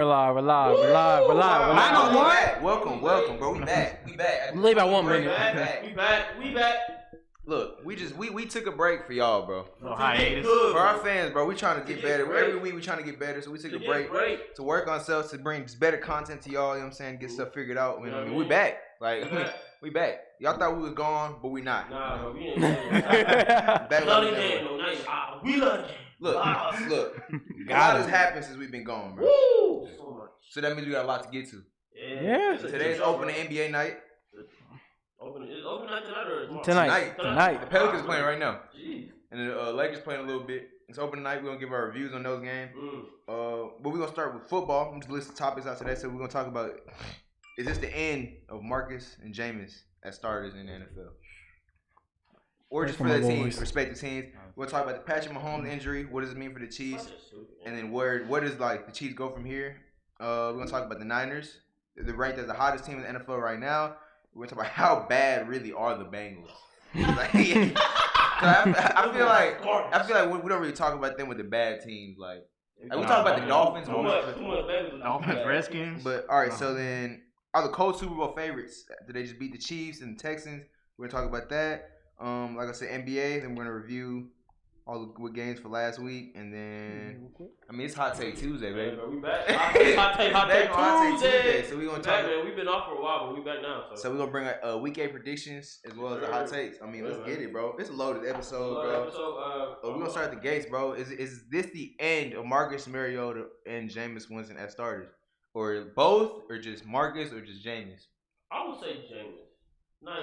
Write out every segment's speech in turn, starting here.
We're live. I know what? Welcome, bro. We back. Leave about 1 minute. We back. Look, we took a break for y'all, bro. No hiatus. For our fans, bro, we trying to get better. Every week we trying to get better, so we took a break to work on ourselves, to bring better content to y'all, you know what I'm saying? Get stuff figured out. I mean, we back. Like, we back. Y'all thought we was gone, but we not. Nah, bro, we ain't back. We love it. Look. A lot has happened since we've been gone, bro. Woo! So much. So that means we got a lot to get to. Yeah. Today's opening NBA night. Is open night tonight or Tonight. The Pelicans playing right now. Jeez. And the Lakers playing a little bit. It's open night. We're going to give our reviews on those games. But we're going to start with football. I'm just listing topics out today. So we're going to talk about, is this the end of Marcus and Jameis as starters in the NFL? Or just for the teams, respective teams. We'll talk about the Patrick Mahomes injury. What does it mean for the Chiefs? And then where does like the Chiefs go from here? We're going to talk about the Niners. They're ranked as the hottest team in the NFL right now. We're going to talk about how bad really are the Bengals. Like, I feel like we don't really talk about them with the bad teams. Like we talk about the Dolphins. Dolphins, Redskins. But all right, so then are the Colts Super Bowl favorites? Did they just beat the Chiefs and the Texans? We're gonna talk about that. Like I said, NBA. Then we're gonna review all the good games for last week, and then it's Hot Take Tuesday, baby. Yeah, we back. Hot Take Tuesday. So we gonna talk. Man, we've been off for a while, but we back now. So we're gonna bring Week 8 predictions as well as the hot takes. I mean, let's get it, bro. It's a loaded episode, bro. We're gonna start at the gates, bro. Is this the end of Marcus Mariota and Jameis Winston as starters, or both, or just Marcus, or just Jameis? I would say Jameis. Not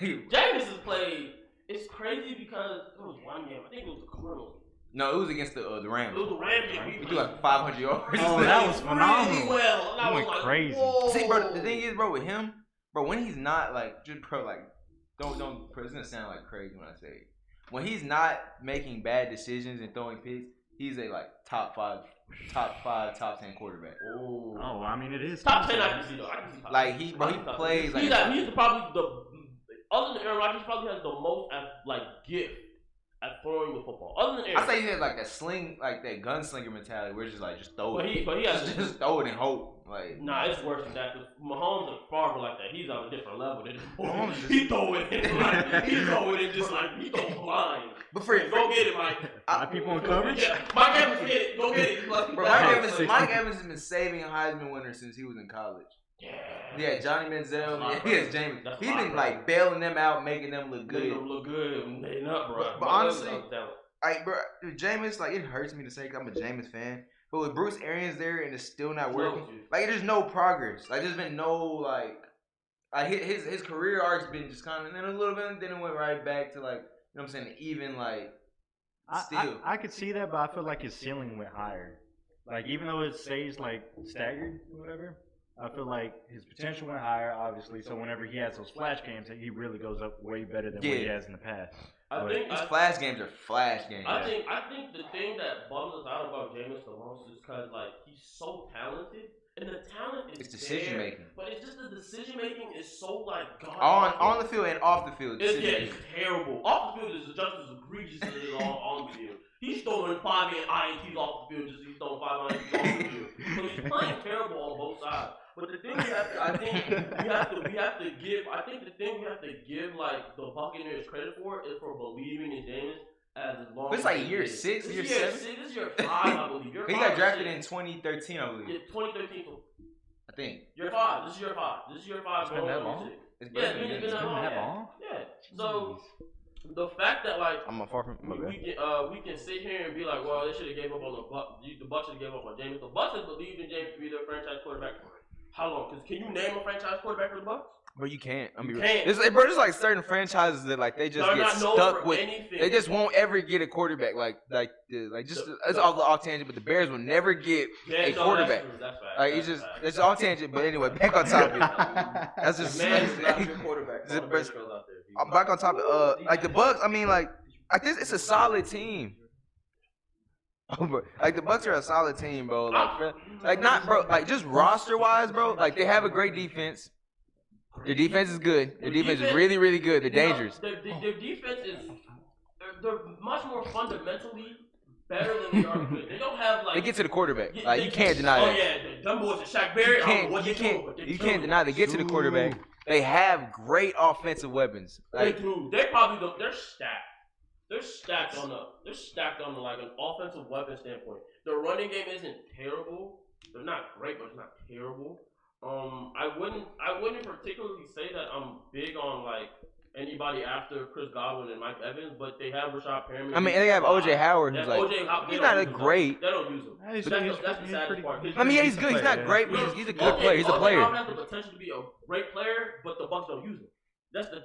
even Jameis has played. It's crazy because it was one game. I think it was the Cardinals. No, it was against the Rams. It was the Rams game. We threw like 500 yards. Oh, that was phenomenal. Really well. That went crazy. Whoa. See, bro, the thing is, bro, with him, bro, when he's not like, just bro, like, don't. It's gonna sound like crazy when I say it. When he's not making bad decisions and throwing picks, he's a like top 10 quarterback. Oh, I mean, it is top 10. I can see though. Like he plays like he's probably the other than Aaron Rodgers, probably has the most gift at throwing the football. Other than Aaron, I say he has like that sling, like that gunslinger mentality, where it's just throw it. But he has just throw it and hope. Like it's worse than that. Cause Mahomes and Favre like that. He's on a different level than Mahomes. He throw it in like he throw blind. But go get it, Mike. People in coverage. Yeah, Mike Evans, get it. Go get it. Bro, Mike Evans has been saving a Heisman winner since he was in college. Yeah, Johnny Manziel. Yes, Jameis. He's been like bailing them out, making them look good. They not, bro. But honestly, bro, Jameis, like it hurts me to say 'cause I'm a Jameis fan. But with Bruce Arians there and it's still not working, like there's no progress. Like there's been no like his career arc's been just kind of, and then a little bit, then it went right back to like, you know what I'm saying, even like still. I could see that, but I feel like his ceiling went higher. Like even though it stays like staggered or whatever, I feel like his potential went higher, obviously. So whenever he has those flash games, he really goes up way better than what he has in the past. I think his flash games are flash games. I think the thing that bums us out about Jameis the most is because like he's so talented, and the talent is decision making. But it's just the decision making is so like on the field and off the field. It's terrible. Off the field is just as egregious as it is on the field. He's throwing 5 INTs off the field just as he's throwing 5 INTs off the field. So he's playing terrible on both sides. But the thing we have to give like the Buccaneers credit for is for believing in Jameis as long. But it's like year 6, year 7. This is year 5, I believe. He got drafted in 2013, I believe. Yeah, 2013. I think. Year 5. This is year 5. This is year 5. It's been that long. It's been that long. Yeah. So the fact that like I'm far from we can sit here and be like, well, they should have gave up on the Bucs should have gave up on Jameis. The Bucs have believed in Jameis to be their franchise quarterback. How long? Because can you name a franchise quarterback for the Bucs? Bro, you can't. I mean, bro, there's like certain franchises that like they just get stuck with. Anything. They just won't ever get a quarterback. It's all off tangent, but the Bears will never get a quarterback. That's right. It's off tangent. But anyway, back on topic. That's just quarterback. Back on topic. Like the Bucs. I mean, like this, it's a solid team. Like the Bucs are a solid team, bro. Like just roster wise, bro. Like they have a great defense. Their defense is good. Their defense is really, really good. They're dangerous. Their defense is they're much more fundamentally better than they are good. They don't have like. They get to the quarterback. Yeah, Like you can't deny that. Oh yeah, them boys and Shaq Barrett. You can't deny they get to the quarterback. They have great offensive weapons. Like, they do. They're stacked. They're stacked on the like an offensive weapon standpoint. The running game isn't terrible. They're not great, but it's not terrible. I wouldn't particularly say that I'm big on like anybody after Chris Godwin and Mike Evans, but they have Rashad Perriman. I mean, they have OJ Howard, who's like he's not a great. They don't use him. He's That's the saddest part. I mean, yeah, he's good. He's not great, but he's a good player. He's a player. OJ has the potential to be a great player, but the Bucs don't use him. That's the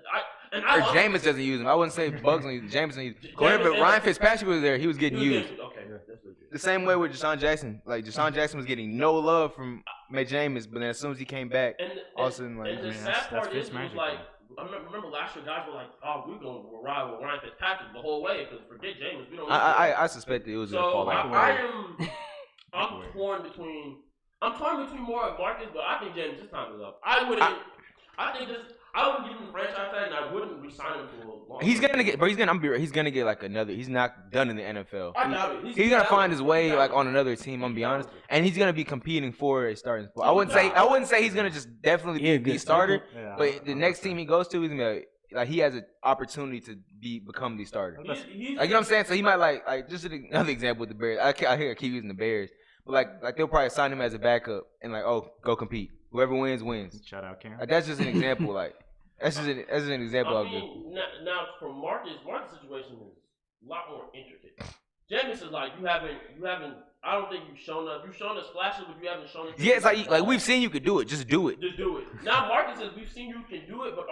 Or Jameis doesn't use him. I wouldn't say Bugs don't use him. Jameis doesn't use him. Whenever Ryan Fitzpatrick was there, he was getting used. Okay, that's legit. The same way with Deshaun Jackson. Like Deshaun Jackson was getting no love from Jameis, but then as soon as he came back, all of a sudden like and the sad part is, like, I remember last year guys were like, "Oh, we're gonna ride with Ryan Fitzpatrick the whole way because forget Jameis, we don't." I suspected it was gonna fall out. I'm torn between more of Marcus, but I think Jameis, this time is up. I would give him the franchise tag, and I wouldn't resign him for a long. He's gonna get, but he's gonna get like another. He's not done in the NFL. I doubt it. He's gonna find his way like on another team. I'm gonna be honest, and he's gonna be competing for a starting spot. I wouldn't say he's gonna just definitely be a starter, but the next team he goes to, he's gonna be like he has an opportunity to become the starter. Like you know what I'm saying? So he might like just another example with the Bears. I keep using the Bears, but like they'll probably sign him as a backup and like go compete. Whoever wins wins. Shout out Cam. Like, that's just an example. Like. That's an example of it. Now for Marcus' situation is a lot more intricate. Jameis is like you haven't. I don't think you've shown us. You've shown us flashes, but you haven't shown us. Yeah, it's like we've seen you could do it. Just do it. Just do it. Now Marcus says we've seen you can do it, but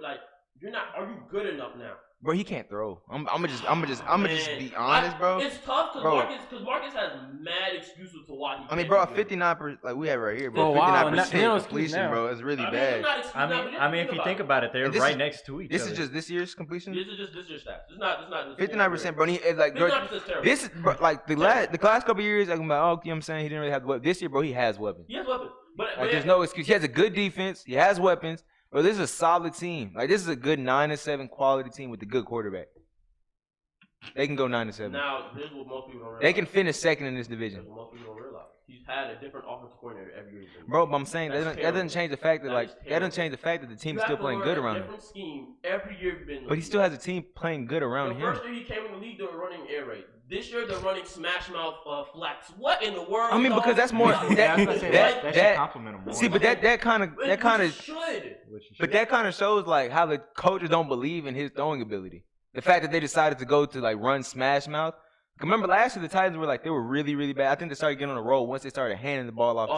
like you're not. Are you good enough now? Bro, he can't throw. I'm just be honest, bro. It's tough because Marcus has mad excuses to why he. I mean, bro, 59%. Like we have right here, bro. 59% completion, bro. It's really bad. I mean, if you think about it, they're right next to each other. This is just this year's completion. This is your stats. It's not. 59%, bro. It's like this is bro, like the last couple years. I'm like, oh, you know what I'm saying? He didn't really have the weapons. This year, bro, he has weapons. He has weapons, but like, there's no excuse. He has a good defense. He has weapons. Bro, this is a solid team. Like this is a good 9-7 quality team with a good quarterback. They can go 9-7. Now, this is what most people don't realize. They can finish second in this division. This is what most people don't realize. He's had a different offensive coordinator every year. Bro, but I'm saying that doesn't change the fact that the team is still playing good around him. Different scheme every year. But he still has a team playing good around him. The first year he came in the league, they were running air raid. This year they're running smash mouth flex. What in the world? I mean, because that's more that should compliment him more. See, but that kind of should. But that kind of shows like how the coaches don't believe in his throwing ability. The fact that they decided to go to like run smash mouth. Remember last year the Titans were like they were really really bad. I think they started getting on a roll once they started handing the ball off.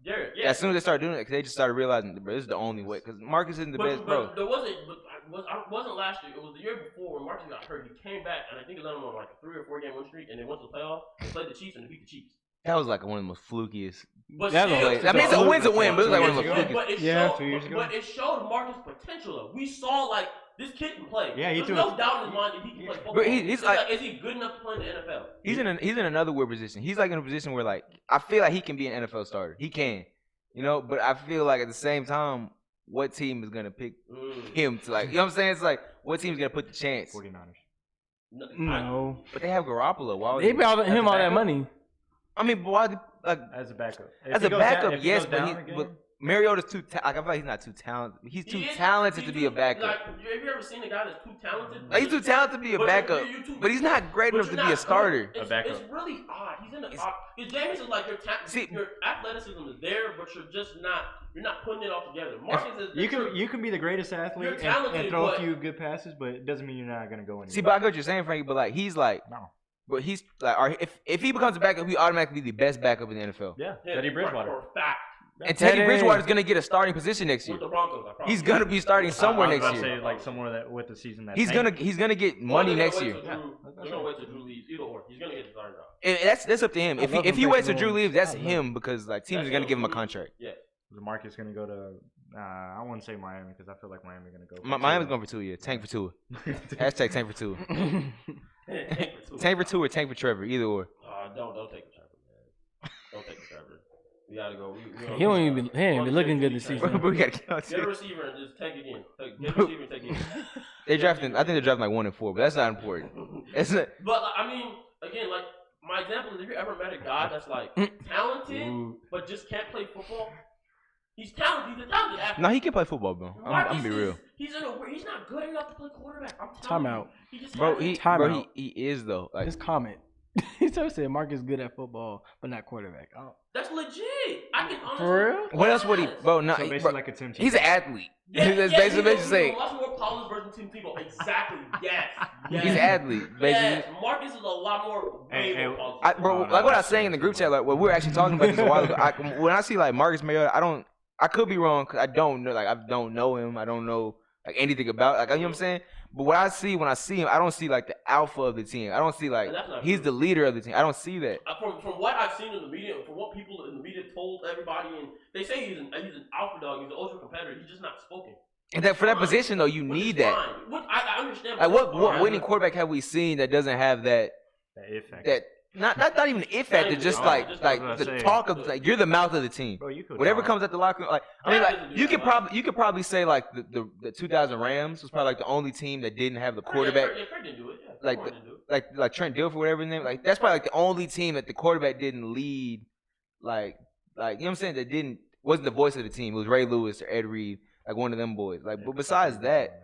Jared. Yeah. As soon as they started doing it, they just started realizing, bro, this is the only way. Because Marcus isn't the best, bro. There wasn't last year. It was the year before when Marcus got hurt. He came back and I think he led them on like a 3 or 4 game win streak, and they went to the playoffs. They played the Chiefs and they beat the Chiefs. That was like one of the most flukiest. But still, I mean, a win's a win, but it was like one of the flukiest. 2 years ago. But it showed Marcus' potential. Though. We saw like this kid can play. Yeah, There's no doubt in his mind that he can play football. But he's like, is he good enough to play in the NFL? He's in another weird position. He's like in a position where like I feel like he can be an NFL starter. He can, you know. But I feel like at the same time, what team is gonna pick him to like? You know what I'm saying? It's like what team is gonna put the chance? 49ers. No. But they have Garoppolo. Why would they pay him all that money? I mean, but why? Like as a backup. As a backup, yes, but Mariota's too. I feel like he's not too talented. He's too talented to be a backup. Like, have you ever seen a guy that's too talented? Like, he's too talented to be a backup, but he's not great enough to be a starter. It's really odd. He's in the odd. Because James is like your athleticism is there, but you're just not. You're not putting it all together. Marcus is. You can be the greatest athlete and throw a few good passes, but it doesn't mean you're not gonna go anywhere. See, but I get what you're saying, Frankie. But like he's like. No. But he's like, if he becomes a backup, he automatically be the best backup in the NFL. Yeah, Teddy Bridgewater. For a fact. And Teddy Bridgewater is gonna get a starting position next year. With the Broncos, I promise. He's gonna be starting somewhere next year. Say like somewhere that with the season that he's gonna get money next year. They're gonna wait till Drew leaves. Either or, he's gonna get the starting job. And that's up to him. If he waits till Drew leaves, that's him because like teams are gonna give him a contract. Yeah. The market's gonna go to. I wouldn't say Miami because I feel like Miami's gonna go. Miami's going for 2 years. Tank for 2. Hashtag tank for 2. Tank for 2 or tank for Trevor, either or. Don't take Trevor, man. Don't take Trevor. We gotta go. He ain't been looking good this season. We gotta get a receiver and just tank again. Get a receiver and take again. I think they're drafting like 1 and 4, but that's not important. But I mean, again, like my example is, if you ever met a guy that's like talented but just can't play football, he's talented. He's a talented athlete. No, he can play football, bro. I'm gonna be real. He's not good enough to play quarterback. I'm telling Time you. out. He just Bro, hasn't. he is though. Like, This comment. He said Marcus good at football, but not quarterback. Oh. That's legit. I can honestly. For real? what else would he? Bro, no, So basically bro, like a Tim Tebow. he's an athlete. Yes, That's yes, basically what you he's say. a lot more polished version of Tim Tebow. Exactly. Yes. He's an athlete, basically. Yes. Marcus is a lot more. Hey, way more polished. Bro, like what I was saying in the group chat, like when we were actually talking about this a while ago. When I see like Marcus Mariota, I could be wrong because I don't know, like I don't know him. I don't know like anything about, like, you know what I'm saying. But what I see when I see him, I don't see like the alpha of the team. I don't see like he's the leader of the team. I don't see that. From what I've seen in the media, from what people in the media told everybody, and they say he's an alpha dog. He's an ultra competitor. He's just not spoken. And that for that position though, you need that. I understand. Like what winning quarterback have we seen that doesn't have that? That not even if factor, just like the talk of like you're the mouth of the team. Bro, you could Whatever talk. comes at the locker room, like I mean, like you could probably say like the 2000 Rams was probably like the only team that didn't have the quarterback. Yeah, Craig didn't do it. Yeah, Like Trent Dilfer, whatever his name. Like that's probably like the only team that the quarterback didn't lead. Like you know what I'm saying? That wasn't the voice of the team. It was Ray Lewis or Ed Reed, like one of them boys. Like, but besides that.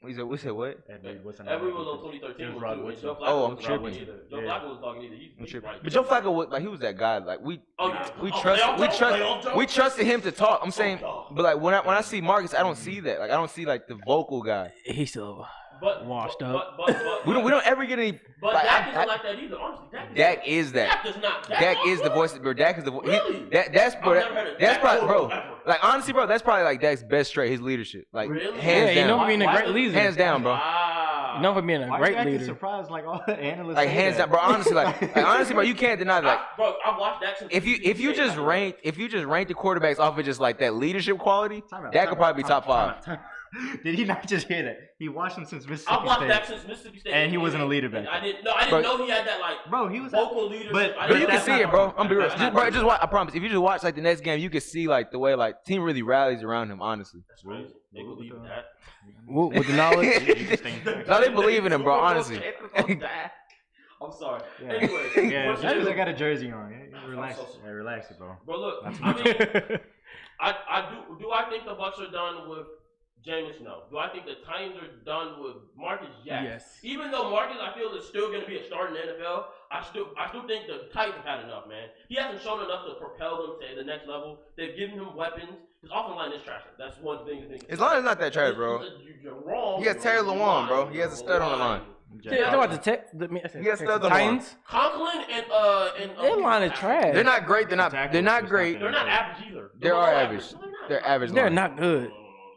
We said what? Ed Reed was on 2013. It was Rod Woodson. Oh, I'm tripping. Joe Flacco was talking either. I'm tripping. But Joe Flacco was like he was that guy. Like we trusted trusted him to talk. I'm saying, but like when I see Marcus, I don't see that. Like I don't see like the vocal guy. He's still washed up. We don't ever get any. But like, Dak isn't like that either. Honestly, Dak is that. Dak does not. Dak is the voice. Bro, Dak is the voice. Really? That's probably bro. Ever. Like honestly, bro, that's probably like Dak's best trait. His leadership. Like Really? hands Yeah, you know down. for being a great leader. Hands down, bro. Wow. You know for being a Why great are you leader. surprised like all the analysts Like say hands that? down, bro. Honestly, honestly, bro, you can't deny that. Like, Bro, I watched Dak since if you just rank the quarterbacks off of just like that leadership quality, Dak could probably be top 5. Did he not just hear that? He watched him since Mississippi I watched State. Dak since Mississippi State, And he wasn't a leader back I then. didn't know he had that like Bro, he was vocal leadership. but I But didn't you know can that. see it, bro. I'm be real. That's Just, not- bro, just watch. I promise. If you just watch like the next game, you can see like the way like team really rallies around him. Honestly, That's crazy. They believe in that. With the knowledge. no, they believe in him, bro. Honestly. I'm sorry. Yeah. Anyway, Yeah, what's just 'cause your- I got a jersey on. Yeah, relax. so sorry. Yeah, relax it, bro. Bro, look. That's I mean, I do I think the Bucks are done with Jameis? No. Do I think the Titans are done with Marcus? Yes. Even though Marcus, I feel, is still going to be a starter in the NFL, I still think the Titans have had enough, man. He hasn't shown enough to propel them to the next level. They've given him weapons. His offensive line is trash. That's one thing to think. As long as it's not that trash, bro. You're wrong. He has Terry Lewan, bro. He has a stud on the line. Yeah, about the He has studs on the line. Titans. Conklin and Their line is trash. They're not great. They're not great. They're not average either. They are average. No, They're average. They're line. not good.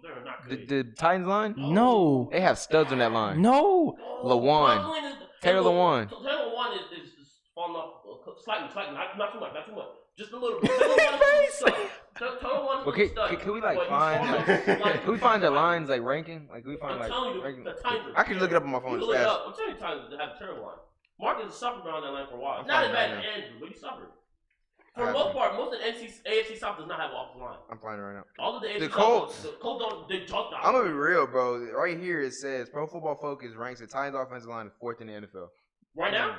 They're not The, good. the Titans line. No. They have studs on that line. No. Lewan. Conklin is- Taylor Lewan. Taylor Lewan is falling off slightly, not too much, just a little bit. Taylor Lewan is stuck. Taylor Lewan Well, is stuck. can we like But he's find falling off can we find the lines like ranking? Like can we find I'm like telling you, ranking? the Titans. I can look it up on my phone. You It's look it fast. up. I'm telling you, Titans have a terrible line. Marcus has suffered around that line for a while. I'm Not as finding bad it as right Andrew, but he suffered. I For the got most you. part, most of the AFC South does not have an offensive line. I'm finding it right now. All of the AFC Colts. South, the Colts don't. They talk I'm gonna be real, bro. Right here it says Pro Football Focus ranks the Titans offensive line 4th in the NFL. right now.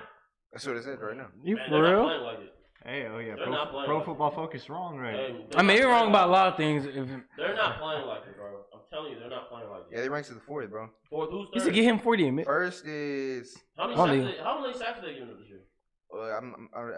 That's what it says right now. You Man, for they're not real? playing like it. Hey, oh yeah, They're not playing Pro like Football Focus wrong, right? I mean, you're wrong about a lot of things. They're not playing like it, bro. I'm telling you, they're not playing like it. Yeah, they ranks to the 4th, bro. Fourth, who's You third? should get him 40 admit. First is How Only- many sacks are they giving up this year? I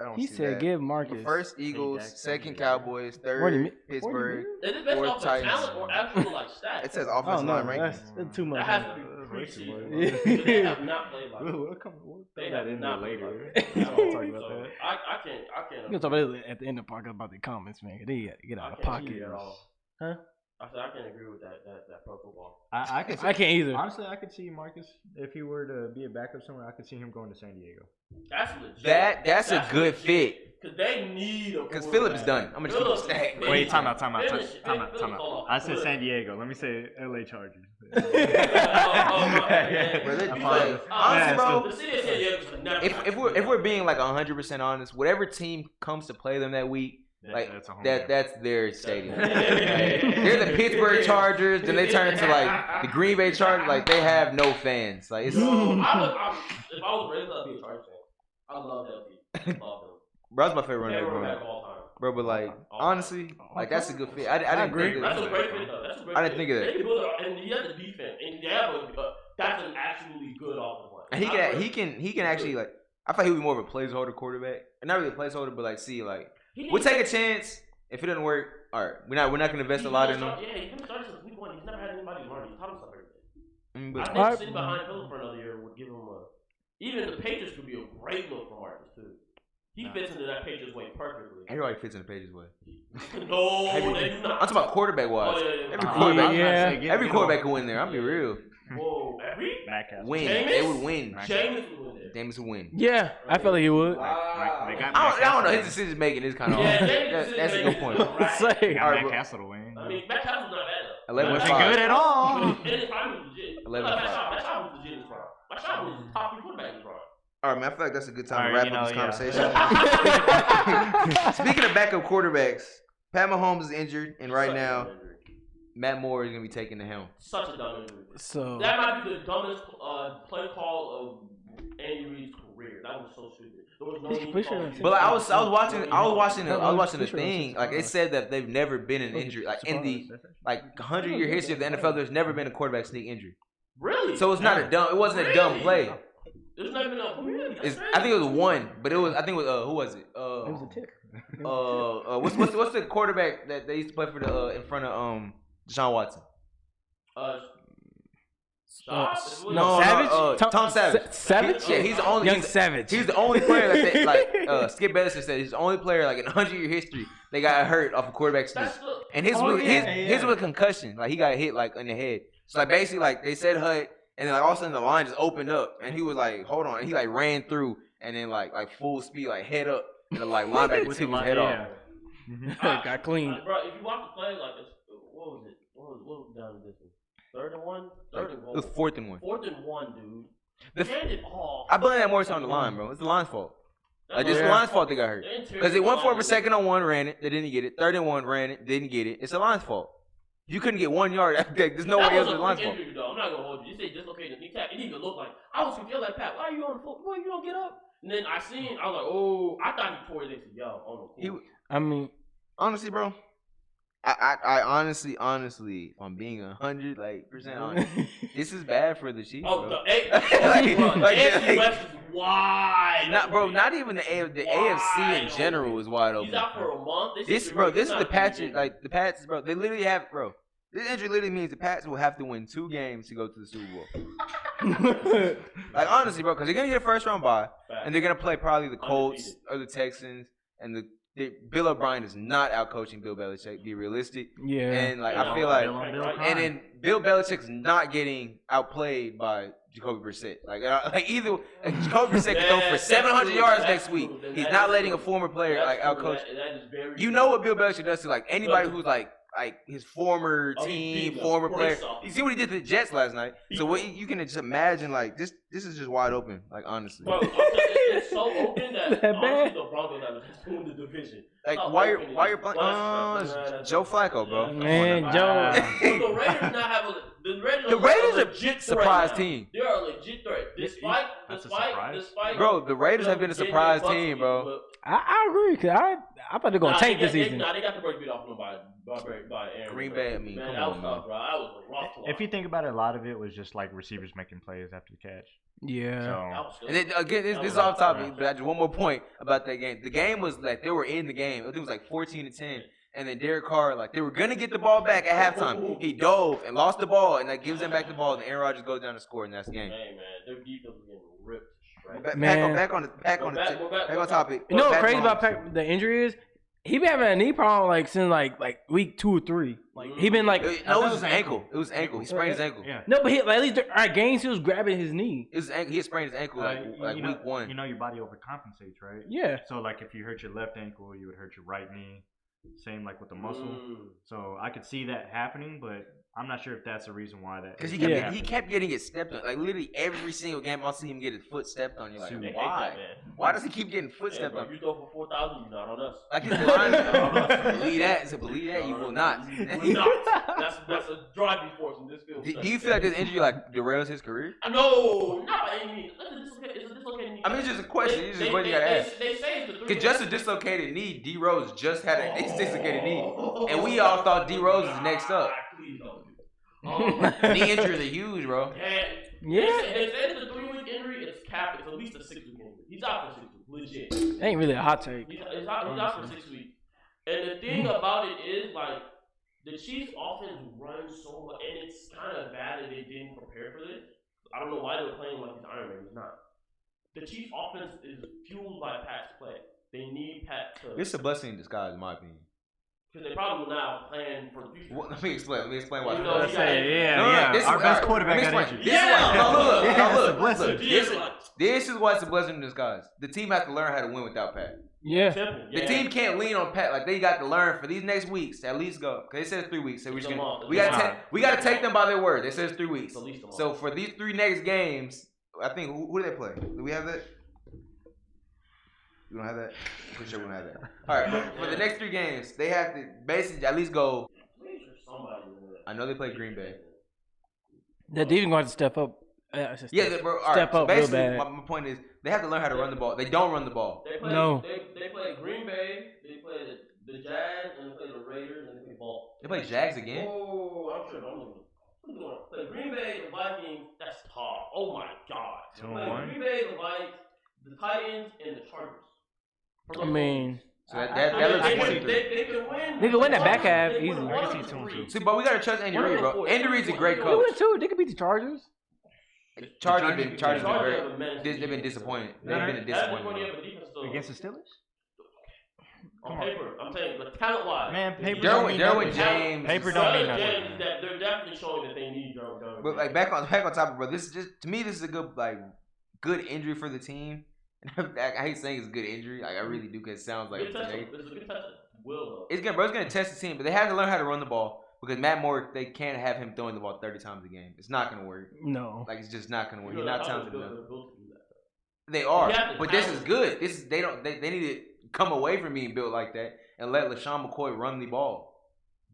don't He see said that. give Marcus. First Eagles, Dak, second 40. Cowboys, 40 third mi- Pittsburgh. 40 Is it based Fourth off of Titans. talent or actual like stats? It says Oh offensive no, line rankings. that's too much. That has to be preseason. They have not played like it. We'll throw They that have in there not played later. like it. I'll talk about So, that. I can't. We're gonna talk about it at the end of the podcast about the comments, man. They gotta get out of I can't pocket. see it at all. Huh? I said I can't agree with that pro football. I could see, I can't either. honestly, I could see Marcus if he were to be a backup somewhere. I could see him going to San Diego. That's legit. That's a good fit. Because they need a Because quarterback. Phillips done. I'm gonna just keep it Phillips stacked. finished. Wait, time out. Phillips all off. I said San Diego. Let me say LA Chargers. Oh, my bad. Bro, they I'm do sorry. that. Honestly, bro, The city of San Diego should never if we're being like 100% honest, whatever team comes to play them that week, like that's a home game. that's their stadium. Like, they're the Pittsburgh Chargers, then they turn to like the Green Bay Chargers. Like they have no fans. Like it's If I was raised, I'd be a Chargers fan. I love LT. Love him. Bro, that's my favorite running Favorite back, running back bro. of all time. Bro, but like honestly, like that's a good fit. I didn't agree. think That's of a that. great fit, though. That's a great I didn't fit. think of that. They can build and he has a defense, and they have that's an actually good offensive line. And he can actually like. I thought he would be more of a placeholder quarterback, and not really a placeholder, but like see like we'll take a chance. If it doesn't work, all right, we're not gonna invest a lot in him. Yeah, he's been starting since week 1. He's never had anybody run. He's taught himself everything. But I think sitting behind Phillips for another year would give him a. Even the Patriots would be a great look for Marcus too. He fits into that Patriots way perfectly. everybody fits in the Pages way. No, they do not. I'm talking about quarterback wise. Oh, yeah. Every quarterback, Yeah. every quarterback can win there. I'm be real. Whoa, every? Win. Jameis? They would win. Jameis would win there. Jameis would win. Yeah, I feel like he would. I don't know. His decision making is kind of Yeah, hard. Jameis' That's a good point. Say. All right, Matt bro. Castle to win. I mean, Matt Castle's not bad though. 11 Wasn't 5. good at all. And his prime was legit. 11-5. Matt Castle was legit in his prime. Matt Castle was top 3 quarterback in his prime. All right, man. I feel like that's a good time All to right, wrap up this yeah. conversation. Speaking of backup quarterbacks, Pat Mahomes is injured, and right now Matt Moore is gonna be taking the helm. Such a dumb injury. So That might be the dumbest play call of Andy Reid's career. That was so stupid. There was no need to call. But like, I was watching the thing. Like it said that they've never been an injury. Like in the 100-year history of the NFL, there's never been a quarterback sneak injury. Really? So it's not a dumb. It wasn't a dumb play. There's not even a really. I think it was one, but it was. I think it was. Who was it? it was a tip. What's the quarterback that they used to play for the in front of Deshaun Watson? Savage? Tom Savage. Savage? Yeah, he's the only Young Savage. He's the only player that they, like Skip Bayless said. He's the only player like in 100-year history they got hurt off a quarterback sneak. And his was a concussion. Like he got hit like in the head. So like basically like they said hut, and then like all of a sudden the line just opened up, and he was like, hold on, and he like ran through, and then like full speed like head up, and the like linebacker took his head off. Got clean. Bro, if you watch the play like this, what was it? What was down in this one? 3rd and 1? 3rd and 1. It was 4th and 1. 4th and 1, dude. Hand it off. I blame that more so on the line, bro. It's the line's fault. Like it's the line's fault they got hurt. Because they went for it for 2nd and 1, ran it, they didn't get it. 3rd and 1, ran it, didn't get it. It's the line's fault. You couldn't get 1 yard. There's no way it was the line's fault. Injury, though. I'm not gonna hold you. You say dislocated kneecap. It didn't even look like. I was confused like Pat. Why are you on the floor? Boy, you don't get up. And then I was like, oh, I thought he tore it. They said, yo, oh no. I mean, honestly, bro. I honestly, if I'm being 100% honest, this is bad for the Chiefs. Oh, bro. the AFC West is wide. Not even the AFC in general is wide open. He's out for a month. This is the Patriots. Like the Pats, bro. They literally have, bro. This injury literally means the Pats will have to win 2 games to go to the Super Bowl. Like honestly, bro, because they're gonna get a 1st round bye, and they're gonna play probably the Colts or the Texans, and Bill O'Brien is not out coaching Bill Belichick. Be realistic. Yeah. And like I feel like, and then Bill Belichick's not getting outplayed by Jacoby Brissett. Like either Jacoby Brissett can throw for 700 yards next week. He's not letting a former player like outcoach. You know what Bill Belichick does to like anybody who's like his former team, former player. You see what he did to the Jets last night. So what you can just imagine like this is just wide open. Like honestly. Bro, it's so open that honestly the Broncos have won the division. Like why you're playing? Joe Flacco, bro. Man, Joe. The Raiders not have the Raiders are a legit surprise team. They are a legit threat. Despite, bro, the Raiders have been a surprise team, bro. I agree, cause I thought they're gonna tank this season. They got the break beat off them by Aaron. Green Bay, I mean, man, come that was on, tough, bro. That was a rough one. If you think about it, a lot of it was just like receivers making plays after the catch. Yeah. So, and then, again, this is off topic, but just one more point about that game. The game was like they were in the game. I think it was like 14-10. And then Derek Carr, like they were gonna get the ball back at halftime. He dove and lost the ball, and that gives them back the ball. And Aaron Rodgers goes down to score, and that's the game. Hey man, their defense was getting ripped. Back on topic. You know what's crazy about the injury is? He been having a knee problem like since like week 2 or 3. Like he been like no, it was his ankle. It was ankle. He sprained his ankle. Yeah. No, but at least at games he was grabbing his knee. It was ankle. He had sprained his ankle like week 1. You know your body overcompensates, right? Yeah. So like if you hurt your left ankle, you would hurt your right knee. Same like with the muscle. So I could see that happening, but I'm not sure if that's the reason why that. Because he kept getting it stepped on. Like literally every single game, I'll see him get his foot stepped on. You're like, why? Why does he keep getting foot stepped on? You throw for 4,000, you're not on us. Like his line, believe that. So believe that you will not. You will not. That's a driving force in this field. Do you feel like this injury like derails his career? No, not by any means. It's a dislocated knee. I mean, it's just a question. It's just what you gotta ask. They say it's a 3 Cause just a dislocated knee, D Rose just had a dislocated knee, and we all thought D Rose was next up. Please don't. Knee injuries are huge, bro. Yeah. They said it's a 3-week injury. It's capped. It's at least a 6-week injury. He's out for 6 weeks. Legit. Ain't really a hot take. He's out for 6 weeks. And the thing about it is, like, the Chiefs' offense runs so much, and it's kind of bad that they didn't prepare for this. I don't know why they were playing like he's Iron Man. He's not. The Chiefs' offense is fueled by Pat's play. They need Pat to. It's a blessing in disguise, in my opinion. Because they probably will now plan for the future. Well, let me explain why. You know, Let's say, No, yeah. Our best quarterback got injured. This is why it's a blessing in disguise. The team has to learn how to win without Pat. Yeah. Simple. The team can't lean on Pat. Like, they got to learn for these next weeks. At least go. Because they said it's 3 weeks. So we got to take them by their word. They said it's 3 weeks. So for these 3 next games, I think who do they play? Do we have that? We don't have that? Pretty sure we don't have that. All right. For the next 3 games, they have to basically at least go. I know they play Green Bay. That defense going to step up. Bro. All right. Step So up real basically, bad. my point is they have to learn how to run the ball. They don't run the ball. They play, No. They play Green Bay, they play the Jags, and they play the Raiders, and they play Ball. They play Jags again? Oh, I'm sure. Play Green Bay, the Vikings, that's tough. Oh my God. They play Green Bay, the Vikings, the Titans, and the Chargers. I mean, so that looks 23. They can win. They can win that back half easy. I can see 2-2. See, but we gotta trust Andy Reid, bro. Andy Reid's a great they coach. win too. They could beat the Chargers. Chargers been very. They've been disappointed. They've been a disappointment. Against the Steelers? On paper, I'm saying, but talent-wise, Man, paper don't mean Derwin nothing. James. Paper don't mean nothing. James, they're definitely showing that they need Derwin James. But like back on topic, bro. This is just to me. This is a good injury for the team. I hate saying it's a good injury. Like I really do, because it sounds like it's a good test. Will it's gonna test the team, but they have to learn how to run the ball, because Matt Moore, they can't have him throwing the ball 30 times a game. It's not gonna work. No. Like, it's just not gonna work. He's not talented enough. They They are, but this is good. They need to come away from being built like that and let LaShawn McCoy run the ball.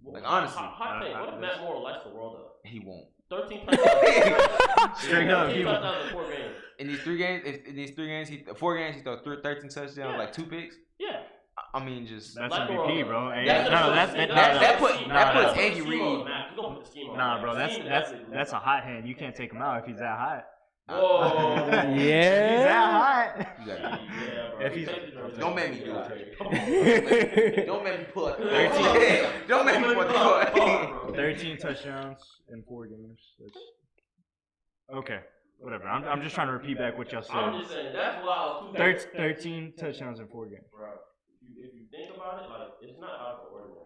Like, honestly, hot take. What if Matt Moore lights the world up? He won't. 13 touchdowns. Straight up. 13 touchdowns in 4 games. In these 3 games, 4 games, he threw 13 touchdowns, like 2 picks. Yeah. I mean, just that's MVP, bro. That puts Andy Reid. Nah, bro, that's a hot hand. You can't take him out if he's that hot. Whoa. Yeah. He's that hot. Yeah, bro. If he's Don't make me do it. Don't make me pull up. 13. Don't make me pull up. 13 touchdowns in 4 games. That's okay. Whatever. I'm just trying to repeat back what y'all said. I'm just saying that's wild. 13 touchdowns in 4 games. Bro, if you think about it, like, it's not out of the ordinary.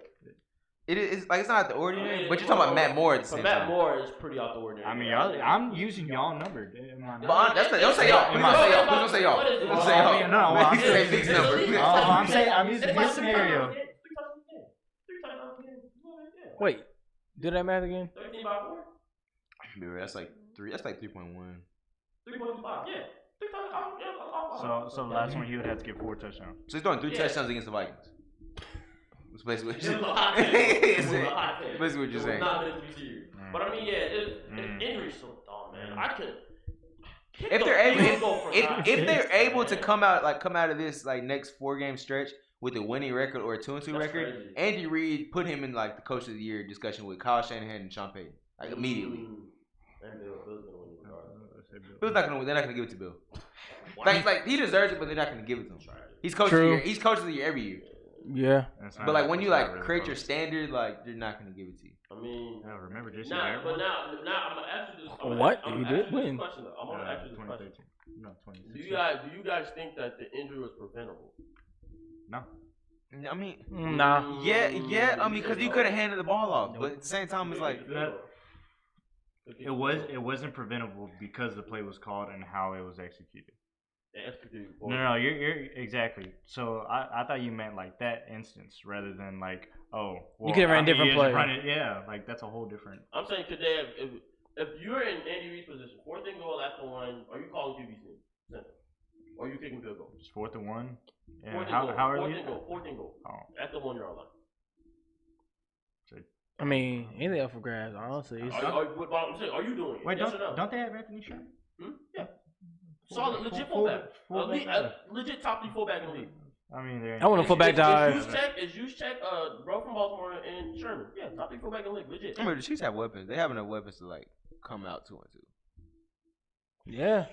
It's like, it's not the ordinary, but you're talking about Matt Moore at the same time. Matt Moore is pretty out the ordinary. I mean, I'm using y'all number. But don't say y'all. Please don't say y'all. Don't say y'all. No, I'm say Vic's number. I'm using his scenario. Wait, did I math again? 13 by 4? That's like 3. That's like 3.1. 3.5, yeah. 3 touchdowns. So the last one he would have to get 4 touchdowns. So he's throwing 3 touchdowns against the Vikings. That's basically what you're saying. Not meant to be serious. But I mean, yeah, injuries so dumb, man. I could. If they're able to come out of this like next 4-game stretch with a winning record or a 2-2 record, crazy. Andy Reid put him in like the coach of the year discussion with Kyle Shanahan and Sean Payton, like immediately. Bill's not gonna. They're not gonna give it to Bill. Like he deserves it, but they're not gonna give it to him. He's coach of the year. He's coach of the year every year. Yeah. But like when you like create your standard, like they're not gonna give it to you. I mean, I remember just now I'm gonna ask you this. What? You did win. I'm gonna ask you this question. No, 2016. Do you guys think that the injury was preventable? No. I mean, nah. Yeah. I mean, because you could have handed the ball off, but at the same time, it's like it wasn't preventable because the play was called and how it was executed. No, you're exactly. So I thought you meant like that instance rather than like, oh, well, you could have ran different plays. Yeah, like that's a whole different. I'm saying could they have, if you're in Andy Reid's position, 4th and goal after 1, are you calling QB center? Or are you kicking field goal? It's 4th and 1. And 4th how and early? 4th and goal. 4th and goal. Oh. At the 1 yard line. I mean, anything up for grabs, honestly. It's, Are you doing it? Wait, yes or no? don't they have Anthony Sherman? Yeah. Solid, legit fullback. Legit top 3 fullback in the league. I mean, I want a fullback dive. Is Juszczyk, bro from Baltimore and Sherman. Yeah, top 3 fullback in the league. Legit. I mean, the Chiefs have weapons. They have enough weapons to like come out 2-2. Yeah.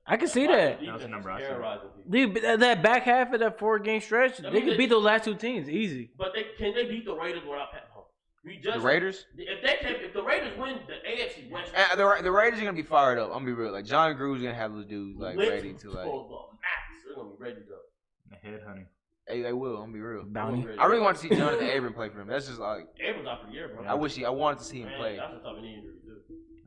I can see that. That was the number I saw. Dude, that back half of that 4-game stretch, they could beat those last 2 teams easy. But can they beat the Raiders without Pat Mahomes? The Raiders? If the Raiders win, the AFC wins. The Raiders are gonna be fired up. I'm gonna be real. Like John Gruden's gonna have those dudes like ready to like. They're gonna be ready to go. Head honey. Hey, they will. I'm gonna be real. Bounty. I really want to see Jonathan Abram play for him. That's just like. Abram's out for the year, bro. I wanted to see him play. That's a tough knee injury too.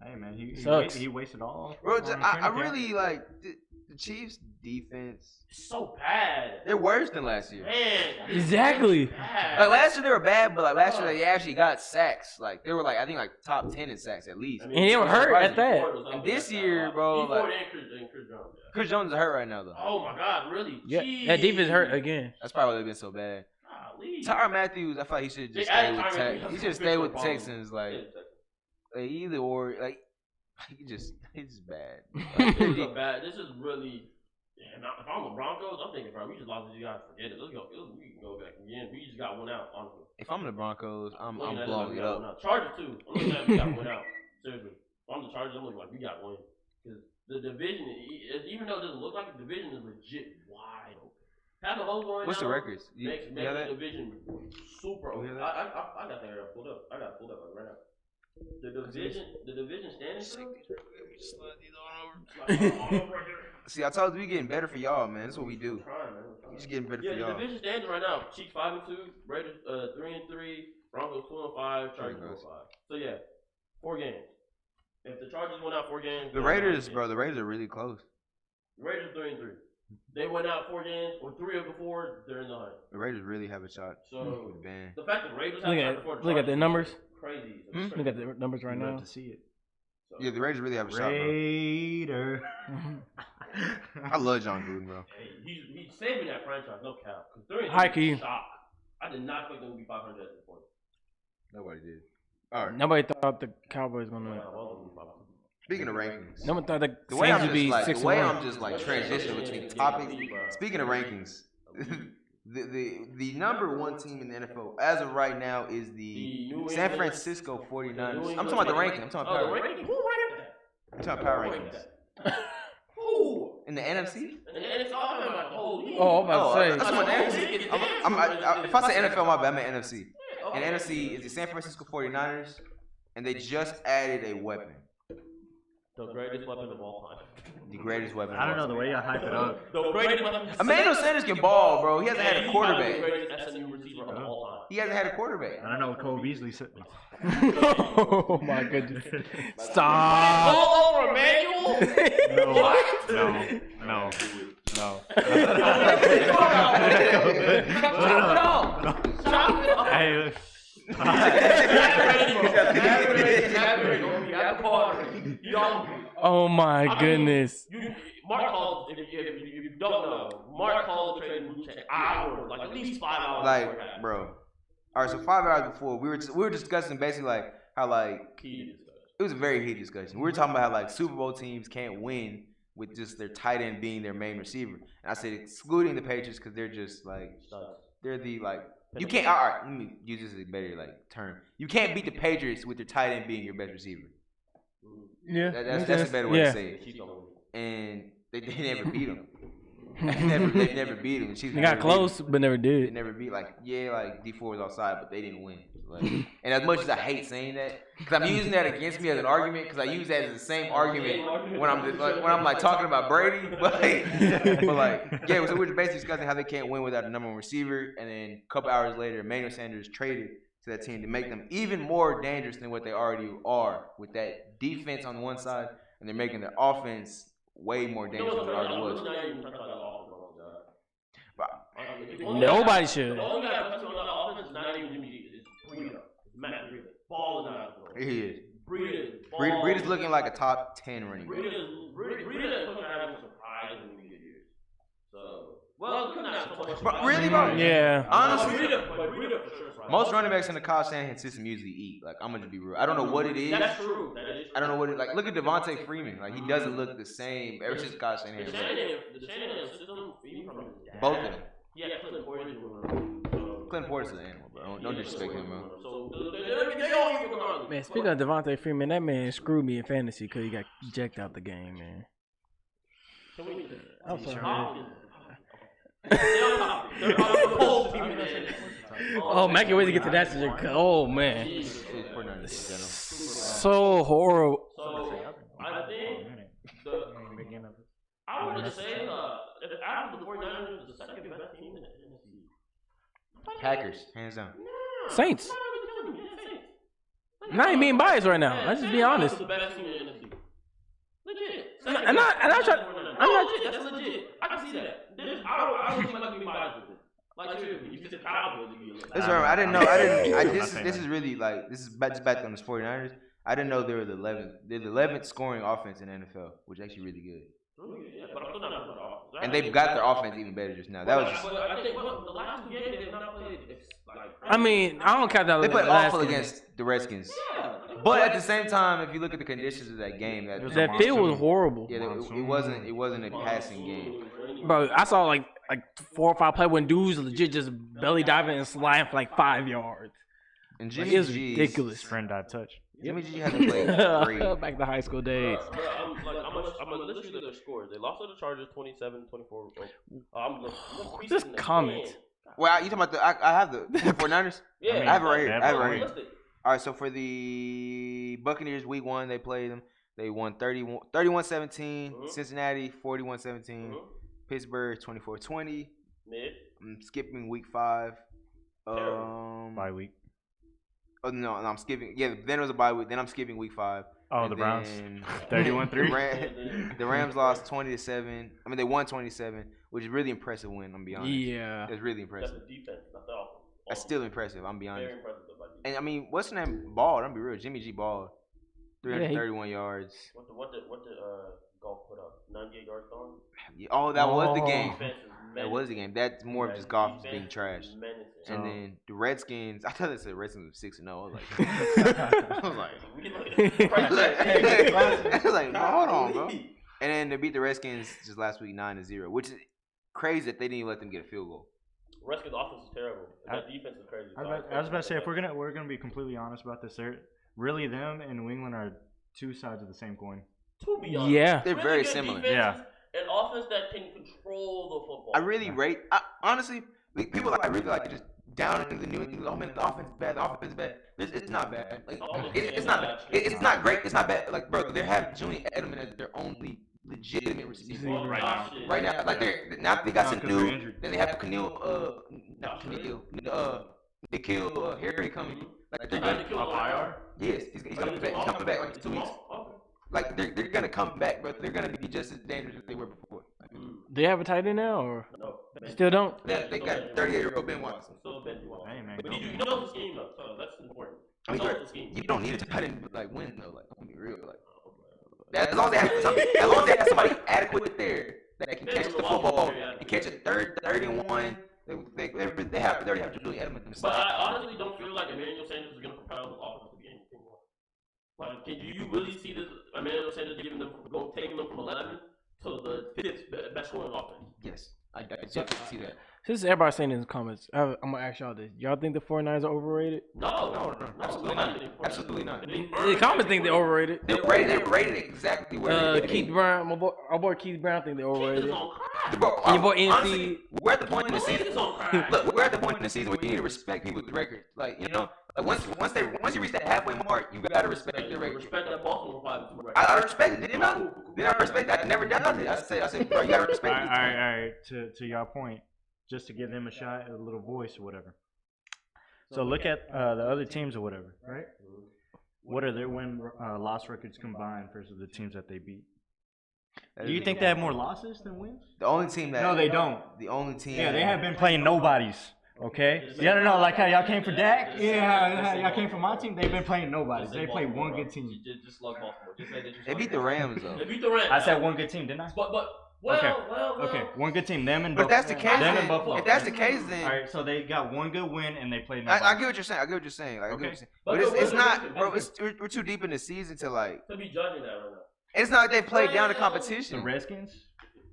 Hey man, he wasted all. Bro, I really like the Chiefs' defense. So bad. They're worse than last year. Man, Exactly. Like last year they were bad, but like last year they actually got sacks. Like they were like I think like top 10 in sacks at least. And they were hurt at that. And this year, bro, like Chris Jones is hurt right now though. Oh my God, really? Yeah, that defense hurt again. That's probably why they've been so bad. Golly. Tyrann Matthews, I feel like he should just stay with He should stay with the Texans. Like either or, like he's just bad. This is really. If I'm the Broncos, I'm thinking, bro, we just lost these guys. Forget it. Let's go. We can go back again. We just got one out, honestly. If I'm the Broncos, I'm blowing it up. Chargers too. I'm looking at we got one out. Seriously, if I'm the Chargers, I'm looking like we got one because the division, even though it doesn't look like the division, is legit wide open. Having Mahomes going What's the records? Makes the division super open. I got that area pulled up. I got it pulled up right now. The division standing. Slide these on over. See, I told you we getting better for y'all, man. That's what we do. We just getting better for y'all. The division standing right now. Chiefs 5-2, Raiders 3-3, Broncos 2-5, Chargers 4-5. So yeah, 4 games. If the Chargers went out 4 games, the Raiders are really close. The Raiders 3-3. They went out 4 games, or 3 of the 4, they're in the hunt. The Raiders really have a shot. So with the band. The fact that the Raiders have a shot before the look at the numbers. Crazy. Look at the numbers right now. Love to see it. So, yeah, the Raiders really have a shot, bro. Raider. I love John Gruden, bro. Hey, he's saving that franchise, no cap. High key. I did not expect them to be 500 at this point. Nobody did. All right. Nobody thought the Cowboys gonna win. Speaking of rankings, nobody thought the the way Saints I'm would be just like 6 the way and I'm just like transitioning between topics. Speaking of rankings, the number 1 team in the NFL as of right now is the San Francisco 49ers. I'm talking about the ranking. I'm talking about power rankings. Who ranked that? I'm talking power rankings. Who? In the NFC? And it's all about the whole league. Oh, I'm about to say. That's what NFC. If I say NFL, my bad, I meant NFC. And NFC is the San Francisco 49ers, and they just added a weapon. The greatest weapon of all time. The greatest weapon. I don't know the way y'all hype it up. The greatest weapon. Emmanuel Sanders can ball, bro. He hasn't had a quarterback. The greatest SMU receiver of all time. He hasn't had a quarterback. I don't know what Cole Beasley said. Oh my goodness! Stop! All over Emmanuel? What? No. Hey, Oh my goodness! Mark called. If you don't know, Mark called the trade group chat hours, like at least 5 hours. Like, bro. All right, so 5 hours before we were discussing basically like how like it was a very heated discussion. We were talking about how like Super Bowl teams can't win with just their tight end being their main receiver, and I said excluding the Patriots because they're just like they're the like you can't. All right, let me use this as a better like term. You can't beat the Patriots with their tight end being your best receiver. Yeah, that's a better way to say it. And they never beat them. They never beat him. They got close, but never They did. never beat like D4 was outside, but they didn't win. Like, and as much as I hate saying that, because I'm using that against me as an argument, because I use that as the same argument when I'm like talking about Brady, but yeah. So we're basically discussing how they can't win without a number 1 receiver, and then a couple hours later, Emmanuel Sanders traded to that team to make them even more dangerous than what they already are with that defense on one side, and they're making their offense way more dangerous than it already was. Nobody should. The only guy touching on the offense is not even Jimmy G. It's Breida. It's Matt Breida. Ball is not. He is. Breida's looking like a top 10 running back. Breida is going to have a surprise in the years. So, well, not so much. But really, bro? Yeah. Honestly, Breida for sure. Most running backs in the Kyle Shanahan system usually eat. Like, I'm gonna just be real. I don't know what it is. That's true. I don't know what it like. Look at Devontae Freeman. Like, he doesn't look the same ever since Kyle Shanahan. The Shanahan system, even from his dad. Both of them. Yeah, Clinton Portis is Clinton Portis is an animal, bro. Don't disrespect him, bro. So they all even regardless. Man, speaking of Devontae Freeman, that man screwed me in fantasy because he got ejected out the game, man. I'm sorry. Oh, man, I can't wait to get to that subject. Oh, man. So horrible. So, I think I would say if after the 49ers, the second best team in the NFC. Packers, hands down. Saints. I'm not even being biased right now. Let's just be honest. The best team in the NFC. Legit. I'm not trying. I'm not. That's legit. I can see that. I don't think like to be biased with it. Like seriously, you said Cowboys. I didn't know. This is really like this is just back on the 49ers. I didn't know they were the 11th. They're the 11th scoring offense in the NFL, which is actually really good. Yeah, but I'm still not good offense. And they've got their offense even better just now. That was just. I think the last two games they've not played. I mean, I don't count that. They played last awful game. against the Redskins. Yeah. But at the same time, if you look at the conditions of that game, That field was horrible. Yeah, it wasn't a passing game. Bro, I saw like 4 or 5 play when dudes legit just belly diving and sliding for like 5 yards. And Like, Jimmy it was G's ridiculous. Friend dive touch. Jimmy G hasn't played great. Back to high school days. I'm gonna list you their scores. They lost to the Chargers 27-24. Just comment. Well, you talking about I have the 49ers? Yeah, I have it right here. I have it right here. List it. All right, so for the Buccaneers, week 1, they played them. They won 31-17. Cincinnati, 41-17. Pittsburgh, 24-20. Mid. I'm skipping week 5. Bye week. Oh, no, I'm skipping. Yeah, then it was a bye week. Then I'm skipping week 5. Oh, and the Browns. then 31-3. The Rams lost 20-7. I mean, they won 27, which is really impressive win, I'm going to be honest. Yeah. It's really That's impressive. the defense, not the offense. That's still impressive, I'm going to be honest. Very impressive. And I mean, what's the name? Balled. I'm gonna be real. Jimmy G balled. 331 yards. What did Golf put up? 98 yards gone? Yeah, oh, that was the game. That was the game. That's more of just golf being trash. Menacing. And then the Redskins. I thought they said Redskins was 6-0. I was like, no, hold on, bro. And then they beat the Redskins just last week 9-0, which is crazy that they didn't even let them get a field goal. Redskins offense is terrible. That defense is crazy. I was about to say, if we're gonna be completely honest about this, really them and New England are two sides of the same coin. To be honest, Yeah, they're very similar. Yeah, an offense that can control the football. I really rate. Honestly, people really like just down in the New England. Oh man, the offense is bad. The offense is bad. It's not bad. Like, it's not bad. It's not great. It's not bad. Like, bro, they have Julian Edelman as their only legitimate receiver right now. Right now, like they got some new. Then they have Nikhil Harry coming. Like they're gonna Yes, he's coming back. He's coming back like 2 weeks. Like they're gonna come back, but they're gonna be just as dangerous as they were before. Do you have a tight end now, or No. still don't? They got 38-year-old Ben Watson. Still Ben Watson. Hey, man, But you know the scheme though, so that's important. I mean, You know the scheme. you don't need a tight end to like win though. Like, I'm gonna be real. Like, as long as they have somebody adequate there that can catch the football and catch a third and 1. They already have Julian Edelman. But I honestly don't feel like Emmanuel Sanders is going to propel the offense to be anything more. Like, do you really see this Emmanuel Sanders taking them from 11 to the 5th best scoring offense? Yes, I definitely see that. Since everybody's saying in the comments, I'm gonna ask y'all this: y'all think the 49ers are overrated? No, absolutely not. Absolutely not. The comments think they're overrated. They're rated exactly where they Keith Brown, our boy Keith Brown, think they're overrated. Bro, And your boy NC. honestly, we're at the point in the season. Look, we're at the point in the season where you need to respect people's record. Like, you know, like once you reach that halfway mark, you gotta respect their record. Respect that Baltimore 5-2 record. I respect it. Did I respect that? I never done it. I said, bro, you gotta respect it. All right. To your point, just to give them a shot, a little voice or whatever. So look at the other teams or whatever, right? What are their loss records combined versus the teams that they beat? Do you think they have more losses than wins? The only team that... No, they don't. The only team... Yeah, they have been playing nobodies. Okay? Yeah, no, like how y'all came for Dak? Yeah, how y'all came for my team? They've been playing nobodies. They played one good team. Just love Baltimore. Just say that They beat the Rams, though. They beat the Rams. I said one good team, didn't I? But Okay, one good team. Them and But if Buffalo. that's the case, Them and then, Buffalo. if that's the case, then All right, so they got one good win and they played. I get what you're saying. Like, I get what Okay. you're saying. But But it's the not, Redskins- bro. We're too deep in the season to like. To be judging that right now. It's not like they played down the The competition. Redskins.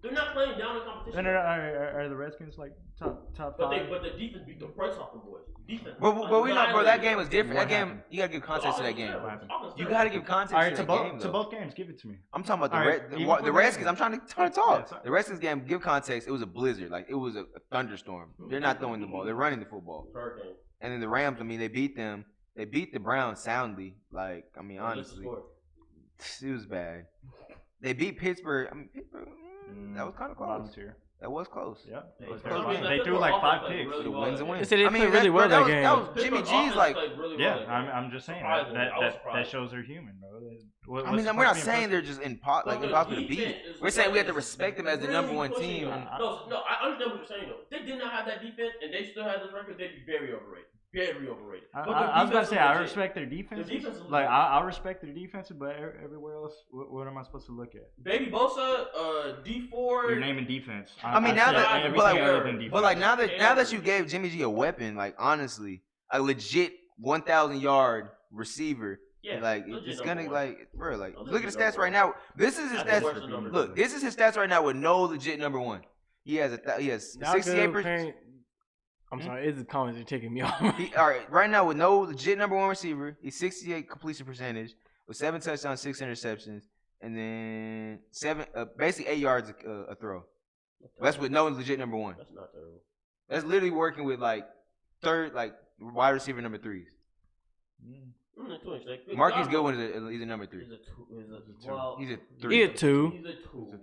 They're not playing down the competition. No. Are the Redskins like top But five? the defense beat the brakes off them boys. Defense. But we not, bro. That game was different. What That game, happened? you gotta give context to that game. What happened? You gotta give context All right, to to that game. both to though. both games. Give it to me. I'm talking about All right, even for the the Redskins. game. I'm trying to Yeah, talk. sorry. The Redskins game, give context. It was a blizzard. Like it was a thunderstorm. They're not throwing the ball. They're running the football. Hurricane. And then the Rams. I mean, they beat them. They beat the Browns soundly. Like I mean, honestly, it was bad. They beat Pittsburgh. I mean, Pittsburgh. That was kind of Bottom close. tier. That was close. Yeah. They threw like 5 picks. The wins and They wins. said they played really that's- well bro, that game. That was Jimmy G's like. Yeah, I'm just saying that Surprisingly, I was surprised. that shows they're human, bro. I mean, we're not saying they're just impossible to beat. We're saying we have to respect them as the number one team. No, I understand what you're saying though. If they did not have that defense and they still had this record, they'd be very overrated. Very overrated. I was about to say I respect their defense. Their defense is Like legit. I respect their defense, but everywhere else, what am I supposed to look at? Baby Bosa, D4. You're naming defense. I mean, now said that, everything but other like, than defense. but like now that you gave Jimmy G a weapon, like honestly, a legit 1,000-yard receiver, Yeah, like legit it's number gonna one. like, bro, like Legit look at the number stats one. right now. This is his That's worse than stats. number Look, two. this is his stats right now with no legit number one. He has 68%. I'm sorry, it's the comments are taking me off. All right, right now with no legit number one receiver, he's 68 completion percentage with 7 touchdowns, 6 interceptions, and then basically 8 yards a throw. That's with no legit number one. That's not terrible. That's literally working with like wide receiver number 3s. Marquise Goodwin he's a number 3. He's a 3. He a 2.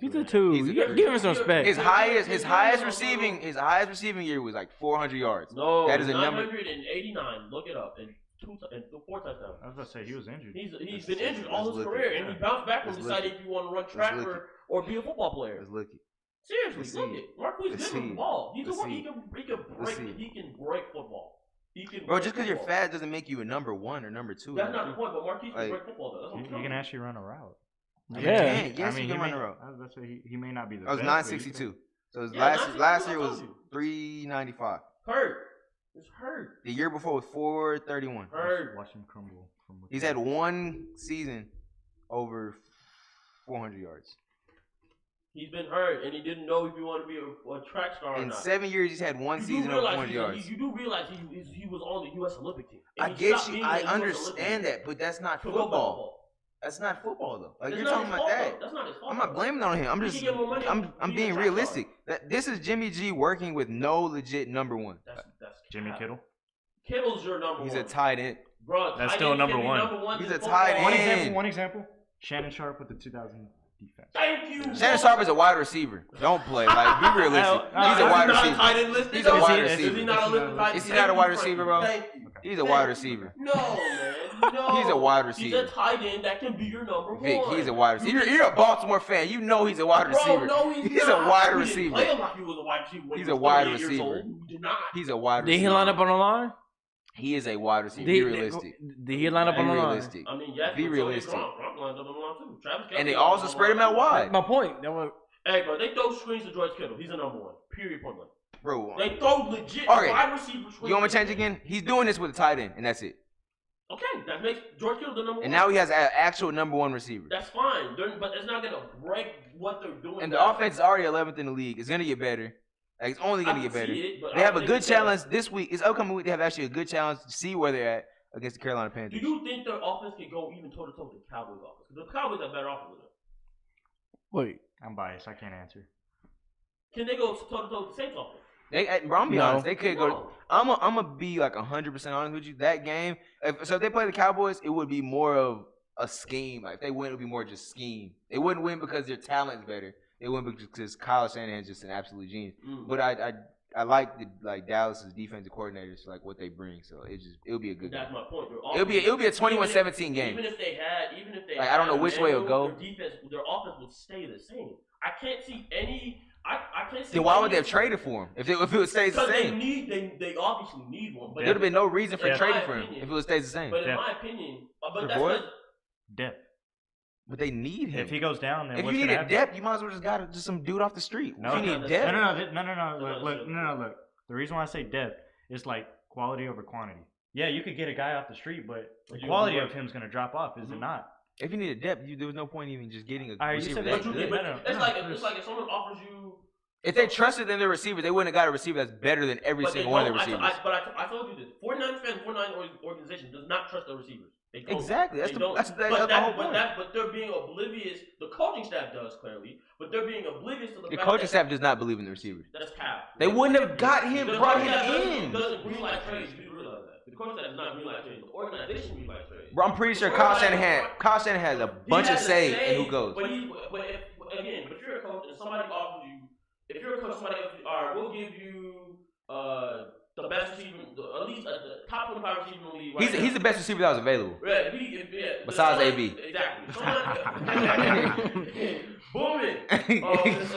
He's a 2. He's a You 3. give him some respect. His highest receiving year was like 400 yards. No, that is a number. 989. Look it up. And 4 touchdowns. I was about to say he was injured. He's been injured all his Let's look career, it. and he bounced back and Let's decided look if you want to run track Let's look or be a football player. Let's look it. Seriously, Let's look see. it. Marquise Let's good with see. the ball. He Let's can see. Let's see. He can break football. He can. Bro, break just because you're football. fat doesn't make you a number 1 or number 2. That's not the point. But Marquise can Like, break football though. That's what I'm He telling can you. actually run a route. Yeah. Yes, he can run may, a route. I was about to say he may not be the I was best. but he 962. So his Yeah, last 962, year I was told you. 395. Hurt. It's hurt. The year before was 431. can Hurt. watch him crumble from within. He's had one season over 400 yards. He's been hurt, and he didn't know if he wanted to be a track star or In not. 7 years, he's had one You do season over realize 400 yards. You do realize he was on the U.S. Olympic team. And I he get stopped you. being I in the US understand Olympic that, but that's not team to go play football. That's not football, though. Like, It's you're not talking his about fault, that. though. That's not his fault. I'm not blaming it on him. I'm He just, can get more money I'm being being a track realistic. star. This is Jimmy G working with no legit number 1. That's Jimmy cap. Kittle. Kittle's your number He's one. a tight end. Bro, That's tight still ends number can be one. number one He's in a football. tight end. One example. Shannon Sharp with the 2000 defense. Thank you. Shannon Sharp is a wide receiver. Don't play. Like, be realistic. He's a wide receiver. Tight end listed, He's a though? wide Is receiver. he not a listed tight end? Is he not a wide Thank you, receiver, bro? Thank you. He's a wide receiver. No, man. No. He's a wide He's receiver. a tight end that can be your number Vic, one. he's a wide receiver. You're a Baltimore fan. You know he's a wide receiver. Bro, no, he's He's not. a wide He didn't receiver. play him like he was a wide receiver when He's he a was wide 38 years receiver. old. He did not. He's a wide Did he receiver. line up on the line? He is a wide receiver. Did Be realistic. Did he line up Be on the line? realistic. I mean, yes, Be but so did realistic. Gronk lined up on the line too. Travis And they Kelce also on the spread him line. out wide. My point. That was, Hey, bro, they throw screens to George Kittle. He's a number one. Period. Point blank. Bro, They throw legit Okay. wide receiver screens. you want me to change again? He's doing this with a tight end, and that's it. Okay, that makes George Kittle the number one. And now he has an actual number 1 receiver. That's fine, but it's not gonna break what they're doing. And the offense is already 11th in the league. It's going to get better. Like, it's only going to I get can better. see it, but They I have a think good it's challenge this week. This upcoming week, they have actually a good challenge to see where they're at against the Carolina Do Panthers. you think their offense can go even toe to toe with the Cowboys' offense? Because the Cowboys have better offense than them. wait. I'm biased. I can't answer. Can they go toe to toe with the Saints' offense? Bro, I'm be No. honest. They could go. No. I'm gonna be like 100% honest with you. That game, if they play the Cowboys, it would be more of a scheme. Like if they win, it would be more just scheme. They wouldn't win because their talent's better. They win because Kyle Shanahan's just an absolute genius. But I like Dallas's defensive coordinators, like what they bring. So it'll be a good That's game. my point. It'll be a 21-17 game. Even if they Like, I don't know which way it'll go. Their offense will stay the same. I can't see any. I can't see. Then why would any- they have traded for him if it stays the Because they same? they obviously need one. But There'd have been no reason for in trading my for him opinion- if it stays the same. But in Yeah. my opinion, but Your that's boy? because Depth. But they need him. If he goes down, then if what's you need gonna a happen? depth, you might as well just got just some dude off the street. No, if you need depth. No. Look. The reason why I say depth is like quality over quantity. Yeah, you could get a guy off the street, but the quality of him's gonna drop off, is it not? If you need a depth, there was no point even just getting a receiver. It's like if someone offers you. If they trusted in their receiver, they wouldn't have got a receiver that's better than every single one of their receivers. I told you this. 49ers fans, 49 organization does not trust their receivers. Exactly. That's the whole point. But they're being oblivious. The coaching staff does clearly, but they're being oblivious to the fact coaching staff does not believe in the receivers. That's cap. They wouldn't have brought him in. Doesn't green light trades. You realize that. The coaching staff does not green light trades. The organization green light trades. Bro, I'm pretty sure Kyle Shanahan has a bunch of say in who goes. But if you're a coach and somebody offers you, if you're a coach, somebody offers you, all right, we'll give you the best receiver, at least the top 25 receiver in the league. Right He's the best receiver that was available. Right, besides AB. Exactly. Booming. If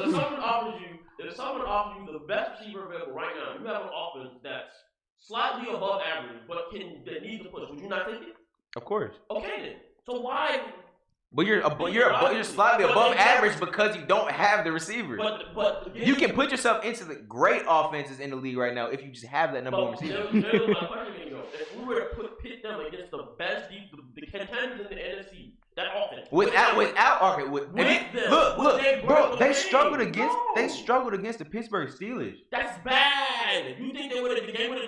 someone offers you the best receiver available right now, you have an offense that's slightly above average, but that needs to push. Would you not take it? Of course. Okay then. So why? But you're slightly above average because you don't have the receivers. But you can put yourself into the great offenses in the league right now if you just have that number one receiver. There's my question though. If we were to pit them against the best the contenders in the NFC, that offense bro, they struggled against the Pittsburgh Steelers. That's bad. You think they would have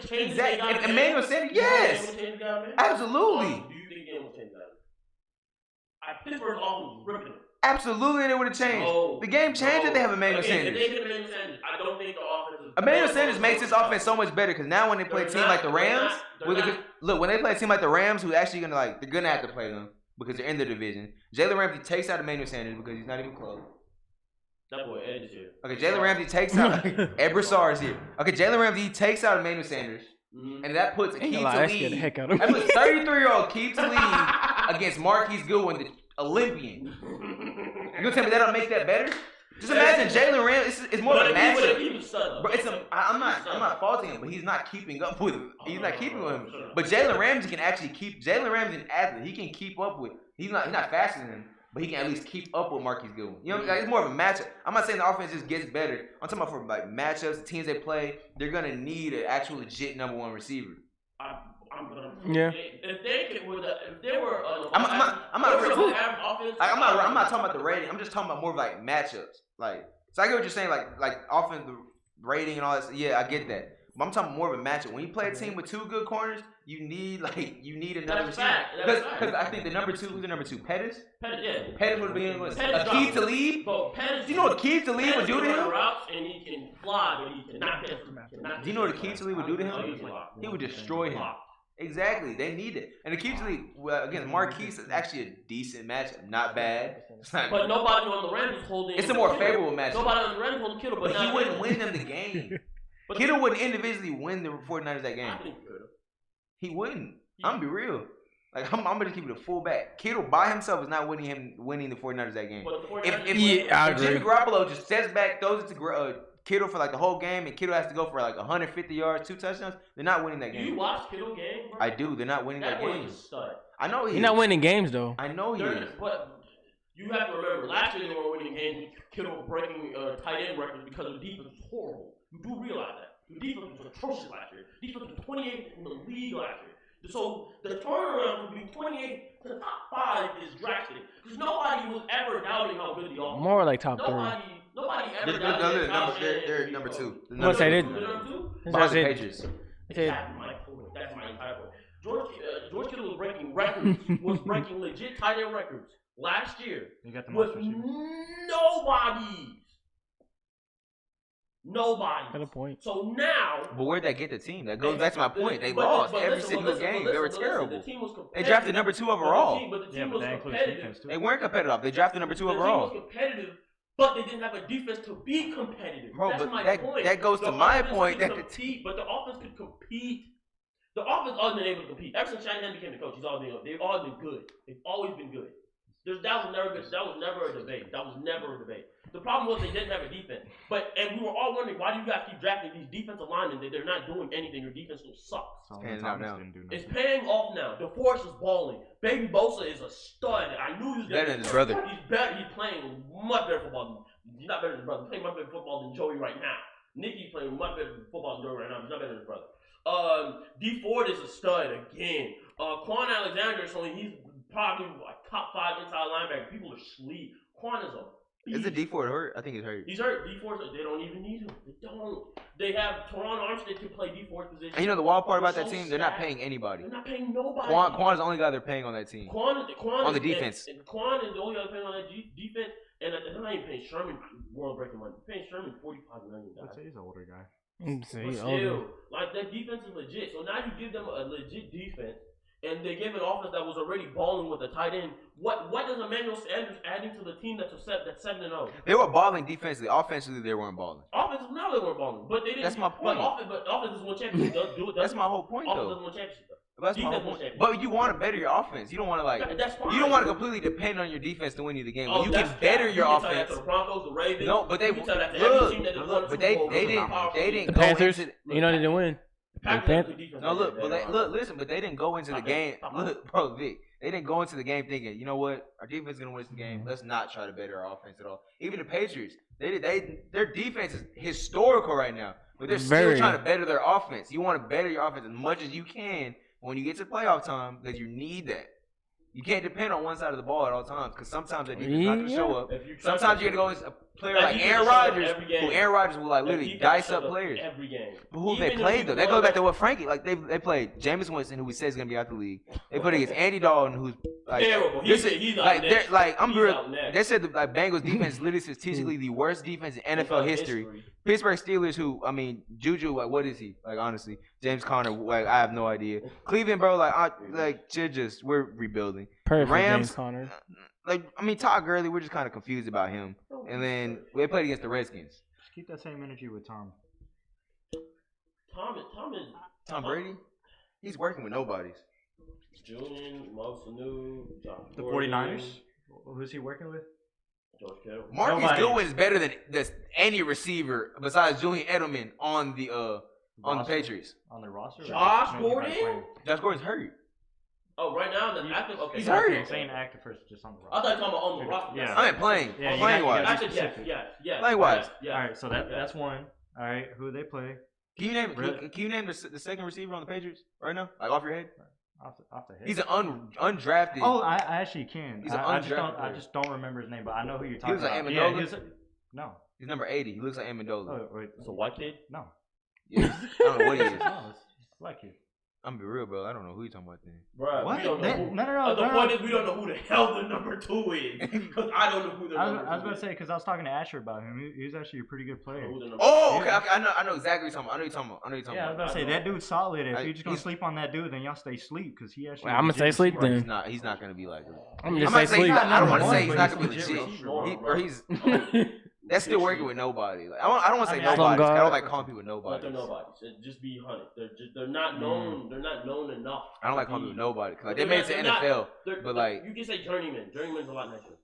changed? Exactly. And Emmanuel said yes. Absolutely. Do you think they would change that? Pittsburgh's offense was ripping it. Absolutely, they would have changed. The game changed if they have Emmanuel Sanders. If they get Emmanuel Sanders, I don't think the offense is. Emmanuel Sanders makes this offense so much better because now when they play a team like the Rams, when they play a team like the Rams, who's actually they're gonna have to play them because they're in the division. Jalen Ramsey takes out Emmanuel Sanders because he's not even close. That boy Ed is here. Okay, Jalen Ramsey takes out Ed Broussard is here. Okay, Jalen Ramsey takes out Emmanuel Sanders. And that puts Keith Lee. That puts 33-year-old Keith Lee against Marquise Goodwin, the Olympian. You gonna tell me that don't make that better? Just imagine Jalen Ramsey. It's more of a matchup. Bro, I'm not faulting him, but he's not keeping up with him. He's not keeping with him. But Jalen Ramsey can actually keep. Jalen Ramsey's an athlete. He can keep up with. He's not faster than him, but he can at least keep up with Marquise Goodwin. You know, it's more of a matchup. I'm not saying the offense just gets better. I'm talking about for matchups, the teams they play. They're gonna need an actual legit number one receiver. Yeah. If they were, I'm not talking about the rating. I'm just talking about more of matchups. So I get what you're saying. Like offense, the rating and all that. Yeah, I get that. But I'm talking more of a matchup. When you play a team with two good corners, you need another receiver. Because I think who's the number two? Pettis. Pettis would be Keith Talib. Do you know what Keith Talib would do to him? And he can fly, but he cannot catch. Do you know what Keith Talib would do to him? He would destroy him. Exactly, they need it. And the Keith Talib against Marquise is actually a decent matchup, not bad. But nobody on the Rams is holding. It's a more favorable matchup. Nobody on the Rams holding Kittle, but he wouldn't win them the game. Kittle wouldn't individually win the 49ers that game. I think he could have. He wouldn't. I'm gonna be real. I'm gonna keep it a fullback. Kittle by himself is not winning the 49ers that game. If Jimmy Garoppolo just steps back, throws it to Kittle for the whole game, and Kittle has to go for 150 yards, 2 touchdowns, they're not winning that game. Do you watch Kittle game, bro? I do. They're not winning that game. Boy is a stud. I know he's not winning games though. I know he is. But you have to remember, last year they were winning games with Kittle breaking tight end records because the defense was horrible. You do realize that. The defense was atrocious last year. Defense was 28th in the league last year. So the turnaround from being 28 to the top 5 is drastic. Because nobody was ever doubting how good the offense was. More like top 3. Nobody ever doubted they're number 2. They're number 2? Behind the Patriots. That's my point. That's my entire point. George Kittle was breaking records, was breaking legit tight end records last year with nobody. Got a point. So now, but where'd that get the team? That goes back to my point. They lost every single game. They were terrible. They drafted number 2 overall. But the team was competitive. They weren't competitive. They drafted number 2 overall. The team was competitive, but they didn't have a defense to be competitive. Bro, that's but my point. That goes to my point. But the offense could compete. The offense always been able to compete. Ever since Shanahan became the coach, they've all been good. They've always been good. That was never a debate. The problem was they didn't have a defense. And we were all wondering, why do you guys keep drafting these defensive linemen that they're not doing anything? Your defense still sucks. It's paying off now. DeForest is balling. Baby Bosa is a stud. I knew he was better than his brother. He's better. He's playing much better football. He's not better than his brother. He's playing much better football than Joey right now. Nicky's playing much better football than Joey right now. He's not better than his brother. D Ford is a stud again. Quan Alexander, so he's probably like top 5 inside linebacker. People are asleep. Quan is a beast. Is the D Ford hurt? I think he's hurt. He's hurt. D Ford, they don't even need him. They don't. They have Teron Armstead to play D Ford's position. And you know the wild part about that team? They're not paying anybody. They're not paying nobody. Quan is the only guy they're paying on that team. Quan on the defense. And Quan is the only guy paying on that defense. And they're not even paying Sherman world-breaking money. They're paying Sherman $45 million. I'd say he's an older guy. But still, like that defense is legit. So now you give them a legit defense, and they give an offense that was already balling with a tight end. What does Emmanuel Sanders adding to the team that's 7-0? They were balling defensively. Offensively, they weren't balling. Offensively, now they weren't balling, but they didn't. That's my point. But offense doesn't win championship. That's my whole point, offense though. doesn't win championship. That's my whole point. But you want to better your offense. You don't want to you don't want to completely depend on your defense to win you the game. When you can better your offense. The Broncos, the Ravens. No, but they didn't didn't The Panthers. You know they didn't win. No, look, but listen, but they didn't go into the game. Look, bro, Vic, they didn't go into the game thinking, you know what, our defense is gonna win this game. Let's not try to better our offense at all. Even the Patriots, their defense is historical right now, but they're still trying to better their offense. You want to better your offense as much as you can when you get to playoff time, because you need that. You can't depend on one side of the ball at all times, because sometimes that defense is not going to show up. Sometimes you're going to go with a player like Aaron Rodgers, who Aaron Rodgers will literally dice up players. Every game. But who they played, though? That goes back to what Frankie, they played Jameis Winston, who we said is going to be out the league. They put against Andy Dalton, who's terrible. He's out next. They said the Bengals defense is literally statistically the worst defense in NFL history. Pittsburgh Steelers, who, I mean, Juju, what is he? Honestly. James Conner, I have no idea. Cleveland, bro, we're rebuilding. Perfect, Rams, James Conner. Todd Gurley, we're just kind of confused about him. And then we played against the Redskins. Just keep that same energy with Tom. Tom Brady? He's working with nobodies. Julian, Mo Sanu, the 49ers? Who's he working with? George Kittle. Marquise Goodwin is better than any receiver besides Julian Edelman on the Patriots. On the roster? Josh Gordon? Josh Gordon's hurt. Oh, right now the active. Okay, he's hurt. I'm saying active first, just on the roster. I thought you were talking about on the roster. Yeah. I mean playing. Yeah, playing wise. Yes. Playing wise. Yeah. All right, so that's one. All right, who they play? Can you name the second receiver on the Patriots right now? Off your head? Off the head. He's an undrafted. Oh, I actually can. He's an undrafted. I just don't remember his name, but I know who you're talking about. He looks like Amendola? No. He's number 80. He looks like Amendola. Oh, wait. It's a white kid? No. Yeah. I don't know what he is. No, it's a black kid. I'm gonna be real, bro. I don't know who you're talking about then. Bro, what? We don't know who. No. The point is, we don't know who the hell the number 2 is. Because I don't know who the number 2 is. I was about to say, because I was talking to Asher about him. He's actually a pretty good player. Oh, okay. I know exactly what you're talking about. I know you're talking about. Yeah, I was about to say, that dude's solid. If you're just going to sleep on that dude, then y'all stay sleep, because he actually... I'm going to say sleep then. He's not going to be like... I'm just say sleep. I don't want to say he's not going to be legit. That's still working with nobody. I don't want to say nobody. I don't like calling people nobody. They're nobodies. Just be honest. They're not known. They're not known enough. I don't like calling people nobody. They made it to NFL, but you can say journeyman. Journeyman's a lot nicer.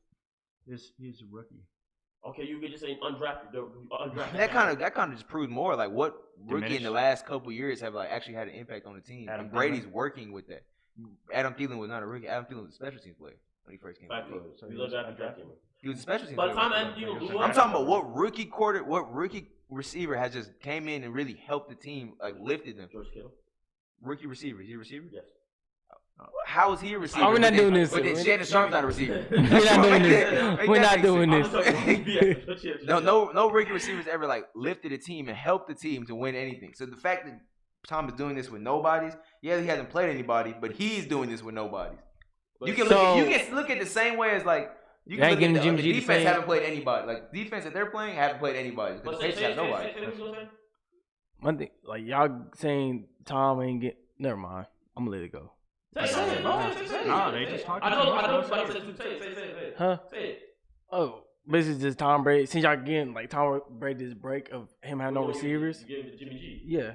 He's a rookie. Okay, you could just say undrafted. That kind of just proves more what rookie in the last couple years have actually had an impact on the team. And Brady's working with that. Adam Thielen was not a rookie. Adam Thielen was a special teams player when he first came. So he was undrafted. He was a special teams player. I'm talking about what rookie receiver has just came in and really helped the team, lifted them. George Kittle. Rookie receiver. Is he a receiver? Yes. How is he a receiver? We're not doing this. But then Shannon Sharp's not a receiver. We're not doing this. No rookie receivers ever lifted a team and helped the team to win anything. So the fact that Tom is doing this with nobodies, he hasn't played anybody, but he's doing this with nobodies. You can look at the same way as you can look at the defense haven't played anybody. Defense that they're playing haven't played anybody. Because the Patriots have nobody. One thing, y'all saying Tom ain't get. Never mind. I'm gonna let it go. Say it, bro. No, they just talking. I know. Say it. Huh? Say it. Oh, this is just Tom Brady. Since y'all getting Tom Brady this break of him having no receivers. You give it to Jimmy G. Yeah.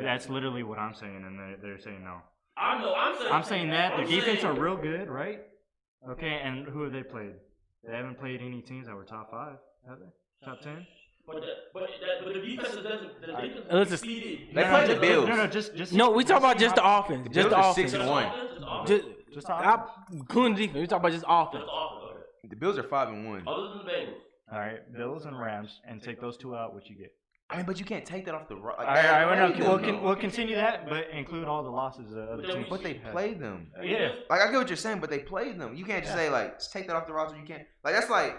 That's literally what I'm saying, and they're saying no. I know. I'm saying that the defense are real good, right? Okay, and who have they played? They haven't played any teams that were top 5, have they? Top 10? But the defense doesn't. The defense Let's just- exceeded. They played the Bills. No, just. No, we talk about just the offense. The Just Bills the are offense. 6-1. Just including the defense. We talk about just offense. Okay. The Bills are 5-1. Other than the Bengals. All right, Bills and Rams, and take those 2 out. What you get? I mean, but you can't take that off the roster. All right, we'll continue that, but include all the losses of other teams. But they played them. Yeah. Like I get what you're saying, but they played them. You can't just say like just take that off the roster. You can't that's like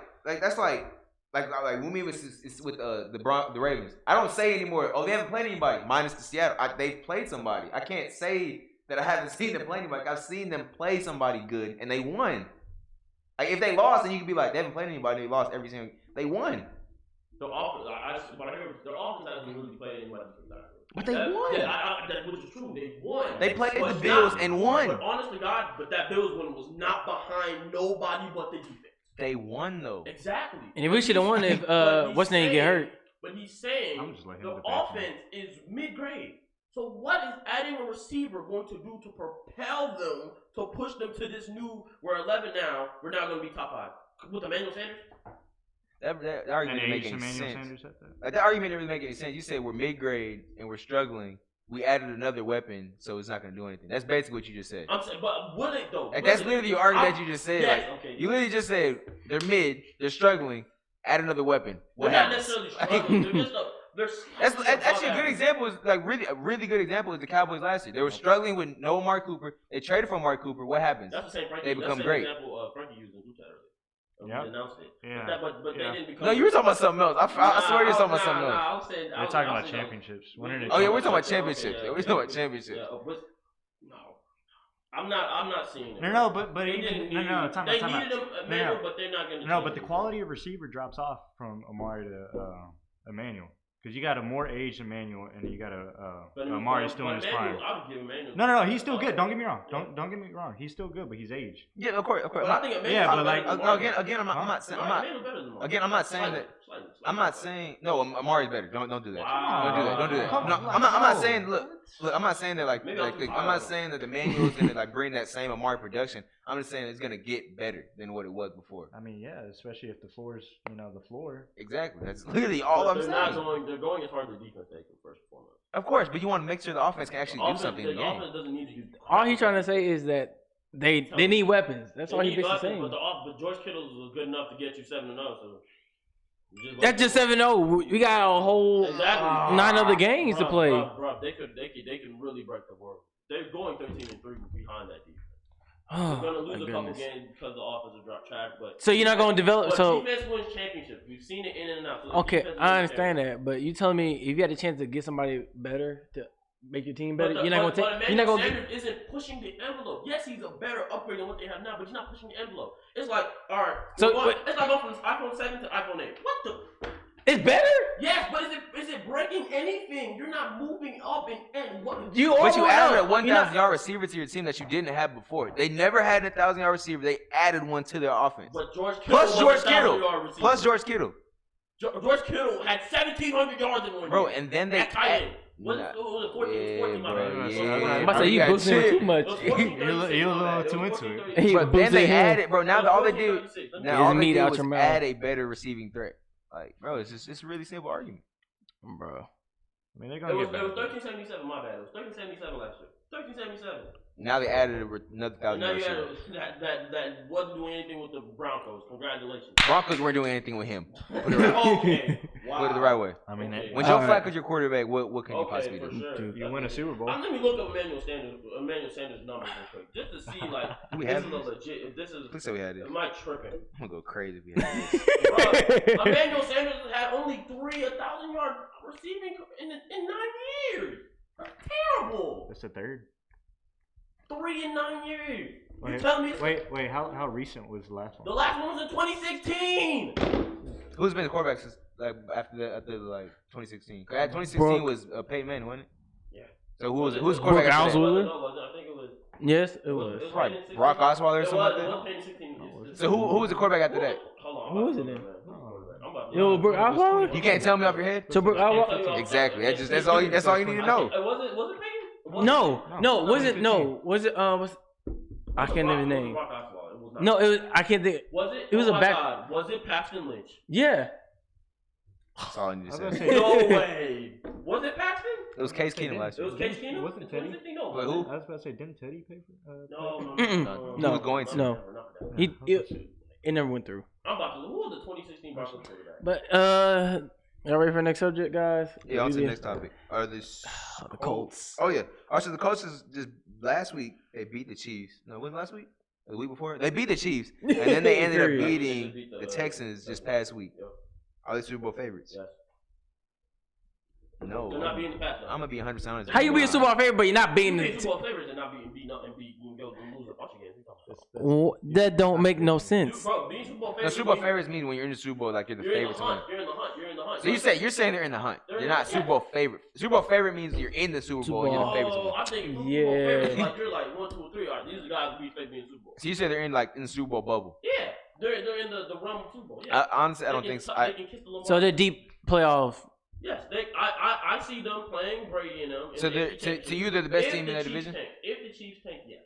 when we was with the Ravens. I don't say anymore. Oh, they haven't played anybody minus the Seattle. They played somebody. I can't say that I haven't seen them play anybody. I've seen them play somebody good and they won. Like if they lost, then you can be like they haven't played anybody. They lost every single. They won. The offense, what I heard, the offense hasn't really played anybody. But they won. Which is true. They won. They played the Bills and won. But honestly, God, that Bills win was not behind nobody but the defense. They won though. Exactly. And we should have won if what's name get hurt. But he's saying I'm just letting the him debate offense is mid-grade. So what is adding a receiver going to do to propel them to push them to this new? We're 11 now. We're now going to be top 5 with Emmanuel Sanders. That argument didn't make any sense. Like, that argument didn't really make any sense. You said we're mid-grade and we're struggling. We added another weapon, so it's not going to do anything. That's basically what you just said. I'm saying, but will it though? Like, that's literally your argument that you just said. Yes, like, okay. You literally just said they're mid, they're struggling, add another weapon. What They're not happens? necessarily struggling. They're just That's actually a good example. Is like a really good example is the Cowboys last year. They were struggling with no Amari Cooper. They traded for Amari Cooper. What happens? That's the same Frankie. They become great. Example Frankie used in group chat earlier. Yeah. We announced it. Yeah. But they didn't become. No, you were talking about something else. I swear you were talking about something else. We're talking about championships. When are they Oh yeah, we're talking about championships. Yeah, we're talking about championships. No, I'm not seeing it. No, but They even didn't no, need- time They out. needed him, Emmanuel, but they're not going to. No, but the quality of receiver drops off from Amari to Emmanuel. Because you got a more aged Emmanuel and you got Amari still in his prime. I would give Emmanuel. No, he's still good. Don't get me wrong. Don't get me wrong. He's still good, but he's aged. Yeah, of course. But I think Emmanuel. Yeah, but like Again, I'm not saying. I'm not saying that. I'm not saying no. Amari's better. Don't do that. Wow. Don't do that. No, I'm not saying. Look. I'm not saying that I'm not saying that the manual is gonna like bring that same Amari production. I'm just saying it's gonna get better than what it was before. I mean, yeah, especially if the floor is the floor. Exactly. That's literally all I'm saying. They're going as far as the defense they can first and foremost. Of course, but you want to make sure the offense can actually do something. The offense doesn't need to do. All he's trying to say is that they need weapons. That's all he's basically saying. But George Kittle was good enough to get you 7-0. So that's just 7-0. We got a whole 9 other games to play. Bro, they can really break the world. They're going 13-3 behind that defense. They're gonna lose a couple games because the offensive drop track, but so you're not gonna develop. So defense wins championships. We've seen it in and out. So okay, I understand that, but you telling me if you had a chance to get somebody better to make your team better, you're not gonna take. You're not gonna. Sanders isn't pushing the envelope. Yes, he's a better upgrade than what they have now, but he's not pushing the envelope. It's like all right. So it's like going from iPhone 7 to iPhone 8. What the? It's better. Yes, but is it breaking anything? You're not moving up and what? But you added a 1,000-yard receiver to your team that you didn't have before. They never had a 1,000-yard receiver. They added one to their offense. But George Kittle Plus George Kittle. George Kittle had 1,700 yards in 1 year. Bro, and then they added. Was it 14 I'm about to say you boosting him too much. You're a little too into it. But then they added, bro. Now all they do was was add a better receiving threat. Like, bro, it's a really simple argument, bro. I mean, they're gonna get better. It was 1377. My bad. It was 1377 last year. 1377. Now they added another 1,000 Now you yards. had that wasn't doing anything with the Broncos. Congratulations. Broncos weren't doing anything with him. Put it right. Okay. Wow. Put it the right way. I mean, When Joe Flacco's your quarterback, what can you possibly do? Sure. You win a Super Bowl. Let me look up Emmanuel Sanders numbers real quick, just to see like we this have is a legit. If this is, please say we had this. am I tripping? I'm gonna go crazy if we had this. Bro, Emmanuel Sanders had only 1,000-yard receiving in 9 years. That's terrible. That's the third. 3 in 9 years. Wait, You telling me? Wait. How recent was the last The one? last one was in 2016. Who's been the quarterback since after 2016? 2016 was Peyton Manning, wasn't it? Yeah. So who's the quarterback after that? Osweiler? I think it was. Yes, it was. Probably Brock Osweiler or something like that. So who was the quarterback after that? Hold on. Who was it then? Yo, Brooke Osweiler? You can't tell me off your head. So Brooke Osweiler? Exactly. That's all you need to know. Was it Peyton? No. Was it? I can't remember his name. No, it was. I can't think. Was it? It was oh a my back. God. Was it Paxton Lynch? Yeah. That's all I need to I say. was It gonna say- No way. Was it Paxton? was Case Keenum last It year. was Case Keenum? Wasn't Teddy? No. Wait, who? I was about to say, didn't Teddy pay for? No. Mm-mm. He was going to. No. It never went through. I'm about to. Who was the 2016 Broncos quarterback? But y'all ready for the next subject, guys? Yeah, on to the next topic. The Colts. Oh yeah. Also, the Colts is just last week they beat the Chiefs. No, was it last week? Or the week before? They beat the Chiefs, and then they ended up Period. beating the Texans just past week. Are they Super Bowl favorites? Yes. No. They're not beating the Pats. I'm gonna be 100% honest. How you be a Super Bowl favorite, but you're not beating Being the? Super Bowl favorites and not beating up and go lose a bunch of games. That don't make no sense. Bro, being Super Bowl No, favorites. Super Bowl favorites mean when you're in the Super Bowl, like you're the You're in favorite the to win. hunt. You're in the hunt. So you're saying they're in the hunt. You're not Super Bowl favorite. Super Bowl favorite means you're in the Super Bowl. And you're the favorite to win. I think Super Bowl Yeah. favorites, like you're like 1, 2, 3. All right, these are the guys we expect being Super Bowl. So you say they're in the Super Bowl bubble. Yeah, they're in the realm of Super Bowl. Yeah. Honestly, I don't think so. They can kiss the Lamar. So they're deep playoff. Yes, I see them playing Brady and them. So they're to you they're the best team in that Chiefs division. tank, if the Chiefs tank, yes.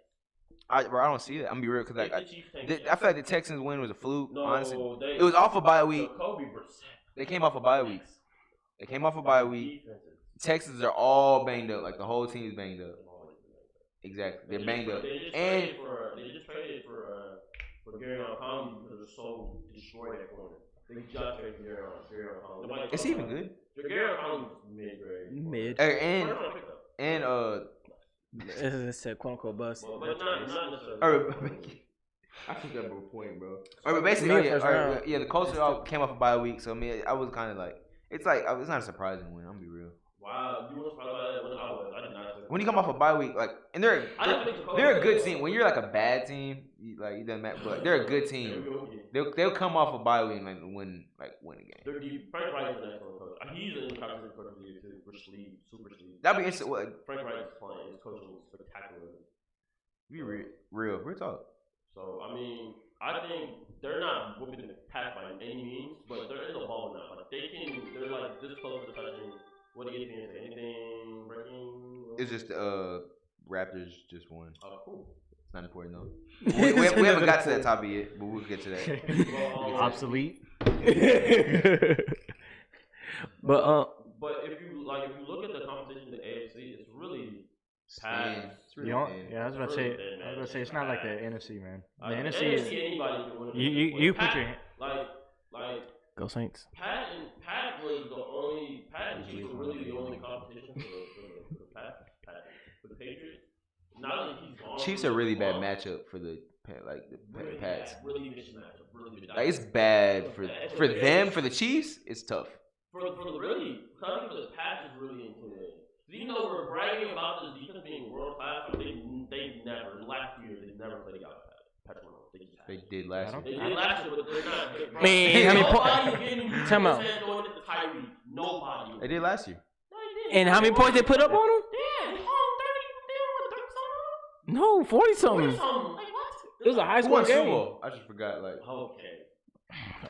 I don't see that. I'm gonna be real because If the Chiefs tank, yes. I feel like the Texans win was a fluke. No, honestly, they, it was off a bye week. Kobe Brissett. They came off a bye week. They came off a bye week. Texans are all banged up. Like the whole team is banged up. Exactly, they're banged up. And They just traded for Gary Conley because they're so destroyed at corner. They just traded for Gary Conley. is he even good? Gary Conley's mid-grade. Mid. And It's a quote unquote bust. But not necessarily. I think that's a point, bro. But basically, the Colts all came off a bye week, so I mean, I was kind of like, it's not a surprising win. I'm gonna be real. Wow, you want to talk about that when I did not. When you come off a bye week, like, and they're a good team. When you're like a bad team, it doesn't matter. But they're a good team. They'll come off a bye week and win a game. They're deep. Frank Wright is an excellent coach. He's in the conference coach of the year too for sleep, super sleep. That'd be interesting. Frank Wright is playing. His coaching is spectacular. Be real talk. So I mean, I think they're not whooping the Pats by any means, but they're in the ball now. Like they're like this close to touching. What do you think? Anything breaking? It's just Raptors just won. Oh, cool. It's not important though. we haven't got to that topic yet, but we'll get to that. Obsolete. But if you look at the competition in the AFC, it's really Pats. I was about to say it's not like the NFC, man. The NFC is anybody can win. you put your hand. Like Go Saints. Pat was the only. Pat and Chiefs were really the only competition for the Patriots. Now that he's gone, Chiefs are a really bad matchup for the Pats. Really vicious matchup. Really Like it's bad for them. For the Chiefs, it's tough. For the really, I think the Pats is really intimidating. Even though we're bragging about this defense being world class, they never last year they never played out Patrick Mahomes. They did last year. They did last year, but they're not. Man, how many points? Time out. Going into Tyree, nobody. They did last year. No, they didn't. And how many points they put up on them? Yeah, they won 30 something. No, 40 something. 40 something. Like what? It was a high Who won score Super game. Bowl? I just forgot. Like, Okay.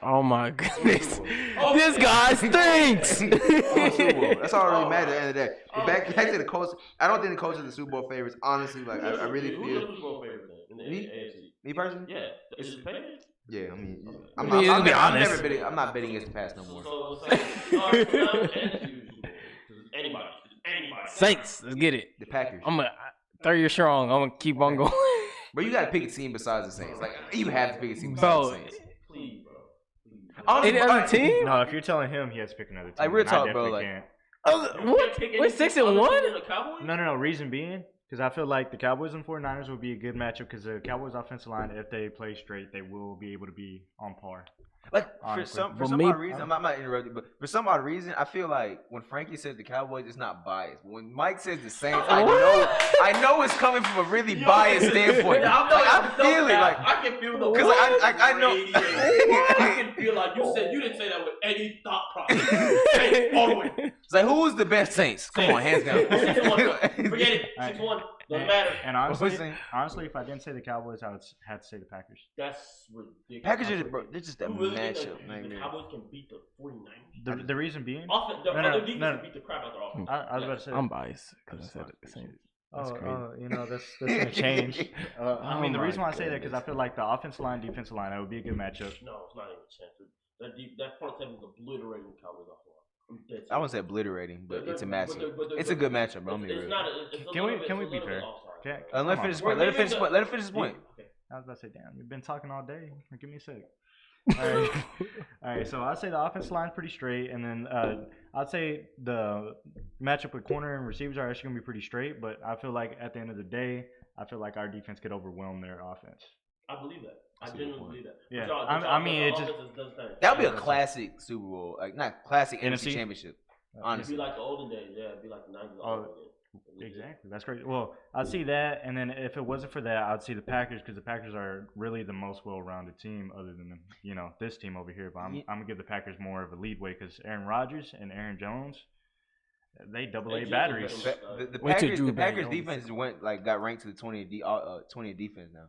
Oh my goodness, this guy stinks. Super Bowl. That's all that really matters at the end of the day. But back to the Colts. I don't think the Colts are the Super Bowl favorites. Honestly, like I really Who's feel. the Super Bowl favorite then in the AFC? Me personally? Yeah, is it the Patriots? Yeah, I mean, I mean, to be honest. I'm not betting against the past no more. So anybody. Saints, let's get it. The Packers. I'm gonna 30 years strong. I'm gonna keep on going. But you gotta pick a team besides the Saints. Like you have to pick a team besides Bro. the Saints. Please, bro. Honestly, Any other team? No, if you're telling him he has to pick another team, Like, real then I talk, bro, definitely like- can't. What? We're 6-1. No. Reason being, because I feel like the Cowboys and 49ers would be a good matchup because the Cowboys' offensive line, if they play straight, they will be able to be on par. Like for Honestly. some But odd reason, I'm not interrupting, but for some odd reason, I feel like when Frankie says the Cowboys, it's not biased. When Mike says the Saints, I know it's coming from a really biased standpoint. Like, I feel it, like I can feel the 'cause I know. I can feel like you didn't say that with any thought process. All the way. It's like who's the best Saints? Come on, hands down. 6-1. Forget it. 6-1. Doesn't matter. And honestly, if I didn't say the Cowboys, I would have to say the Packers. That's ridiculous. Packers are bro, they're just a You really think matchup, that man. the Cowboys can beat the 49ers? The reason being, Their defense can beat the crap out their offense. I was about to say, I'm biased because I said the Saints. Oh, crazy. you know that's gonna change. I mean, the my reason why I say that because I goodness. feel like the offensive line, defensive line, that would be a good matchup. No, it's not even a chance. That front seven is obliterating the Cowboys off the line. I'm dead I wouldn't say serious. obliterating, but it's a But matchup. they're- It's a good matchup, bro. I'm being It's real. not. It's a Can little we- bit- can it's we a be little bit fair? offside, Can- bro. Let him Come finish his on, point. bro. Let him finish his point. Let him finish his point. Okay. I was about to say, damn, you've been talking all day. Give me a sec. All right. All right. So I'd say the offensive line's pretty straight, and then I'd say the matchup with corner and receivers are actually gonna be pretty straight. But I feel like at the end of the day, I feel like our defense could overwhelm their offense. I believe that. I That's a good genuinely point. believe that. Yeah. But I mean, it the just- offense does things. That would be a Yeah. classic Super Bowl, like not classic NFC NFC? Championship. It'd Honestly, be like the olden days. Yeah, it'd be like the 90s all over again. Exactly. That's great. Well, I'd see that, and then if it wasn't for that, I'd see the Packers because the Packers are really the most well-rounded team, other than this team over here. But I'm gonna give the Packers more of a leadway because Aaron Rodgers and Aaron Jones, they double A They batteries. just- the Wait till Packers, Drew the Packers Barry defense got ranked to the 20th defense now.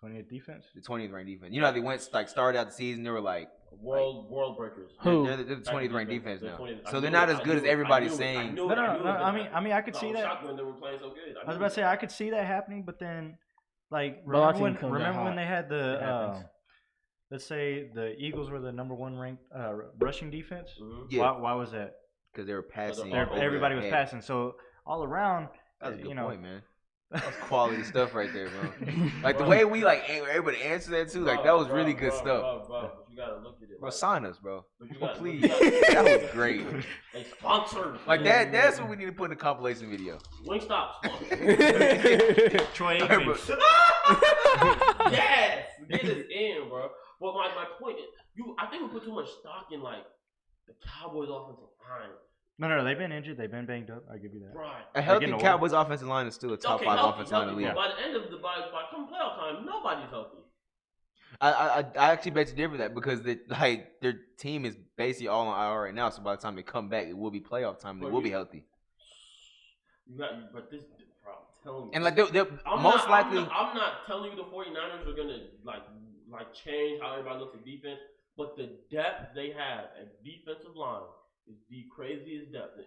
20th defense. The 20th ranked defense. You know how they started out the season, they were like World breakers. Who? they're the 20th ranked defense They're now. 20th. So I they're knew not it. as I good as knew it. everybody's I saying. knew it. No, I knew it. I mean, I could see I was that. shocked when they were playing so good. I was about to say I could see that happening, but then, like, But our remember team when, comes out remember when hot. they had It the happens. let's say the Eagles were the number one ranked rushing defense. Mhm. Yeah, Why was that? because they were passing. They're- over Everybody their was head. passing, so all around, That's a good you know. point, man. That's quality stuff right there, bro. Like the Bro. way we were able to answer that too, like that was really good stuff. Bro, but you gotta look at it. Bro, like, sign us, bro. but you gotta- Please. you gotta- That was great. Like sponsor. Like that's what we need to put in the compilation video. Wingstop sponsor. Troy Hey, bro. Aikman. Yes, get us in, bro. Well, my point is, I think we put too much stock in like the Cowboys' offensive line, No, they've been injured. They've been banged up. I give you that. right? A healthy getting older. Cowboys offensive line is still a top Okay, 5 healthy, offensive line in the healthy, league. but by the end of by come playoff time, nobody's healthy. I actually bet you differ that because their team is basically all on IR right now. So by the time they come back, it will be playoff time. They will be healthy. But this, bro, I'm telling you. And like they're I'm most not, likely. I'm not telling you the 49ers are gonna like change how everybody looks at defense, but the depth they have at defensive line is the craziest depth.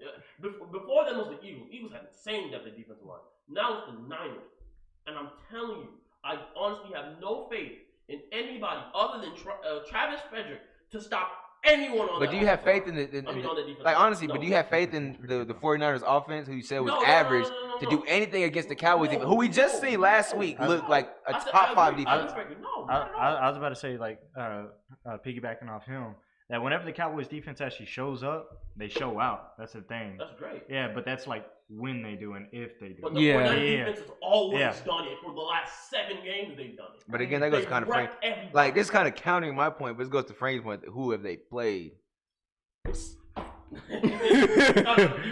Before them was the Eagles. Eagles had insane depth at defensive line. Now it's the Niners, and I'm telling you, I honestly have no faith in anybody other than Travis Frederick to stop anyone on. But do you have faith in the on the defense? like honestly? No. But do you have faith in the 49ers offense, who you said was No, average, no, to do anything against the Cowboys, No, who we just no, seen last no, week no. look like a I said- top I 5 agree. defense? No, not at all. I was about to say, like, piggybacking off him, that whenever the Cowboys defense actually shows up, they show out. That's the thing. That's great. Yeah, but that's like when they do and if they do. But the Yeah. 49ers Yeah. defense has always Yeah. done it for the last 7 games. They've done it. But again, that goes They've kind of Frank. wrecked everybody. Like this kind of countering my point, but this goes to Frank's point. Who have they played? You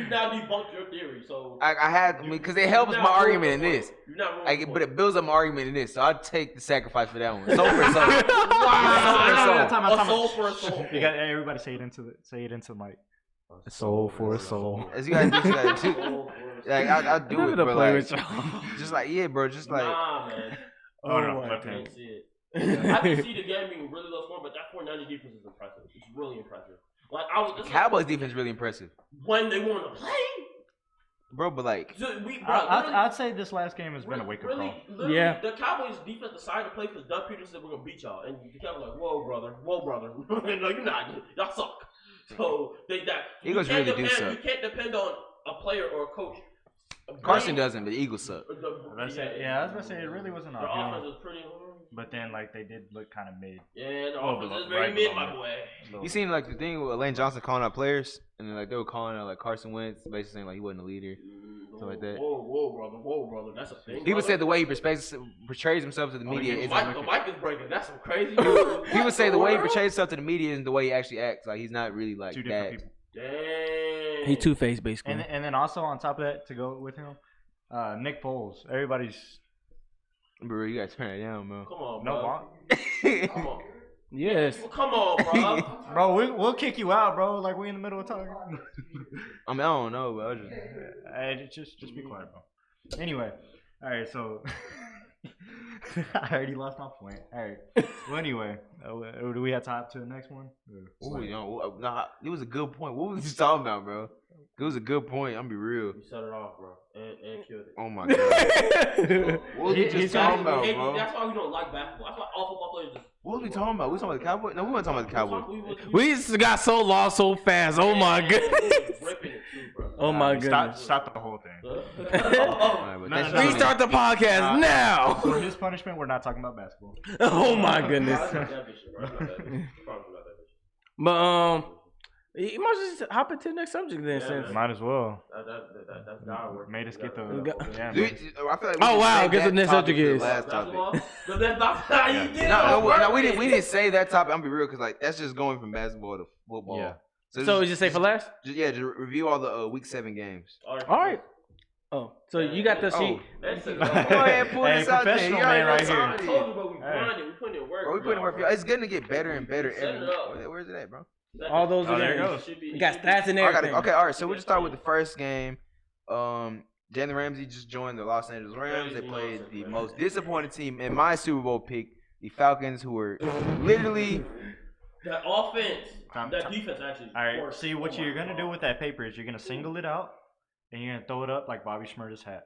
now debunked your theory, so I had because it helps my argument in this. You're not wrong. But it builds up my argument in this, so I'll take the sacrifice for that one. Soul for soul. Wow. Time A out. soul for a soul. You got everybody say it into the mic. A soul for a soul. As you gotta do, you gotta do. Soul for a Like soul. I'll do Never it, to bro. play Like, with y'all. just like bro. Just like Nah, man. Oh, no, my I left can't hand. see it. I can see the game being really low scoring, but that 49ers defense is impressive. It's really impressive. Like the Cowboys defense is really impressive, when they want to play. bro. But like, So literally- I'd say this last game has been a wake up really, call. literally, Yeah. The Cowboys defense decided to play because Doug Peterson said we're gonna beat y'all, and the Cowboys like, whoa, brother. No, you're not. Y'all suck. So Eagles really do suck. You can't depend on a player or a coach. Carson doesn't, but the Eagles suck. I was about to say it really wasn't Their on offense him. is pretty. But then like they did look kind of mid. Yeah, the Oh, offense but is very right mid, below my it. boy. You seen like the thing with Lane Johnson calling out players, and then like they were calling out like Carson Wentz, basically saying like he wasn't a leader. Something like that. Whoa, brother, that's a thing. People brother. said the way he portrays himself to the media The isn't. mic is breaking. That's some crazy. People say the way he portrays himself to the media isn't the way he actually acts. Like he's not really like Two different that. people. Dang. He two-faced basically. And then also on top of that, to go with him, Nick Foles. Everybody's Bro, you gotta turn it down, bro. Come on, no bro. wrong. Come on. Yes. Well, come on, bro. Bro, we'll kick you out, bro. Like we in the middle of talking. I mean, I don't know, but I just. Hey, just be quiet, bro. Anyway, all right. So I already lost my point. All right. Well, anyway, do we have time to the next one? Ooh, nah, it was a good point. What was you talking about, bro? It was a good point. I'm be real. You set it off, bro, and killed it. Oh my god. What was we just talking about, bro? That's why we don't like basketball. That's why all football players just. What was we talking about? We talking about the Cowboys? No, we weren't talking about the Cowboys. We just got so lost so fast. Oh my goodness. Oh my goodness. Stop the whole thing. Restart the podcast now. For his punishment, we're not talking about basketball. Oh my goodness. But you might just hop into the next subject then. Since Might as well. That's God work. Made us get the. I feel like oh wow, guess what the next subject is. Last topic. No, we didn't say that topic. I'm be real because like that's just going from basketball to football. Yeah. So just say for last? Just review all the week 7 games. All right. Oh, so you got the sheet. That's it. Go ahead, pull this out there. professional You man already right know here. I told you, bro, we grinding. We putting in work. Bro, we putting in work. It's gonna get better and better Set every. it up. Where's it at, bro? All those Oh, there it games. goes. You got stats and I got everything. it. Okay, all right. So we'll just start with the first game. Jalen Ramsey just joined the Los Angeles Rams. They played the most disappointing team in my Super Bowl pick, the Falcons, who were literally. That offense, that defense actually. All right. See, what you're gonna do with that paper is you're gonna single it out, and you're gonna throw it up like Bobby Shmurda's hat,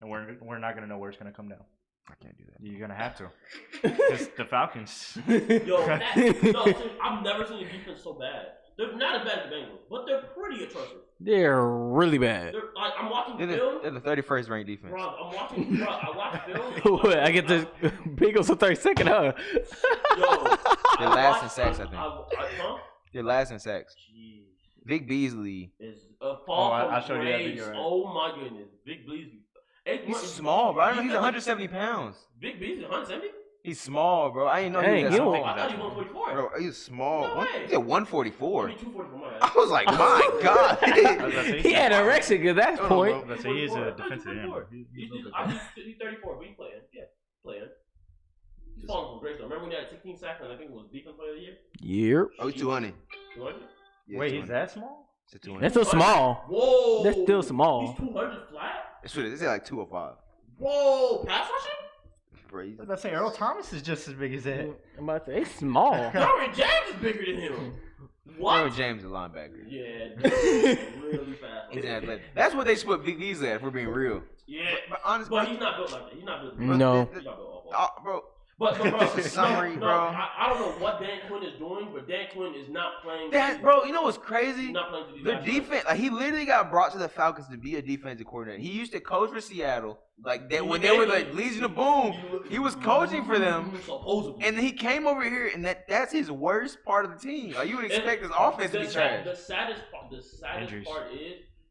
and we're not gonna know where it's gonna come down. I can't do that. You're gonna have to. Because the Falcons. Yo, I've never seen a defense so bad. They're not as bad as the Bengals, but they're pretty atrocious. They're really bad. They're, like, I'm watching They're film. the 31st ranked defense. Bro, I watch film. What? I get the Bengals for 32nd, huh? Yo, They're last in sacks, I think. Huh? They're last in sacks. Jeez. Vic Beasley. Is a fall I from showed you that grace. video, right? Oh my goodness. Vic Beasley. He's small, bro. I know he's 170 pounds. Vic Beasley, 170? He's small, bro. I didn't know Dang, he was you that don't- small. I thought he was 144. Bro, he's small. No way. He's at 144. 244 my I was like, my God. He had erection at that point. Let's say he is a defensive end. He's a little bit He's 34, but he's playing. Yeah, playing. He's falling from grace though. Remember when he had 16 sacks and I think it was defense player of the year? Yep. Oh, he's 200. 200? Yeah, Wait, 200. he's that small? It's a 200. That's still small. Whoa. That's still small. He's 200 flat? It's what it is. It's like 205. Whoa, pass rushing? Crazy. I was about to say Earl Thomas is just as big as that. I'm about to say, it's small. Darren James is bigger than him. What? Aaron James is a linebacker. Yeah, really fast. He's an athletic. That's what they split Vic Beasley at, if we're being real. Yeah, But honestly, but he's not built like that. He's not built. No. He's not built off. bro, But bro, It's a summary, bro. I don't know what Dan Quinn is doing, but Dan Quinn is not playing. bro, you know what's He's crazy? not playing to these The guys. defense, like he literally got brought to the Falcons to be a defensive coordinator. He used to coach for Seattle, like that when they were like Legion of Boom. He was coaching for them, supposedly. and then he came over here, and that's his worst part of the team. Like you would expect his offense to be trash. The saddest Injuries. part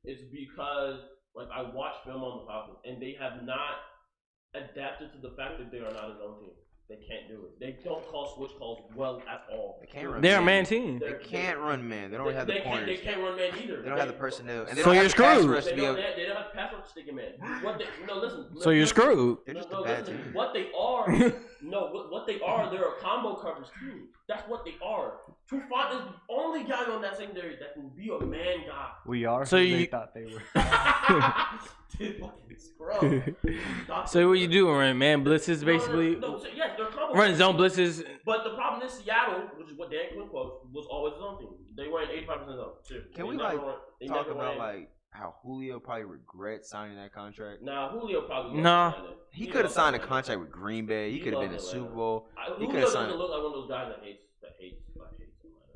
is because like I watched film on the Falcons, and they have not adapted to the fact that they are not his own team. They can't do it. They don't call switch calls well at all. They can't run. They're a man. man team. They can't run man. They don't have the corners. They can't run man either. They don't have the personnel. And they So don't you're have the pass screwed. rush to They be don't, able. they don't have pass rush sticking man. Listen. So you're screwed. They're just a bad listen. team. What they are, what they are, they're a combo coverage team. That's what they are. Trufant is the only guy on that secondary that can be a man guy. We are So who you- they thought they were. Dude, fucking scrub. So what you doing, right, man? Blitzes basically. Yes, they're combo. Running zone blitzes. But the problem is Seattle, which is what Dan Quinn quotes, was always his own team. They were in 85% zone. Seriously. Can we talk about like how Julio probably regrets signing that contract? Nah, Julio probably. Nah. He could have signed a contract with Green Bay. He could have been in the Super Bowl. He could Julio have signed. doesn't look like one of those guys that hates Atlanta.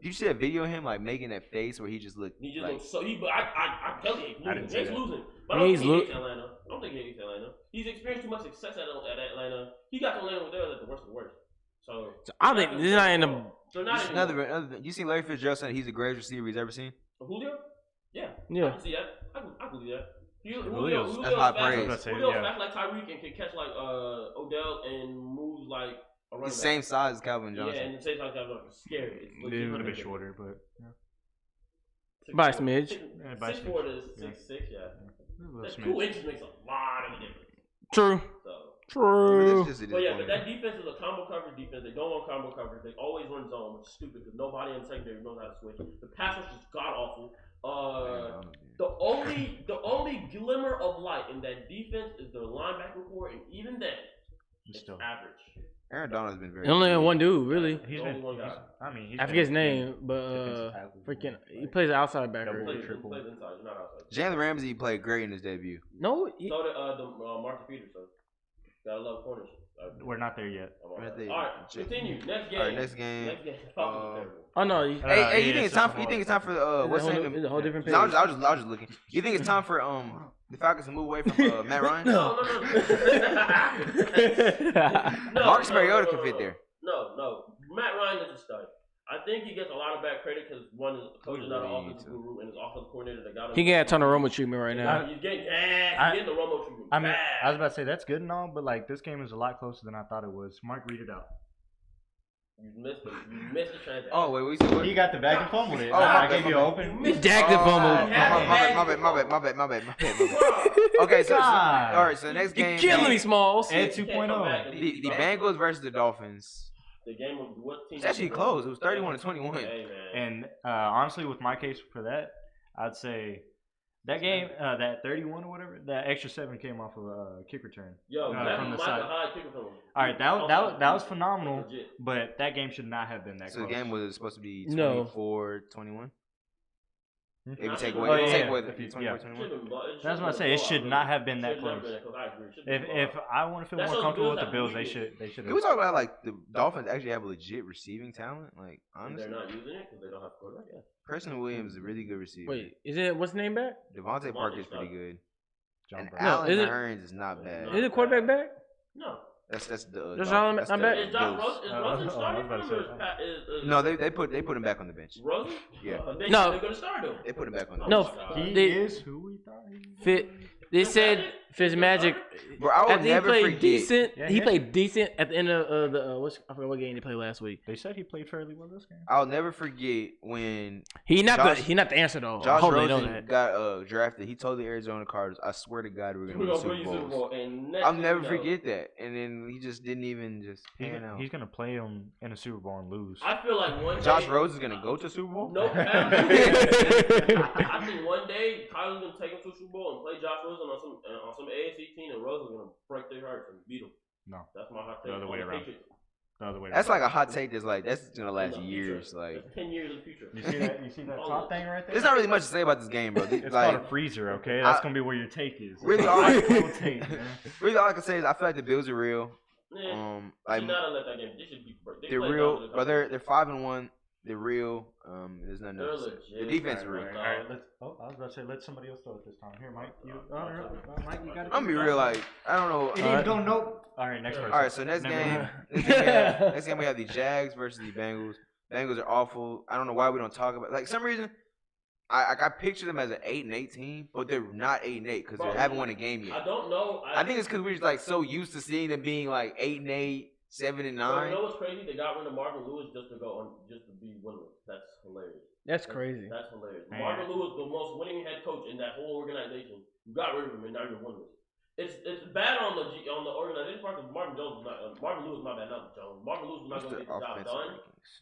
Did you see that video of him like making that face where he just looked He just like looks so. But I tell you, I didn't he's see that. losing. But I don't He's think he hates Atlanta. I don't think he hates Atlanta. He's experienced too much success at Atlanta. He got to Atlanta with there at the worst of the worst. So I think this is not in the. So not Just another thing. You seen Larry Fitzgerald saying he's the greatest receiver he's ever seen? Julio? Yeah. Yeah. I can see that. I can believe that. Julio's- that's high praise. Julio's fast like Tyreek and can catch like Odell and moves like a running He's the back. same size as Calvin Yeah, Johnson. and the same time Calvin Johnson. Scary. It's They're a little bit legit. shorter, but yeah. By a smidge. Yeah, by a 6'4" to Yeah. 6'6", yeah. A little That smidge. 2 inches makes a lot of a difference. True. So. True. But yeah, but that defense is a combo coverage defense. They don't want combo coverage. They always run zone, which is stupid because nobody in the secondary knows how to switch. The pass rush is god awful. The only glimmer of light in that defense is their linebacker core, and even then, it's Still. average. Aaron Donald's been very. Only good. one dude, really. He's Only been. one guy. I mean, he's I been forget his good. name, but Defensive tackle. freaking, he plays outside backer. Double. He Triple. plays inside, he's not outside. Jalen Ramsey played great in his debut. No, So did Marcus Peterson. Gotta love corners. We're not there yet. Right there. All right, continue. Next game. All right, next game. Next game. Falcons are terrible. oh no, Hey, you yeah, think it's time? You think it's time for what's his name? It's a whole different page. No, I was just looking. You think it's time for the Falcons to move away from Matt Ryan? No. Marcus Mariota can fit there. No. Matt Ryan is a stud. I think he gets a lot of bad credit because one is the coach is not an offensive guru and his offensive coordinator that got him. He getting a ton of Roma treatment right now. He's getting the Romo treatment. I mean, bad. I was about to say that's good and all, but like this game is a lot closer than I thought it was. Mark, read it out. You missed it. You missed the transaction. Oh wait, we said what? He got the bag and fumbled it. Oh, I my gave bad, you my open. Jack the fumble. My bad. Okay, so God. all right, so next You're game. killing me, Smalls. Ed 2.0. The Bengals versus the Dolphins. The game was what team? It's actually close. It was 31-21. Hey, man. And honestly, with my case for that, I'd say that game, that 31 or whatever, that extra 7 came off of a kick return. Yo, that's from the Michael side. Hyde kicker from him. All right, that was phenomenal, Legit. but that game should not have been that So close. the game was supposed to be No. 24-21. If you Nah, take oh, away, yeah, take yeah. away the If you- 24-21. That's what I say. It should not have been that close. If I want to feel That's more what comfortable with Bills the have Bills, weakness. they should Can we have. talk about like the Dolphins actually have legit receiving talent? Like honestly, They're not using it because they don't have quarterback. Yeah. Preston Williams is a really good receiver. Wait, is it what's the name back? Devontae Parker is pretty good, John and Brown. Allen is it- Hearns is not bad. Is it quarterback back? No. That's the. Josh Dolphins. Allen That's not the bad? Is Josh Bills. Rosen, is I Rosen was starting about to for say him or that. is Pat? Is No, they put him back on the bench. Rosen? Yeah. They No. They're gonna start him. They put him back on the No, bench. He They- is who we thought he was. Fit. They said Fitzmagic. Bro, I would After he never played forget. decent, Yeah, he yeah. played decent at the end of the I forgot what game he played last week. They said he played fairly well this game. I'll never forget when He not Josh- the answer though. I Josh hope they know Rosen that. got drafted. He told the Arizona Cardinals, "I swear to God, we're We're gonna win gonna the bring Super you Super Bowls." Bowl, and next I'll thing never you know, forget that. And then he just didn't even just pan out. He's gonna play him in a Super Bowl and lose. I feel like one day. Josh Rosen's gonna go to Super Bowl. Nope. I think one day Kyler's gonna take him to a Super Bowl and play Josh Rosen on some AFC team, and Rosen's gonna break their hearts and beat him. No. That's my hot take. The other way on around. Patriots. The other way. That's around. like a hot take. That's gonna In last the years. future. Like That's 10 years in the future. You see that? You see that top thing right there? there's not really much to say about this game, bro. It's Like called a freezer. Okay, that's I- gonna be where your take is. Really, It's all I- cool take, man. really all I can say is I feel like the Bills are real. Yeah. Like Should not have let that game. They should be. They they're played real, down to the but they're 5-1. They're real. There's nothing They're else. to say. legit. The defense is Right, real. right. All right, let's. Oh, I was about to say let somebody else throw it this time. Here, Mike. Mike, you got it. I'm gonna be real. Like I don't know. It didn't go no. All right, next person. All right, so next game, next game we have the Jags versus the Bengals. Bengals are awful. I don't know why we don't talk about. Like some reason, I picture them as an 8-8 team, but they're not 8-8 because they haven't won a game I yet. don't know. I think it's because we're just like so used to seeing them being like 8-8, 7-9. You know what's crazy? They got rid of Marvin Lewis just to be winless. That's hilarious. That's crazy. That's hilarious. Man. Marvin Lewis, the most winning head coach in that whole organization, you got rid of him and now you're winless. It's bad on the organization part because Marvin Lewis is not bad, not Jones. Marvin Lewis is not going to get the job done,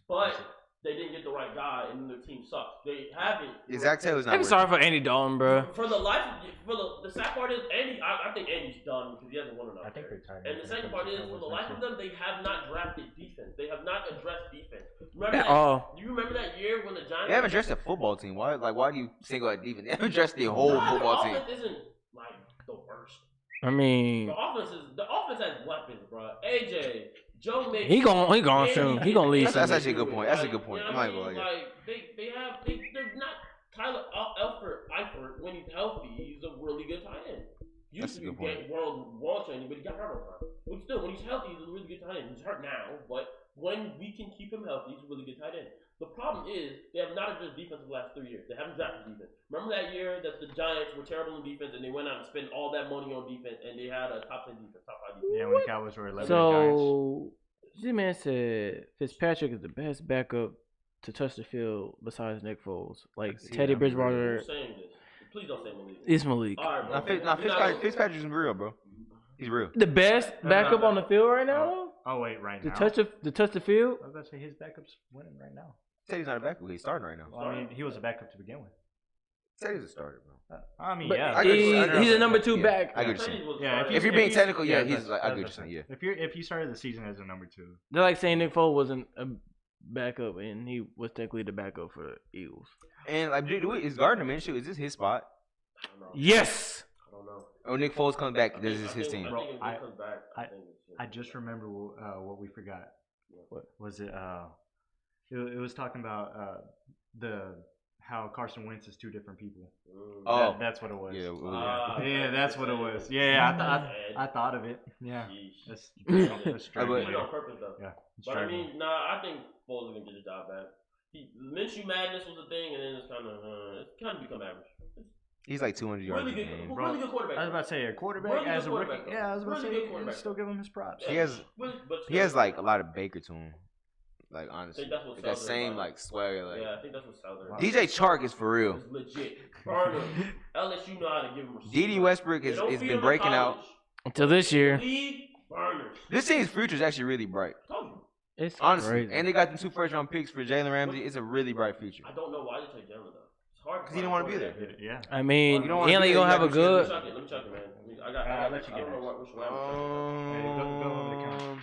but they didn't get the right guy and their team sucks. They haven't. Zach Taylor's not. I'm sorry for Andy Dalton, bro. For the sad part is Andy. I think Andy's done because he hasn't won enough. I think they're tired. And the second part is, for the life of them, they have not drafted defense. They have not addressed defense. Remember At that? all. Do you remember that year when the Giants? They haven't addressed a football team. Why do you single out defense? They haven't addressed the whole football the team. offense isn't like the worst. I mean, The offense has weapons, bro. AJ, Joe Mixon. he gone soon. He gonna leave. That's soon. actually a good point. That's a good point. You I'm know not what gonna I lie. mean? Like they're not Tyler Eifert when he's healthy. He's a really good tight end. That's Used a to good be point. world training, but he got hurt all the time. But still, when he's healthy, he's a really good tight end. He's hurt now, but when we can keep him healthy, he's a really good tight end. The problem is they have not addressed defense the last 3 years. They haven't drafted defense. Remember that year that the Giants were terrible in defense and they went out and spent all that money on defense and they had a top 10 defense, top 5 defense. Yeah, when the Cowboys were 11 Giants. So, this man said Fitzpatrick is the best backup to touch the field besides Nick Foles. Like see Teddy that. Bridgewater Who's saying this? Please don't say Malik. is Malik. All right, bro. Fitzpatrick's real, bro. He's real. The best backup on the field right now, though? Oh wait, right To now. touch the field? I was about to say his backup's winning right now. Teddy's not a backup. He's starting right now. Well, I mean, he was a backup to begin with. Teddy's a starter, bro. I mean, But yeah. he's a number 2 back. I get you. Teddy was Yeah, starting. If you're being technical, yeah, yeah, he's like I get you that's saying, yeah. If you started the season as a number 2, They're like saying Nick Foles wasn't a backup, and he was technically the backup for the Eagles. And like, is Gardner Minshew? Is this his spot? I don't know. Yes. I don't know. Oh, Nick Foles comes back. This is his team. I think if Bro, he comes back, I just remember what we forgot. What was it? It was talking about how Carson Wentz is 2 different people. Oh, That's what it was. Yeah, That's what it was. Yeah, I thought of it. Yeah, that's straight. He did it on purpose though. Yeah, But I mean, I think Foles is gonna get his job back. Minshew madness was a thing, and then it's kind of become average. he's like 200 yards. Really good, a game. really good quarterback. I was about to say a quarterback Really as good a rookie. quarterback, though. Yeah, I was about Really to good say quarterback, still give him his props. He has he has like a lot of Baker to him. Like honestly, think that's what that sells same everybody. like swagger. Like Yeah, I think that's what sells her. DJ Chark is for real. It's legit. Burner. LSU know how to give him respect. D.D. Westbrook has been breaking out. Until this year. League burners. This team's future is actually really bright. I told you. It's Honestly, crazy. and they got the 2 first-round picks for Jalen Ramsey. It's a really bright future. I don't know why they take Jalen though. It's hard Because he didn't want to be there. Yeah. I mean, You don't wanna ain't like be you gonna there, have a you gotta good. Let me check it, man. I'll let you I get don't know next. which one. Go over the count.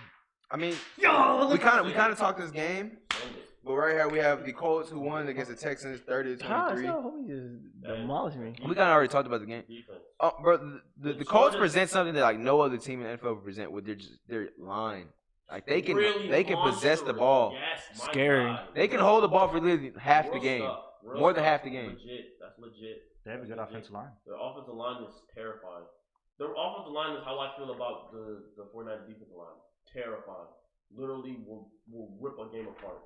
I mean, we kind of talked this game, but right here we have the Colts who won against the Texans 30-23. Homie just demolished me. We kind of already talked about the game. Defense. Oh, bro, the Colts present something that like no other team in the NFL would present with their line. Like they can possess the ball. Yes, my Scary. God. They can hold the ball for literally half the Real game. stuff. Real More than stuff. half the game. Legit. That's legit. They have a good offensive line. Their offensive line is terrifying. Their offensive line is how I feel about the 49ers defensive line. Terrifying. Literally will rip a game apart.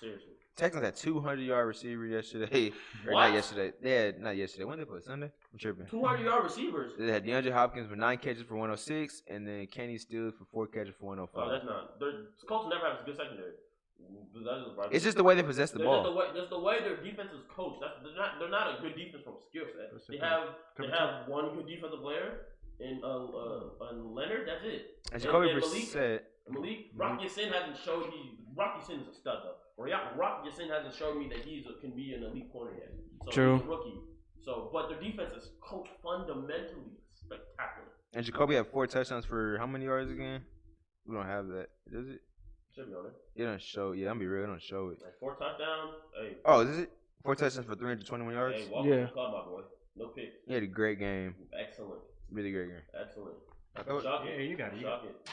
Seriously. Texans had 200-yard receiver yesterday. Or What? not yesterday. They had not yesterday. When did they play? Sunday? I'm tripping. 200-yard receivers. They had DeAndre Hopkins with 9 catches for 106, and then Kenny Stills for 4 catches for 105. Oh, that's not. The Colts never have a good secondary. That is right. It's just the way they possess the ball. That's the way their defense is coached. They're not a good defense from skill set. They have one good defensive player in Leonard. That's it. And Jacoby Malik- Brissett. Malik Rock Ya-Sin hasn't showed Rock Ya-Sin is a stud though. Rock Ya-Sin hasn't showed me that can be an elite corner yet. So True. He's a rookie. So, but their defense is coached fundamentally spectacular. And Jacoby had 4 touchdowns for how many yards again? We don't have that. Does it? Should be on it. It don't show. Yeah, I'm be real. It don't show it. Like 4 touchdowns. Hey. Oh, is it? 4 touchdowns for 321 yards? Hey, welcome to the club, my boy. No picks. He had a great game. Excellent. Really great game. Excellent. I thought, Shock Yeah, it. you got it. Shock it.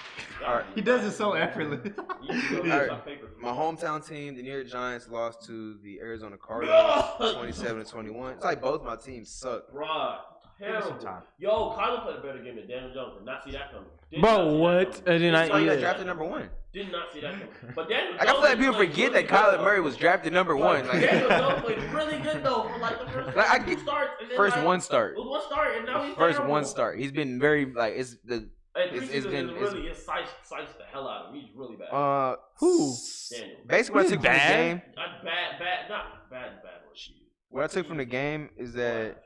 All right. He does it so effortless. You All right. shock paper. my hometown team, the New York Giants, lost to the Arizona Cardinals, 27-21. It's like both my teams suck. Bruh. Give it some Terrible. time. Yo, Kyler played a better game than Daniel Jones. Did not see that coming. Did Bro, not see that what? coming. I did not That's why he got Yeah. drafted number 1. Did not see that coming. But Daniel Like, I Jones feel like people played forget really that Kyler good, Murray though. was drafted number 1. Like, Daniel Jones played really good though for like the first Like, I two get- starts. And then, first like, one start. It was one start, and now he's First terrible. one start. He's been very, like, it's the, And It's preseason been- is really excites the hell out of him. He's really bad. Who? Daniel. Basically, what I He's took from the bad? game, Not bad, not bad word. what I took from the game is that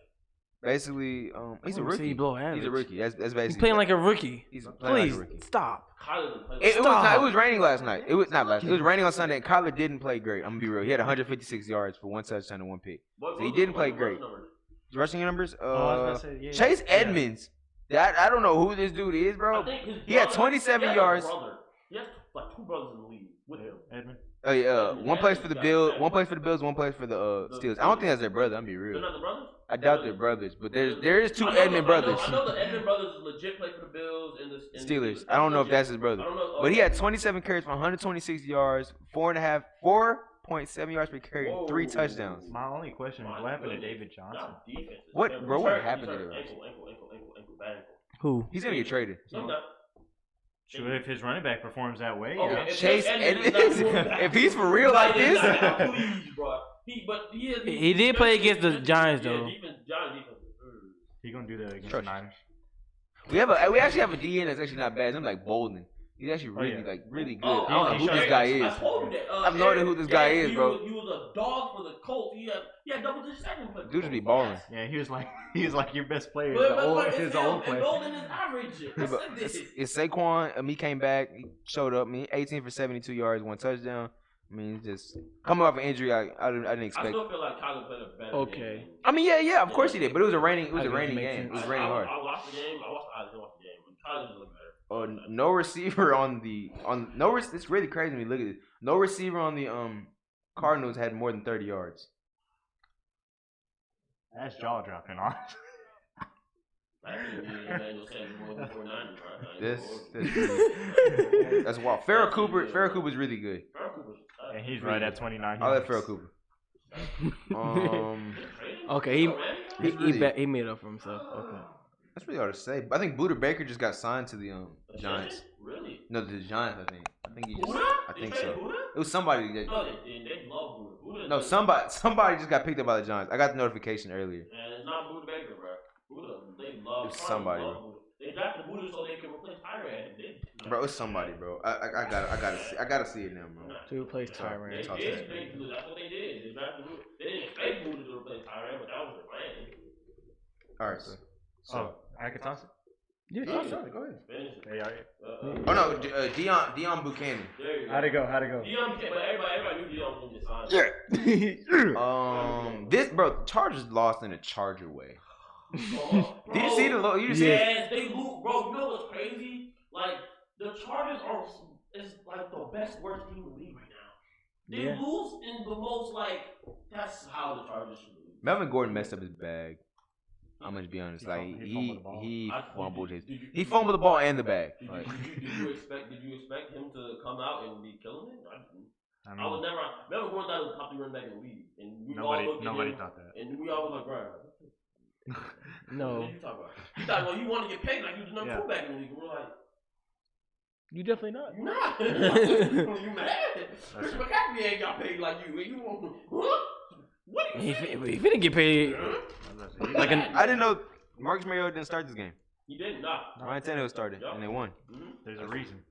basically, he's a See, rookie. blow He's average. a rookie. That's basically. He's playing like a rookie. He's playing Please like a rookie. stop. Kyler didn't play. It was Stop. not. It was raining last night. It was not last. It was raining on Sunday. And Kyler didn't play great. I'm gonna be real. He had 156 yards for 1 touchdown and 1 pick. What- So he what- didn't what- play what great. numbers? His rushing numbers. I was about to say, yeah, Chase yeah. Edmonds. I don't know who this dude is, I bro. think his He had brother- 27 he has a yards. brother. He has like 2 brothers in the league with him. Edmund. Oh yeah, one plays for the Bills, one plays for the Bills, one plays for the Steelers. I don't think that's their brother. I'm be They're real. not the brothers? I doubt they're brothers, but there is 2 I know Edmond brothers. I know the Edmond brothers legit play for the Bills and the Steelers. I don't know if that's his brother, I don't know. but he had 27 carries for 126 yards, 4.7 yards per carry, and 3 Whoa. touchdowns. My only question is My what happened to goodness. David Johnson? Not defense. What- He's bro, what hurt. happened He's to hurt. him? Ankle, bad ankle. Who? He's gonna get traded. No, no. Sure, if his running back performs that way, Okay, yeah. if Chase Edmonds is Edmonds, not doing that- if he's for real like this, please, bro. He did play against the Giants, though. Giants defense. He gonna do that against Sure. the Niners. we actually have a DN that's actually not bad. His name's like Bolden. He's actually really yeah. really good. Oh, I don't know who this guy is. I told you that. I have no idea who this guy is, he bro. He was a dog for the Colts. He had double digit sacking. Dude just be balling. Yeah, he was like your best player. But the old, it's his him, old and player. Golden is average. I said this. It's Saquon. He came back. He showed up. 18 for 72 yards, 1 touchdown. I mean, just coming off an injury, I didn't I expect. still feel like Kyler played a better Okay. game. I mean, yeah, of course he did, but it was a raining I guess game. makes It was sense. raining hard. I watched the game. I didn't watch the game. But Kyler just looked better. No receiver it's really crazy when you look at it. No receiver on the Cardinals had more than 30 yards. That's jaw dropping, honestly. That's wild. Farrah Cooper's really good. And he's right at 29. I like Farrah Cooper. Okay, really- he made up for himself. Okay. That's really hard to say. I think Buda Baker just got signed to the Giants. Really? No, the Giants. I think he just. Buda? I think They so. traded Buda? It was somebody. That, No, they love Buda. Buda. no, somebody just got picked up by the Giants. I got the notification earlier. And it's not Buda Baker, bro. Buda, they love. It's somebody, love bro. Buda. They drafted Buda so they can replace Tyrann. Bro, it's somebody, bro. I gotta see it now, bro. To replace They Tyrann. did trade Buda. That's what they did. They drafted Buda. They didn't trade Buda to replace Tyrann, but that was their plan. All right, so. I can toss it. Yeah. Go ahead. Finish it. Hey, y'all. Oh no, Deion Buchanan. There you go. How'd it go? Deion became, but everybody knew Deion was gonna get signed. This bro, Chargers lost in a Charger way. Did you see the low? You just Yes, they lose, bro. You know what's crazy? Like the Chargers is like the best worst team in the league right now. They lose in the most like that's how the Chargers should lose. Melvin Gordon messed up his bag. I'm gonna be honest. Like he fumbled the ball and the bag. Like, Did you expect him to come out and be killing it? I mean, was never. Melvin Gordon thought he was the top 3 running back in the league, and we nobody all looked at him, thought that. and we all was like, bro. No. What are you talking about? You thought, well, you want to get paid like you was the number 2 back in the league. And we're like, You definitely not. you're not. You mad? Christian McCaffrey ain't got paid like you. And you want what? What? He didn't get paid. like I didn't know Marcus Mariota didn't start this game. He didn't. Nah. Ryan Tannehill started and they won. There's a reason.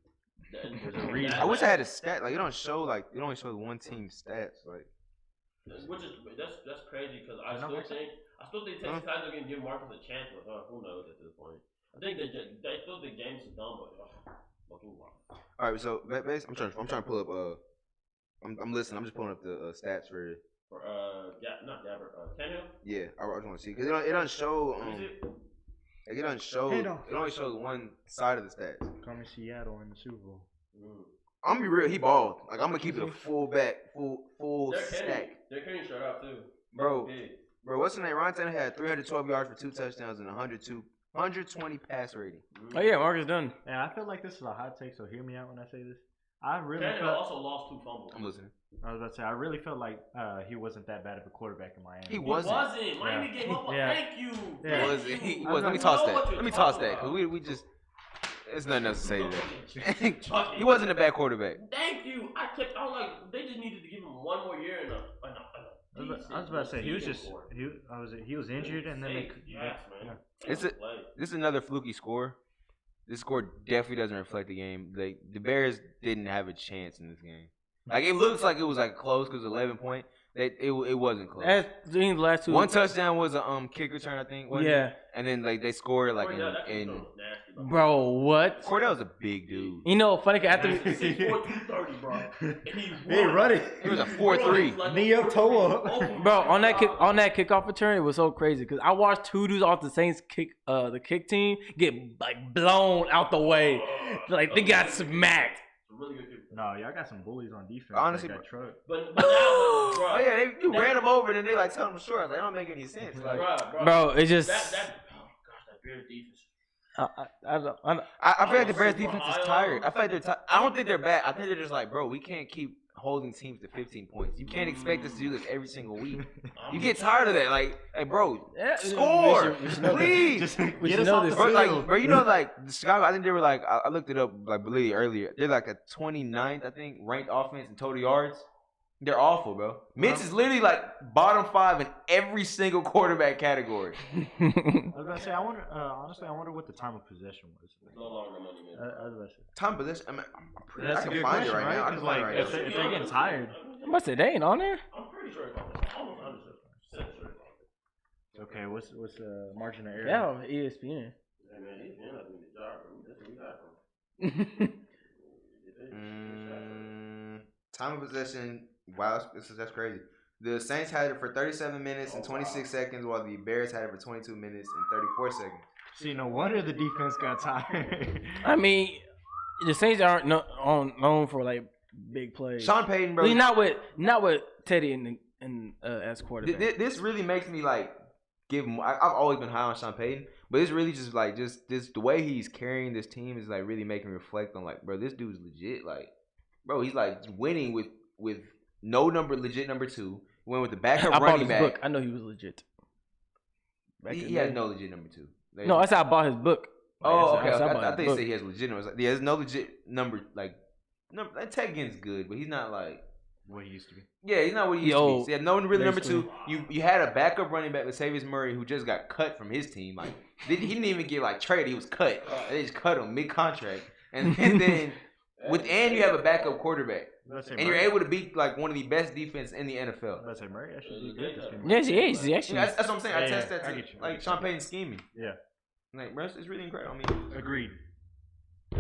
I wish I had a stat. Like it don't show like it only shows one team's stats. Like which is that's crazy because I still think Texas Titans are gonna give Marcus a chance, but who knows at this point. I think they still think James is done, but fucking wow. All right, so I'm trying to pull up. I'm listening. I'm just pulling up the stats for. Not Gabbert, Tannehill? Yeah, I just want to see because it doesn't show. Like it doesn't show. It only shows one side of the stats. Coming Seattle in the Super Bowl. I'm gonna be real. He balled. Like I'm gonna keep it a full stack. They're Kenny shut out too. Bro, what's the name? Ryan Tannehill had 312 yards for 2 touchdowns and 120 pass rating. Oh yeah, Marcus done. And I feel like this is a hot take, so hear me out when I say this. I really Tannehill also lost 2 fumbles. I'm listening. I was about to say, I really felt like he wasn't that bad of a quarterback in Miami. He wasn't. Miami gave up a thank you. Yeah. He was. Let me toss that. Cause we just. There's nothing else to say to that. He wasn't a bad quarterback. Thank you. I was like, they just needed to give him one more year in I was about to say he was injured and then This is another fluky score. This score definitely doesn't reflect the game. Like the Bears didn't have a chance in this game. Like it looks like it was like close because 11 point. It wasn't close. The last 2. One touchdown was a kick return, I think. Yeah. And then like they scored like in Bro, what? Cordell's a big dude. You know, funny after 6'4", 230, bro. And he running. It was a 4-3. Knee up, toe up. Bro, on that kickoff return, it was so crazy because I watched 2 dudes off the Saints the kick team get like blown out the way, like they got smacked. Really good kick. No, y'all got some bullies on defense. Honestly, got truck. But now, bro. Oh yeah, you ran them over and then they like tell them short. Like, that don't make any sense. Like, bro, it just. Oh gosh, that Bears defense. I feel like the Bears defense is tired. I feel like they're tired. I don't think they're bad. I think they're just like, bro, we can't keep holding teams to 15 points. You can't expect us to do this every single week. You get tired of that. Like bro, score, please. Just get us off the bro, field. like, bro, you know, like the Chicago. I think they were like, I looked it up, like, believe earlier. They're like a 29th, I think, ranked offense in total yards. They're awful, bro. Mitch is literally like bottom 5 in every single quarterback category. I was about to say, honestly, I wonder what the time of possession was. No longer money, man. I was about to say. Time possession. I mean, I That's a can good find it question, right now. I right? can find it right If now. they're getting tired. I must say they ain't on there. I'm pretty sure about that. Almost 100% sure about that. Okay, what's the margin of error? Yeah, on ESPN. Hey man, he's not doing the job, bro. That's what we got from. Time of possession. Wow, that's crazy. The Saints had it for 37 minutes and 26 seconds, while the Bears had it for 22 minutes and 34 seconds. See, no wonder the defense got tired. I mean, the Saints aren't known for like big plays. Sean Payton, bro. I mean, not with Teddy and as quarterback. This really makes me like give him. I've always been high on Sean Payton, but it's really just like this the way he's carrying this team is like really making me reflect on like, bro, this dude's legit. Like, bro, he's like winning with no legit number 2. Went with the backup running back. Book. I know he was legit. He has no legit number 2. No, I said I bought his book. Oh, okay. I think you said he has legit numbers. There's no legit number like Ted Ginn's good, but he's not like what he used to be. Yeah, he's not what he used to be. So he had no really number basically. 2. You had a backup running back, Latavius Murray, who just got cut from his team. Like he didn't even get like traded. He was cut. They just cut him mid contract, and then you have a backup quarterback. And you're able to beat like one of the best defense in the NFL. Let's say Murray actually good this game. Yes, he is. He actually. That's what I'm saying. I test that I too. get you. Like Sean Payton scheming. Yeah. Like, bro, it's really incredible. I mean, Agreed.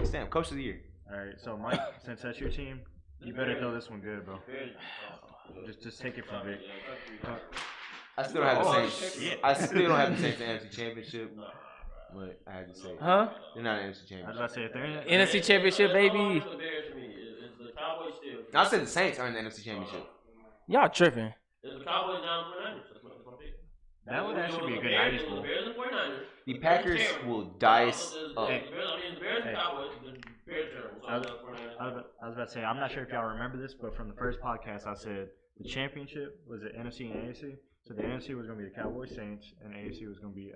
Sam, Coach of the Year. All right, so Mike, since that's your team, you better throw this one good, bro. Just take it from Vic. I still don't have the Saints. Shit. I still don't have the Saints in the NFC Championship. But I have to say, Huh? they're not an NFC I was Championship. about to say if they're in NFC Championship, baby. I said the Saints are in the NFC Championship. Y'all tripping. Is the Cowboys down 49ers? That's my pick. that would actually be a good 90s bowl. The Bears and 49ers. The Packers will dice up. The Bears and Cowboys. The Bears terrible. So I was- the 49ers. I was about to say, I'm not sure if y'all remember this, but from the first podcast, I said the championship was it NFC and AFC. So the NFC was going to be the Cowboys, Saints, and AFC was going to be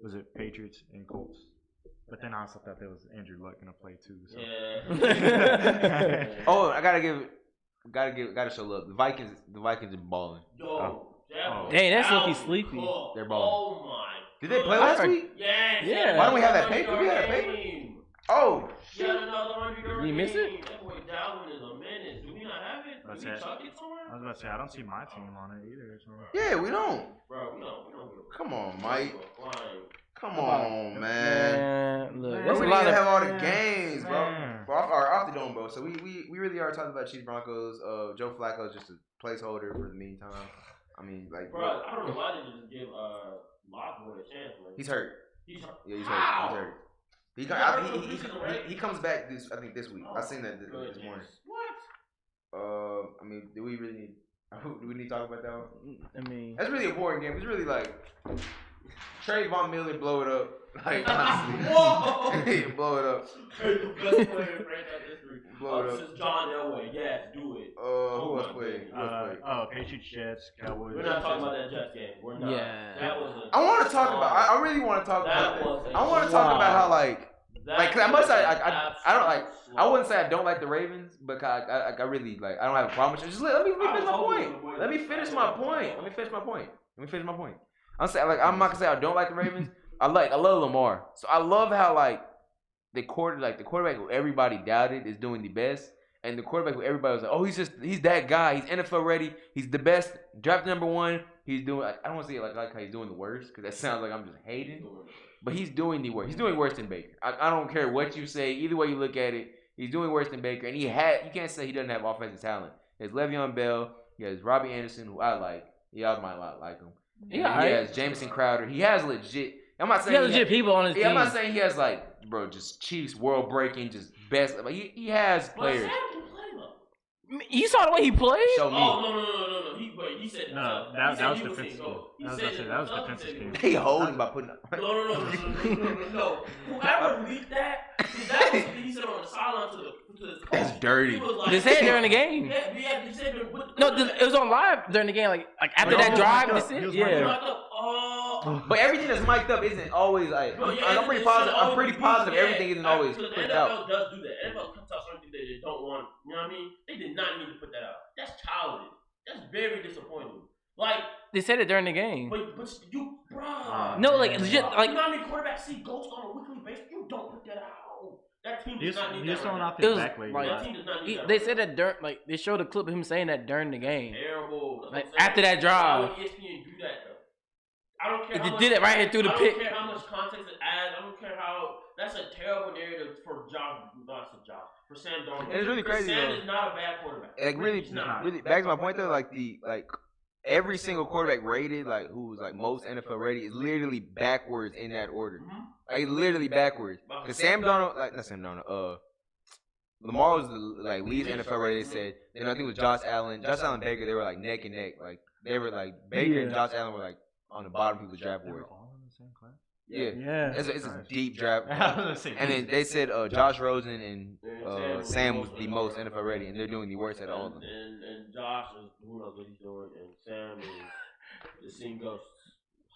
was it Patriots and Colts. But then I also thought there was Andrew Luck going to play too. So. Yeah. Oh, I gotta show love. The Vikings are balling. Yo. Dang, that's Dalvin looking sleepy. Cook. They're balling. Oh my. Did they play last I- week? Yes. Yeah. Why don't we have that paper? We had that paper. Oh, He had another 100 You miss it? That boy Dalvin is a menace. Do we not have it? That's Do we it. chuck it somewhere? I was about to say, I don't see my team on it either. So. yeah, we don't. Bro, we don't. Come on, Mike. Flying. Come on, man. Look, Bro, that's we a didn't lot even of. have all the games, bro. Man. Off the dome, bro. So we really are talking about Chiefs Broncos. Joe Flacco is just a placeholder for the meantime. I mean, like, Bro, I don't know why they just give Lockwood a chance, man. he's hurt. He's hurt. Yeah, he's How? hurt. He's hurt. He comes back this week. I seen that this morning. What? I mean, do we really need to talk about that one? I mean, That's really a boring game. It's really like Trey Von Miller blow it up. Like honestly, Whoa! blow it up. The best player in franchise history. Blow it up. Since John Elway. Yes, do it. Who else played? Patriots, Jets, Cowboys. We're not talking about that Jets game. We're not. Yeah. That was I want to talk about. I really want to talk about. I want to talk about how like. Cause I must say, I don't like. I wouldn't say I don't like the Ravens, but I really like. I don't have a problem with it. Just let me finish my point. Let me finish my point. I'm saying like I'm not gonna say I don't like the Ravens. I love Lamar. So I love how like the quarterback who everybody doubted is doing the best, and the quarterback who everybody was like, oh, he's that guy. He's NFL ready. He's the best. Draft number 1. He's doing. I don't want to say it like how he's doing the worst, because that sounds like I'm just hating. But he's doing the worst. He's doing worse than Baker. I don't care what you say. Either way you look at it, he's doing worse than Baker. And you can't say he doesn't have offensive talent. There's Le'Veon Bell. He has Robbie Anderson, who I like. Y'all might not like him. Yeah, He has Jamison Crowder. He has legit. I'm not he saying has legit people on his team. I'm not saying he has like, bro, just Chiefs world breaking, just best. Like he has players. You saw the way he played? Show me. Oh no. He said No, that was defensive. That was defensive scheme. They hold him by putting. No. Whoever leaked that was he said on the sideline to the coach. That's dirty. They said during the game. Yeah, they said No, it was on live during the game. Like after that drive, they said, yeah. But everything that's mic'd up isn't always like. I'm pretty positive. I'm pretty positive everything isn't always put put out. out. NFL does do that. NFL cuts out something that they don't want. You know what I mean? They did not need to put that out. That's childish. That's very disappointing. Like They said it during the game. but you, bro. No, like legit, like you know how many quarterbacks see ghosts on a weekly basis? You don't put that out. That team does not need You're that. throwing Right off now. It was exactly. like- That team does not need that. they right said now. that during, like they showed a clip of him saying that during the game. Terrible. That's Like what I'm saying. after that drive. Why would ESPN do that though? I don't care. They how much, did it right here through the pick. I don't care how much context it adds. I don't care how. That's a terrible narrative for Josh. Not for Josh. for Sam Darnold. And it's really crazy, Sam though. is not a bad quarterback. Like really, He's not. really. Back to my point though, like every single quarterback rated, like who was like most NFL rated, is literally backwards in that order. Like literally backwards. Cause Sam Darnold, like not Sam Darnold, Lamar was the like least NFL rated. They said, then I think it was Josh Allen, Baker. They were like neck and neck. Like they were like Baker and Josh Allen were like on the bottom of the draft board. They were all in the same class. Yeah. It's a deep draft. And then they said Josh Rosen and Sam was the most NFL ready, and they're doing the worst at all of them. And Josh is who knows what he's doing, and Sam is the scene goes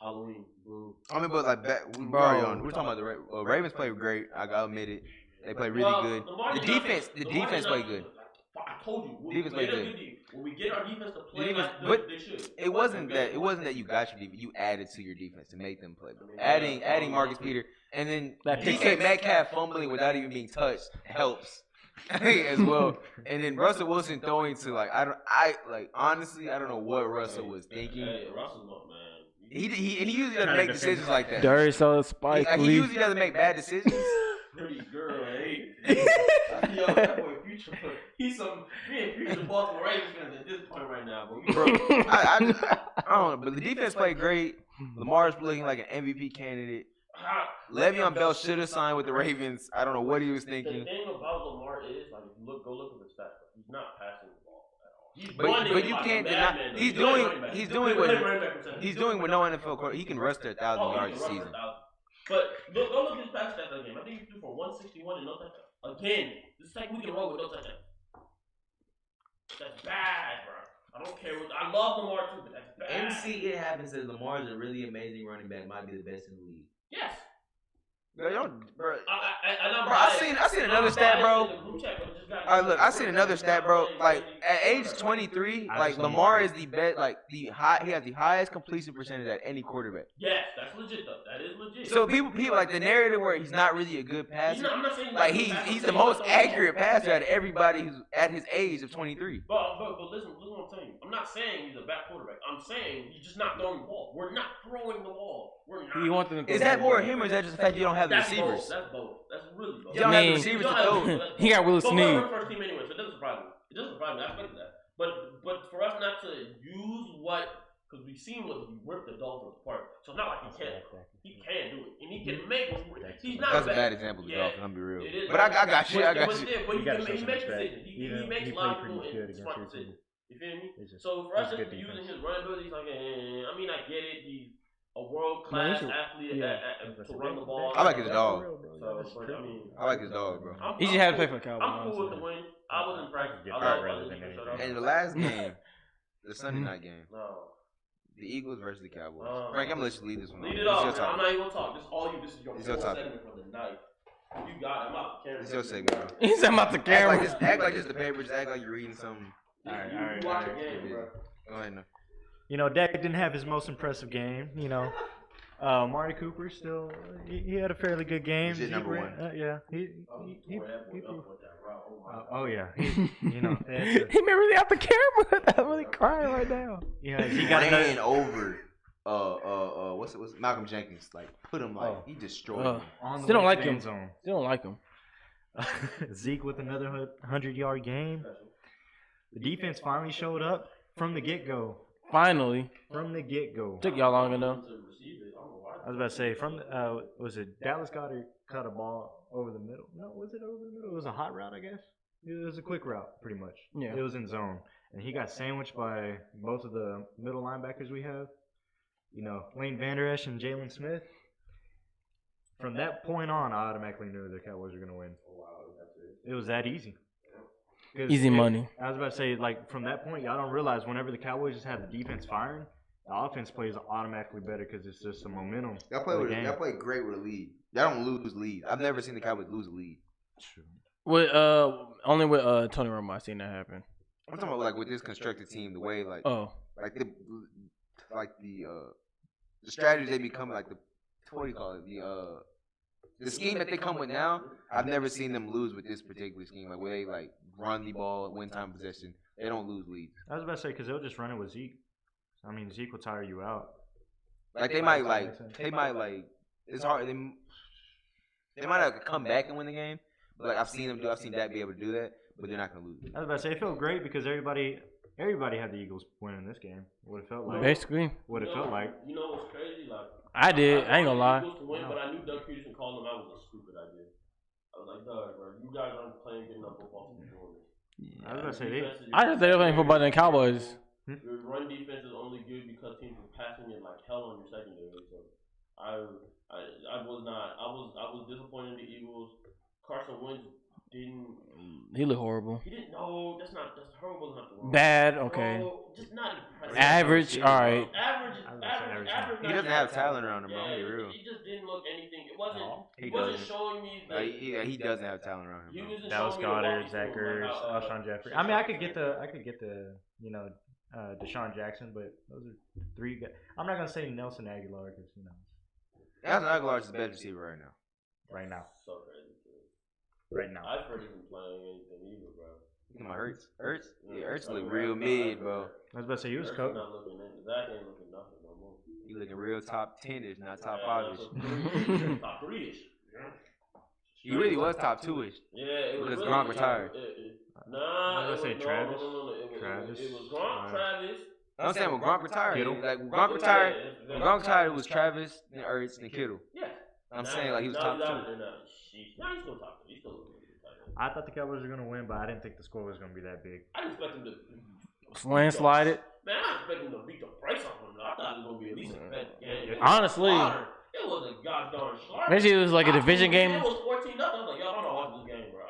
Halloween blue. I mean, but like we're talking about the Ravens played great. I gotta admit it. They played really good. The defense played good. I told you, Defense played good. When we get our defense to play but they should. It wasn't that you got your defense. You added to your defense to make them play. Adding Marcus Peter and then DK Metcalf fumbling without even being touched helps as well. And then Russell Wilson throwing to honestly I don't know what Russell was thinking. Hey, Russell's up, man. He usually doesn't make decisions like that. Darius on Spike He Lee. usually doesn't make bad decisions. Pretty girl, hey. Yo, that boy Future, me and Future Baltimore Ravens fans at this point right now, bro. I don't know, but the defense played great. Lamar's looking like an MVP candidate. Le'Veon Bell should have signed with the Ravens. I don't know what he was thinking. The thing about Lamar is, like, if you go look at the stats, he's not passing the ball at all. But you can't deny he's doing what no NFL quarterback. He can rush to 1,000 yards a season. But go look at his pass stats that game. I think he threw for 161 and no touchdown. Again, this is like we can roll with no touchdown. That's bad, bro. I don't care what. I love Lamar too, but that's bad. MC, it happens that Lamar is a really amazing running back. Might be the best in the league. Yes. Bro, I seen another stat, bro. All right, look, I seen another stat, bro. Like at age 23, like Lamar is the best. Like he has the highest completion percentage at any quarterback. Yes, that's legit though. That is legit. So people like the narrative where he's not really a good passer. I'm not saying like he's the most accurate passer out of everybody who's at his age of 23. But listen what I'm telling you. I'm not saying he's a bad quarterback. I'm saying he's just not throwing the ball. We're not throwing the ball. We're not. You want them to is that more him or is that just the fact you don't have the that's receivers? That's both. That's really both. You don't have the receivers to throw. He got Willis But Snead. we're first team anyway, so it doesn't surprise me. It doesn't surprise me. I expected that. But for us not to use because we've seen what he ripped the Dolphins apart. So it's not like he can't. He can do it, and he can make. He's not. That's a bad example of the Dolphins. I'm be real. It is. But I got you. But he makes decisions. He makes a lot of smart decisions. You feel me? So for us, just using his running ability, he's like, I mean, I get it. He's a world-class athlete to run the ball. I like his dog. I like his dog, bro. He just had to play for the Cowboys. I'm cool with the win. I was in practice. And the last game, the Sunday night game, no. the Eagles versus the Cowboys. Frank, I'm gonna let you lead this one. Lead it off, man. I'm not even gonna talk. This is all you. This is your topic. segment for the night. You got it. I'm out the camera. It's your segment, bro. He's about the camera. Act like this the paper. Just act like you're reading something. All right. Watch the game, bro. Go ahead, no. You know, Dak didn't have his most impressive game. You know, Amari Cooper still he had a fairly good game. He's number one. Yeah, he oh yeah, you know, he may really out the camera. I'm really crying right now. Yeah, he got ran over. What's Malcolm Jenkins? Like put him like he destroyed him. Still don't like him. Still don't like him. Zeke with another 100-yard game. The defense finally showed up from the get-go. Finally. From the get-go. Took y'all long enough. I was about to say, was it Dallas Goedert caught a ball over the middle? No, was it over the middle? It was a hot route, I guess. It was a quick route, pretty much. Yeah. It was in zone. And he got sandwiched by both of the middle linebackers we have. You know, Lane Vander Esch and Jalen Smith. From that point on, I automatically knew the Cowboys were going to win. It was that easy. Easy money. I was about to say, like, from that point, y'all don't realize whenever the Cowboys just have the defense firing, the offense plays automatically better because it's just the momentum. Y'all play great with a lead. Y'all don't lose lead. I've never seen the Cowboys lose a lead. With only with Tony Romo I seen that happen. I'm talking about like with this constructed team, the way like the strategies they become like what do you call it? The scheme that they come with now, I've never seen them lose with this particular scheme. Like where they like run the ball, win time possession, they don't lose leads. I was about to say because they'll just run it with Zeke. I mean Zeke will tire you out. Like they might it's hard. They might have to come back and win the game, Like I've seen them do. I've seen Dak be able to do that, but they're not gonna lose. I was about to say it felt great because everybody had the Eagles winning this game. What it felt like. Basically, What it felt like. You know what's crazy? Like I did. I ain't gonna lie. Eagles to win, but I knew Doug Peterson calling them out was a stupid idea. I was like, Doug, bro, you guys aren't playing good enough football to be doing this. I was about to say they. I just think they're playing football than Cowboys. Your run defense is only good because teams were passing it like hell on your secondary. So I was disappointed in the Eagles. Carson Wentz didn't. He looked horrible. He didn't. No, that's horrible. Is not the wrong. Bad. Okay. Bro, just not impressive. Average. All right. Average. He doesn't have talent around him, bro. Yeah, Be real. he just didn't look anything. It wasn't. He He wasn't doesn't. showing me that. He doesn't have talent around him, bro. Dallas Goddard, Zach Ertz, Alshon Jeffrey. I mean, I could get the Deshaun Jackson, but those are three guys. I'm not gonna say Nelson Aguilar because Nelson Aguilar is the best receiver right now. right now. So crazy. Right now. I've heard him playing anything either, bro. Look at my Ertz. Yeah, Ertz look real mid, bro. I was about to say he was Zach coach. not looking in. Zach ain't looking nothing no more. He looking real top 10ish, not top 5ish. Top 3-ish. He really was top 2ish. Yeah, it was Because really Gronk retired. Nah, I was gonna say Travis. No. Travis. It was Gronk, Travis. I'm saying when Gronk retired, Kittle. like when Gronk retired, it was Travis, then Ertz, then Kittle. Yeah. I'm saying like he was top 2. Nah, he's still top 2. He's still looking good. I thought the Cowboys were gonna win, but I didn't think the score was gonna be that big. I didn't expect him to Landslide it. Man, I expect him to beat the brakes off him. I thought it was gonna be at least a competitive game. Honestly. It was a gosh darn slaughter. Maybe it was like a division game. It was 14-0. I was like, y'all don't know watch this game, bro.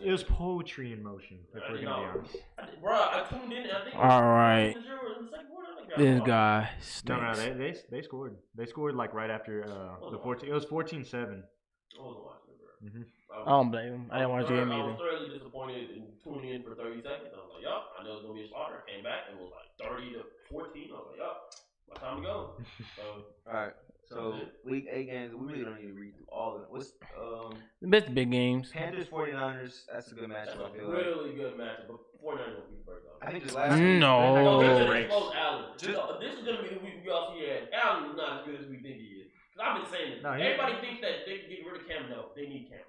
It was poetry in motion. If we're gonna be honest. Bro, I tuned in and I think. All right. In the second quarter, I was like, This oh. guy No, stinks. they scored. They scored like right after the 14. It was 14-7. I wasn't watching it, bro. Mm-hmm. I don't blame him. I didn't watch the game I either. was thoroughly disappointed in tuning in for 30 seconds. I was like, yup, I know it's going to be a slaughter. Came back and it was like 30-14. I was like, yup, my time to go. So, Alright. So week 8 games, we really don't need to read through all of them. What's The best big games. Panthers 49ers, that's a good that's matchup, I a feel like. really good matchup. But 49ers will beat the first off. I think this last week. No. Allen. This is going to be the week we all see that Allen is not as good as we think he is. Because I've been saying this. No, Everybody thinks that they can get rid of Cam. No, they need Cameron.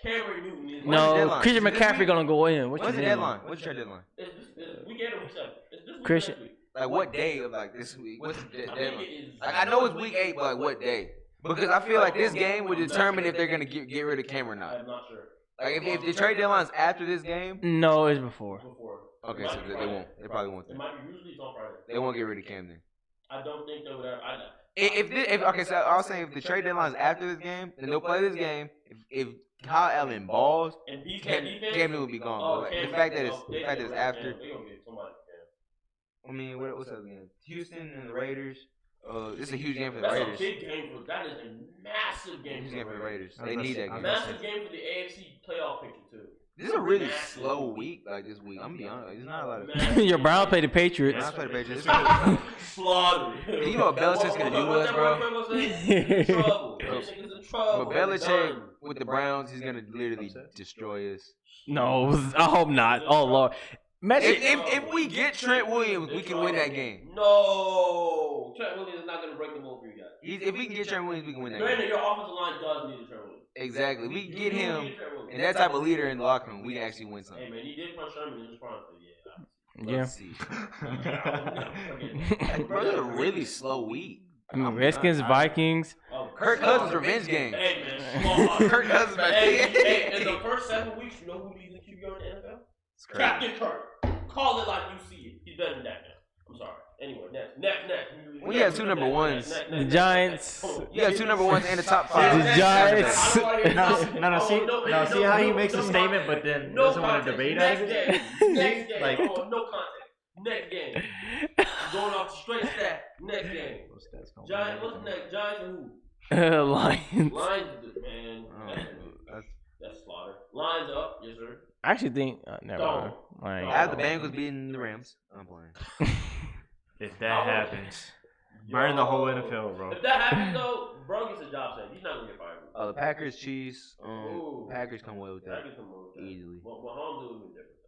Cameron Newton is. No, deadline? Christian Is it this McCaffrey week? gonna go in. What's the deadline? What's your deadline? It's week 8 or week 7. It's this week. Christian- Next week. Like what day of like this week? What's the I think deadline? it is. Like I know it's week 8, but like what day? Because I feel like this game would determine if they're gonna get rid of Cam or not. I'm not sure. Like if the trade deadline's after this game, No, it's before. Before. okay, so they won't. They probably won't. It might be usually it's on Friday. They won't get rid of Cam then. I don't think they would ever. Okay, so I was saying if the trade deadline's after this game, then they'll play this game. If Kyle Allen balls, and beats Cam that defense, Newton will be gone. Oh, But Cam the fact that Newton, it's after. They gonna get somebody. I mean, what's up again? Houston and the Raiders. This is a huge game for the That's Raiders. a big game for. That is a massive game. Huge for game for the Raiders. They gonna need say- that game. Massive game for the AFC playoff picture too. This is a really slow week. Like this week, I'm gonna be honest. There's not a lot of. Massive Your Brown game. played the Patriots. Browns play the Patriots. Slaughtered. You know what Belichick's gonna do to us, bro? Trouble. Belichick is in trouble. But Belichick with the Browns, he's gonna literally destroy us. No, I hope not. Oh Lord, imagine. If we get Trent Williams, we can win that game. No, Trent Williams is not gonna break the mold for you guys. If we can get Trent Williams, we can win that Granted, game. your offensive line does need a Trent Williams. Exactly. If we can get You him need a Trent Williams. and that type of leader in the locker room, we can actually win Hey something. man, he did punch Sherman in his front, so yeah. Yeah. Let's see. Hey, Like, bro, this is a really slow week. Redskins, Vikings. Oh, Kirk Cousins revenge game. Hey man, slaughter. Kirk Cousins back Hey, there. hey, in the first 7 weeks, you know who leads the QB in the NFL? It's crazy. Captain Kirk. Call it like you see it. He's better than that now. I'm sorry. Anyway, next. We have two number ones. The Giants. You got 2 number ones and the top 5. The Giants. See how he makes a statement, but then doesn't want to debate out of it. Next game. Like- Hold on, no context. Next game. Going off the straight stat. Next game. Giants. What's next? Giants and who? Lions. Lions, man. That's- That's slaughter. Lions up, yes sir. I actually think. Never mind. Don't. Like, I have the Bengals beating the Rams. I'm playing. If that happens, burn the whole NFL, bro. If that happens though, bro gets a job set. He's not gonna get fired. The Packers, Chiefs. Ooh. Packers come away with that Packers come over with that. easily. Well, Mahomes would have been different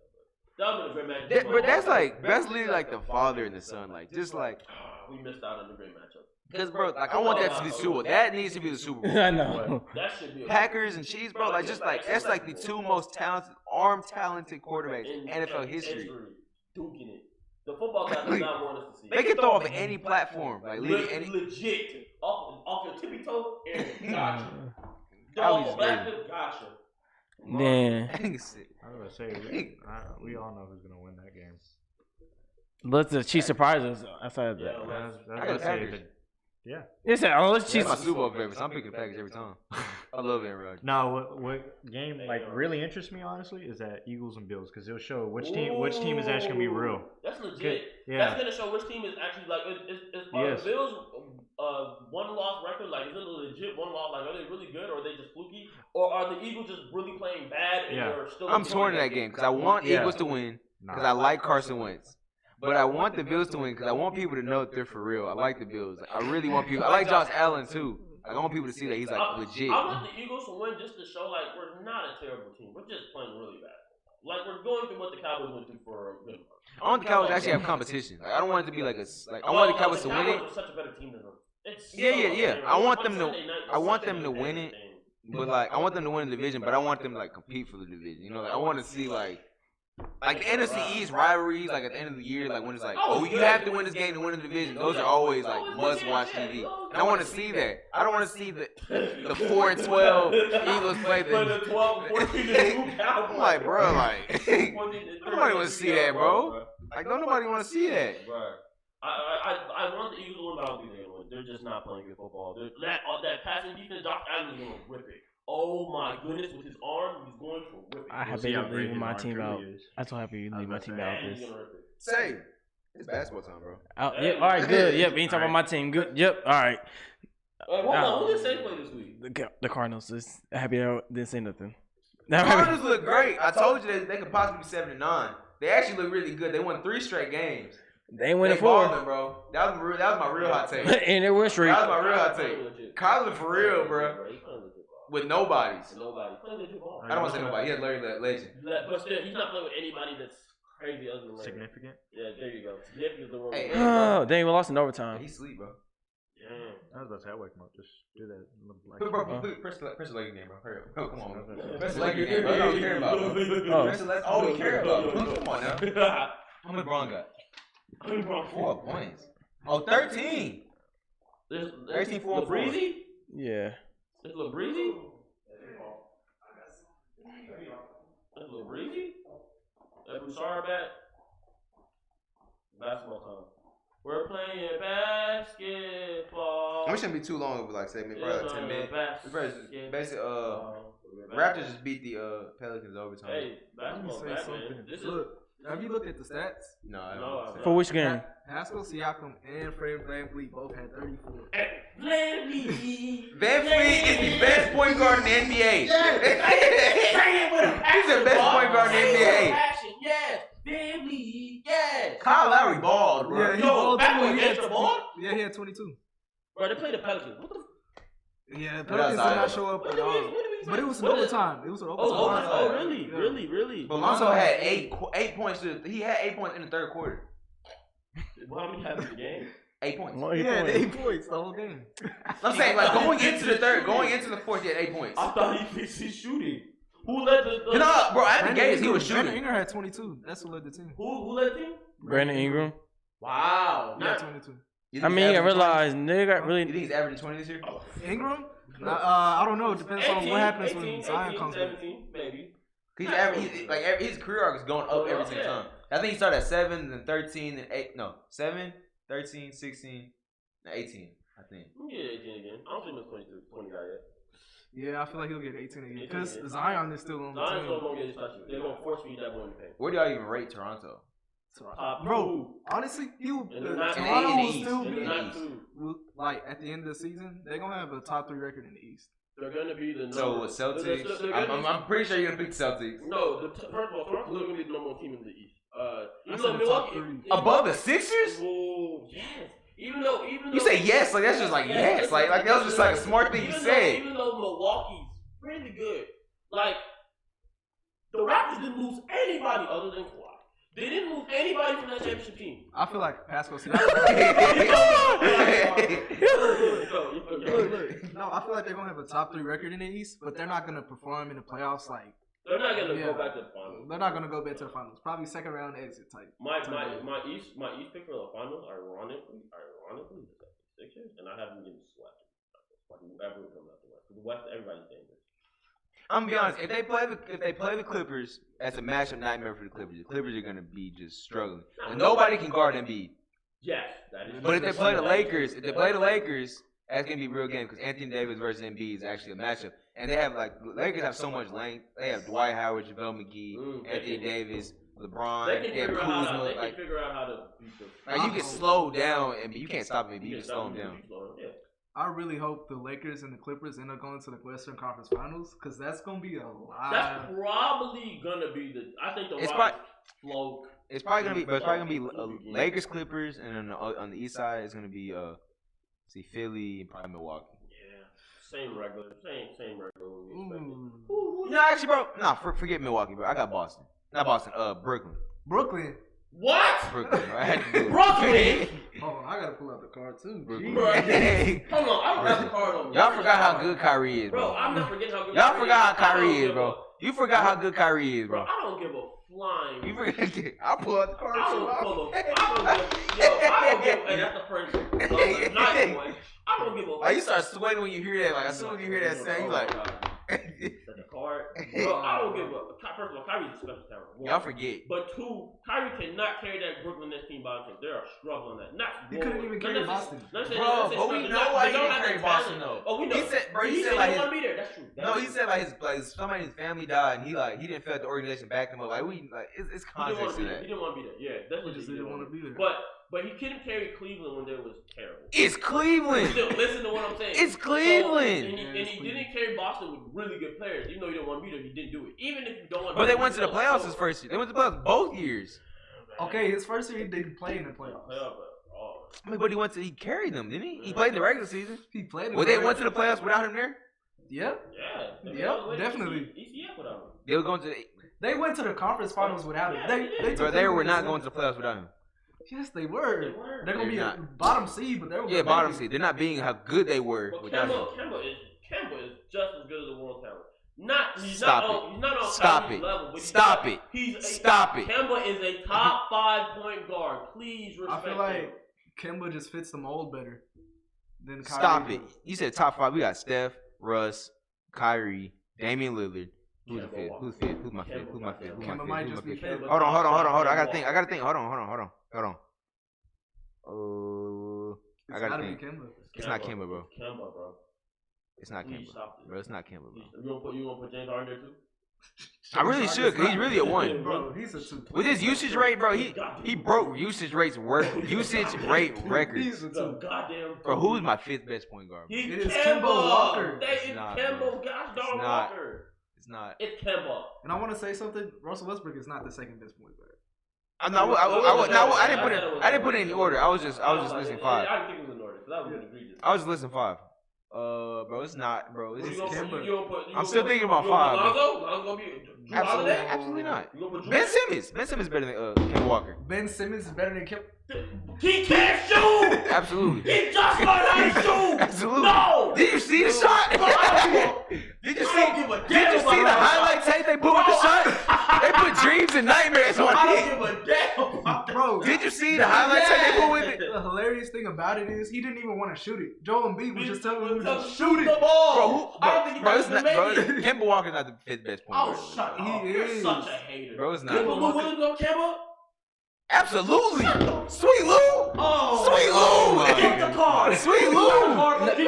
though. That would have been a great matchup. But that's literally like the father and the son. Like just like We missed out on the great matchup. Because, bro, like, I want that to be the Super Bowl. That needs to be the Super Bowl. I know. That should be Packers and Chiefs, bro, like, just like, that's like the two most arm-talented quarterbacks in NFL history. Duking it. The football guys do not want us to see. They can throw off of any platform. Like, legit. Off your tippy toe, gotcha. Cowboys Gotcha. Man. I think it's sick. I was gonna say we all know who's gonna win that game. Let the Chiefs surprise us outside of that. I got the Packers. Yeah. It's let's That's my Chiefs. Super Bowl favorite. So I'm picking the Packers every time. I love Aaron Rodgers. No, what game like really interests me honestly is that Eagles and Bills because it'll show which team is actually gonna be real. That's legit. Yeah. That's gonna show which team is actually like the Bills one loss record, like is it a legit one loss? Like are they really good or are they just fluky? Or are the Eagles just really playing bad and they're still I'm torn in that game because I want Eagles to win because I like Carson Wentz. But I want the Bills to win because I want people to know that they're for real. I like the Bills. I really want people. I like Josh Allen too. Like, I want people to see that he's like legit. I want the Eagles to win just to show like we're not a terrible team. We're just playing really bad. Like we're going through what the Cowboys went through for a good part. I want the Cowboys to actually have competition. Like, I don't want it to be like I want the Cowboys to win it. Are such a better team than them. Yeah. I want them to win it. But like I want them to win the division. But I want them to like compete for the division. You know, like I want to see like the NFC East rivalries, like at the end of the year, like when it's like, oh, you have to win this game to win the division. Those are always like must-watch TV. And I want to see that. I don't want to see the 4-12 Eagles play the 12-14 I'm like, bro, like nobody want to see that, bro. Like, don't nobody want to see that. I want the Eagles to win, but I don't think they're gonna win. They're just not playing good football. That passing defense, Josh Allen is gonna rip it. Oh my goodness, with his arm, he's going to rip it. I have been leaving my team out. I'm so happy you leave my team out this. Say, it's basketball time, bro. Yep. All right. Good. Yep. We ain't talking about my team. Good. Yep. All right. Hold on. Who did Say play this week? The Cardinals. Just happy I didn't say nothing. The Cardinals look great. I told you they could possibly be 7-9. They actually look really good. They won 3 straight games. They ain't winning 4. Balling, bro. That was my real hot take. And they were streak. That was my real hot take. Kyler for real, bro. With nobodies. I don't want to say nobody. He had Larry Legend. But still, he's not playing with anybody that's crazy other than Larry. Significant. Yeah, there you go. Significant is the word. Oh, they even lost in overtime. He sleep, bro. Yeah. I was about to say, I wake him up. Just do that. Press the leg again, bro. Hurry up. Oh, come on. Press the leg again, bro. That's all we care about, bro. Press the leg. All we care about, bro. Come on now. How many Braun got? 4 points. Oh, 13. 13 4 Breezy? Yeah. It's Lil Breezy? That's Lil Breezy? That Broussard back? Basketball time. We're playing basketball. We shouldn't be too long of like segment, probably like 10 minutes. Basically, Raptors just beat the Pelicans overtime. Hey, basketball's back, man. Look, have you looked at the stats? No, I don't. For which game? Pascal Siakam and Fred VanVleet both had 34. VanVleet VanVleet is the best point guard in the NBA. He's the best point guard in the NBA. Yes, VanVleet, yes. Kyle Lowry balled, bro. Yeah, he balled back too. when He had extra ball? Yeah, he had 22. Bro, they played the Pelicans. What the? Yeah, the Pelicans did not show up at all. But it was an overtime. It was an overtime. Really? But Lonzo had 8 points. He had 8 points in the third quarter. Well, how many happened in the game? 8 points. He had 8 points the whole game. I'm saying, like, going into the fourth, he had 8 points. I thought he fixed his shooting. Who led the No, bro, at the games he was shooting. Brandon Ingram had 22. That's who led the team. Who led the team? Brandon Ingram. Wow. He had 22. I mean, I realized nigga got really. You think he's averaging 20 this year? Ingram? I don't know. It depends on what happens 18, when Zion comes back. 17, maybe. His career arc is going up every single time. I think he started at 7, then 13, then 8. No, 7, 13, 16, and 18. I think. Yeah, 18 again. I don't think it's 20 guy yet. Yeah, I feel like he'll get 18 again. Because Zion is still on the Zion's team. going to get his touches. They're going to force feed that boy in the paint. Where do y'all even rate Toronto? Bro, honestly, Toronto will still be like at the end of the season. They're gonna have a top 3 record in the East. They're gonna be the So with Celtics, I'm pretty sure you're gonna pick the Celtics. No, first of all, Toronto's gonna be the number 1 team in the East. Even though Milwaukee above the Sixers? Oh yes. Even though you say yes, like that's just like yes, like that was just like a smart thing you said. Even though Milwaukee's really good, like the Raptors didn't lose anybody other than Kawhi. They didn't move anybody from that championship team. I feel like Pascal Siakam. No, I feel like they're gonna have a top 3 record in the East, but they're not gonna perform in the playoffs. Like They're not gonna go back to the finals. they're not gonna go back to the finals. Probably second round exit type. My East pick for the finals, ironically, is the Sixers, and I have them getting swept. Like whoever comes out the West. The West, everybody's dangerous. I'm gonna be honest. If they play the Clippers, that's a matchup nightmare for the Clippers. The Clippers are gonna be just struggling. And nobody can guard Embiid. Yes, that is. But if they play the Lakers, that's gonna be a real game because Anthony Davis versus Embiid is actually a matchup. And they have the Lakers have so much length. They have Dwight Howard, JaVale McGee, Anthony Davis, LeBron. They can have Kuzma. figure out how to beat them. Like you can slow down Embiid. You can't stop Embiid. You can slow him down. I really hope the Lakers and the Clippers end up going to the Western Conference Finals because that's gonna be a lot. That's probably gonna be I think the Rockets float. It's probably gonna be Lakers, Clippers, and on the East side it's gonna be Philly and probably Milwaukee. Yeah, same regular. No, actually, bro. Nah, forget Milwaukee, bro. I got Boston. Not Boston. Brooklyn. Brooklyn. What? Brooklyn, bro. I had to do it. Brooklyn? Hold on, I gotta pull out the card too. Brooklyn. Hold on, I don't have the card on me. Y'all forgot how good Kyrie is, bro. I'm not forgetting how good. Y'all forgot how Kyrie is, bro. You forgot how good Kyrie is, bro. I don't give a flying. You forgot. I'll pull out the card. I don't give a. And that's the first nice one. I don't give a. Like you start sweating when you hear that. Like as soon as you hear that sound, you like. The card. Bro, I don't give a. First of all, Kyrie's a special talent. Y'all forget. But 2, Kyrie cannot carry that Brooklyn Nets team by himself. They are struggling that. He couldn't even carry Boston. Bro, but we know why he didn't carry Boston though. Oh, we know. He said like he want to be there. That's true. He said like somebody in his family died and he didn't feel like the organization backed him up. It's context to that. He didn't want to be there. Yeah, that's what he didn't want to be there. But he couldn't carry Cleveland when there was terrible. It's Cleveland. Still, listen to what I'm saying. It's Cleveland. So, and he didn't carry Boston with really good players. Even though he didn't want to be there, he didn't do it. Even if you don't want. But they went to the playoffs his first year. They went to the playoffs both years. Okay, his first year he didn't play in the playoffs. But he carried them, didn't he? He played in the regular season. He played. Well, they went to the playoffs without him there. Yep. Yeah. Yep. Definitely. ECF without him. They were going to. They went to the conference finals without him. They were not going to the playoffs without him. Yes, they were. They're gonna be a bottom seed, but they're bottom seed. They're not being how good they were without him. Kemba is just as good as a world talent. He's Stop not on Stop it. level. But Stop it. Stop it. Kemba is a top 5 point guard. Please respect him. I feel like Kemba just fits the mold better than Kyrie. Stop it. You said top 5. We got Steph, Russ, Kyrie, Damian Lillard. Who's the fifth? Who's my fifth? Kemba might just be fifth. Hold on. I gotta think. Hold on. I gotta think. It's not Kemba, bro. Kemba, bro. It's not Kemba. Bro, it's not Kemba, bro. You gonna put James Harden there too? I really should, cause he's really a 1. Bro, he's a 2. With his usage rate, bro, he broke usage rate records. He's a 2. Goddamn. Bro, who's my 5th best point guard? Bro? It is Kemba Walker. It's Kemba, gosh darn Walker. It's not. It's Kemba. And I want to say something. Russell Westbrook is not the second best point guard. I didn't put it in any order. I was just listing 5. I didn't think it was in order, so that was egregious. I was just listing 5. Bro, it's not, bro. It's Kemba. I'm still thinking about 5. Lonzo be Absolutely not. Ben Simmons better than Kemba Walker. Ben Simmons is better than Kemba. He can't shoot. Absolutely. He just learned how to shoot. Absolutely. No. Did you see the shot? Did you see the highlight tape they put with the shot? They put dreams and nightmares on it. I don't give a damn. Bro, did you see the highlight tape they put with it? The hilarious thing about it is he didn't even want to shoot it. Joel Embiid was just telling him to shoot it. the ball. Bro, I don't think he got Kemba Walker's not the 5th best point guard. Oh, shut up. You're such a hater. Bro, it's not. Kemba Williams on Kemba? Absolutely. Sweet Lou. Oh. Sweet Lou. Get the card. Sweet Lou.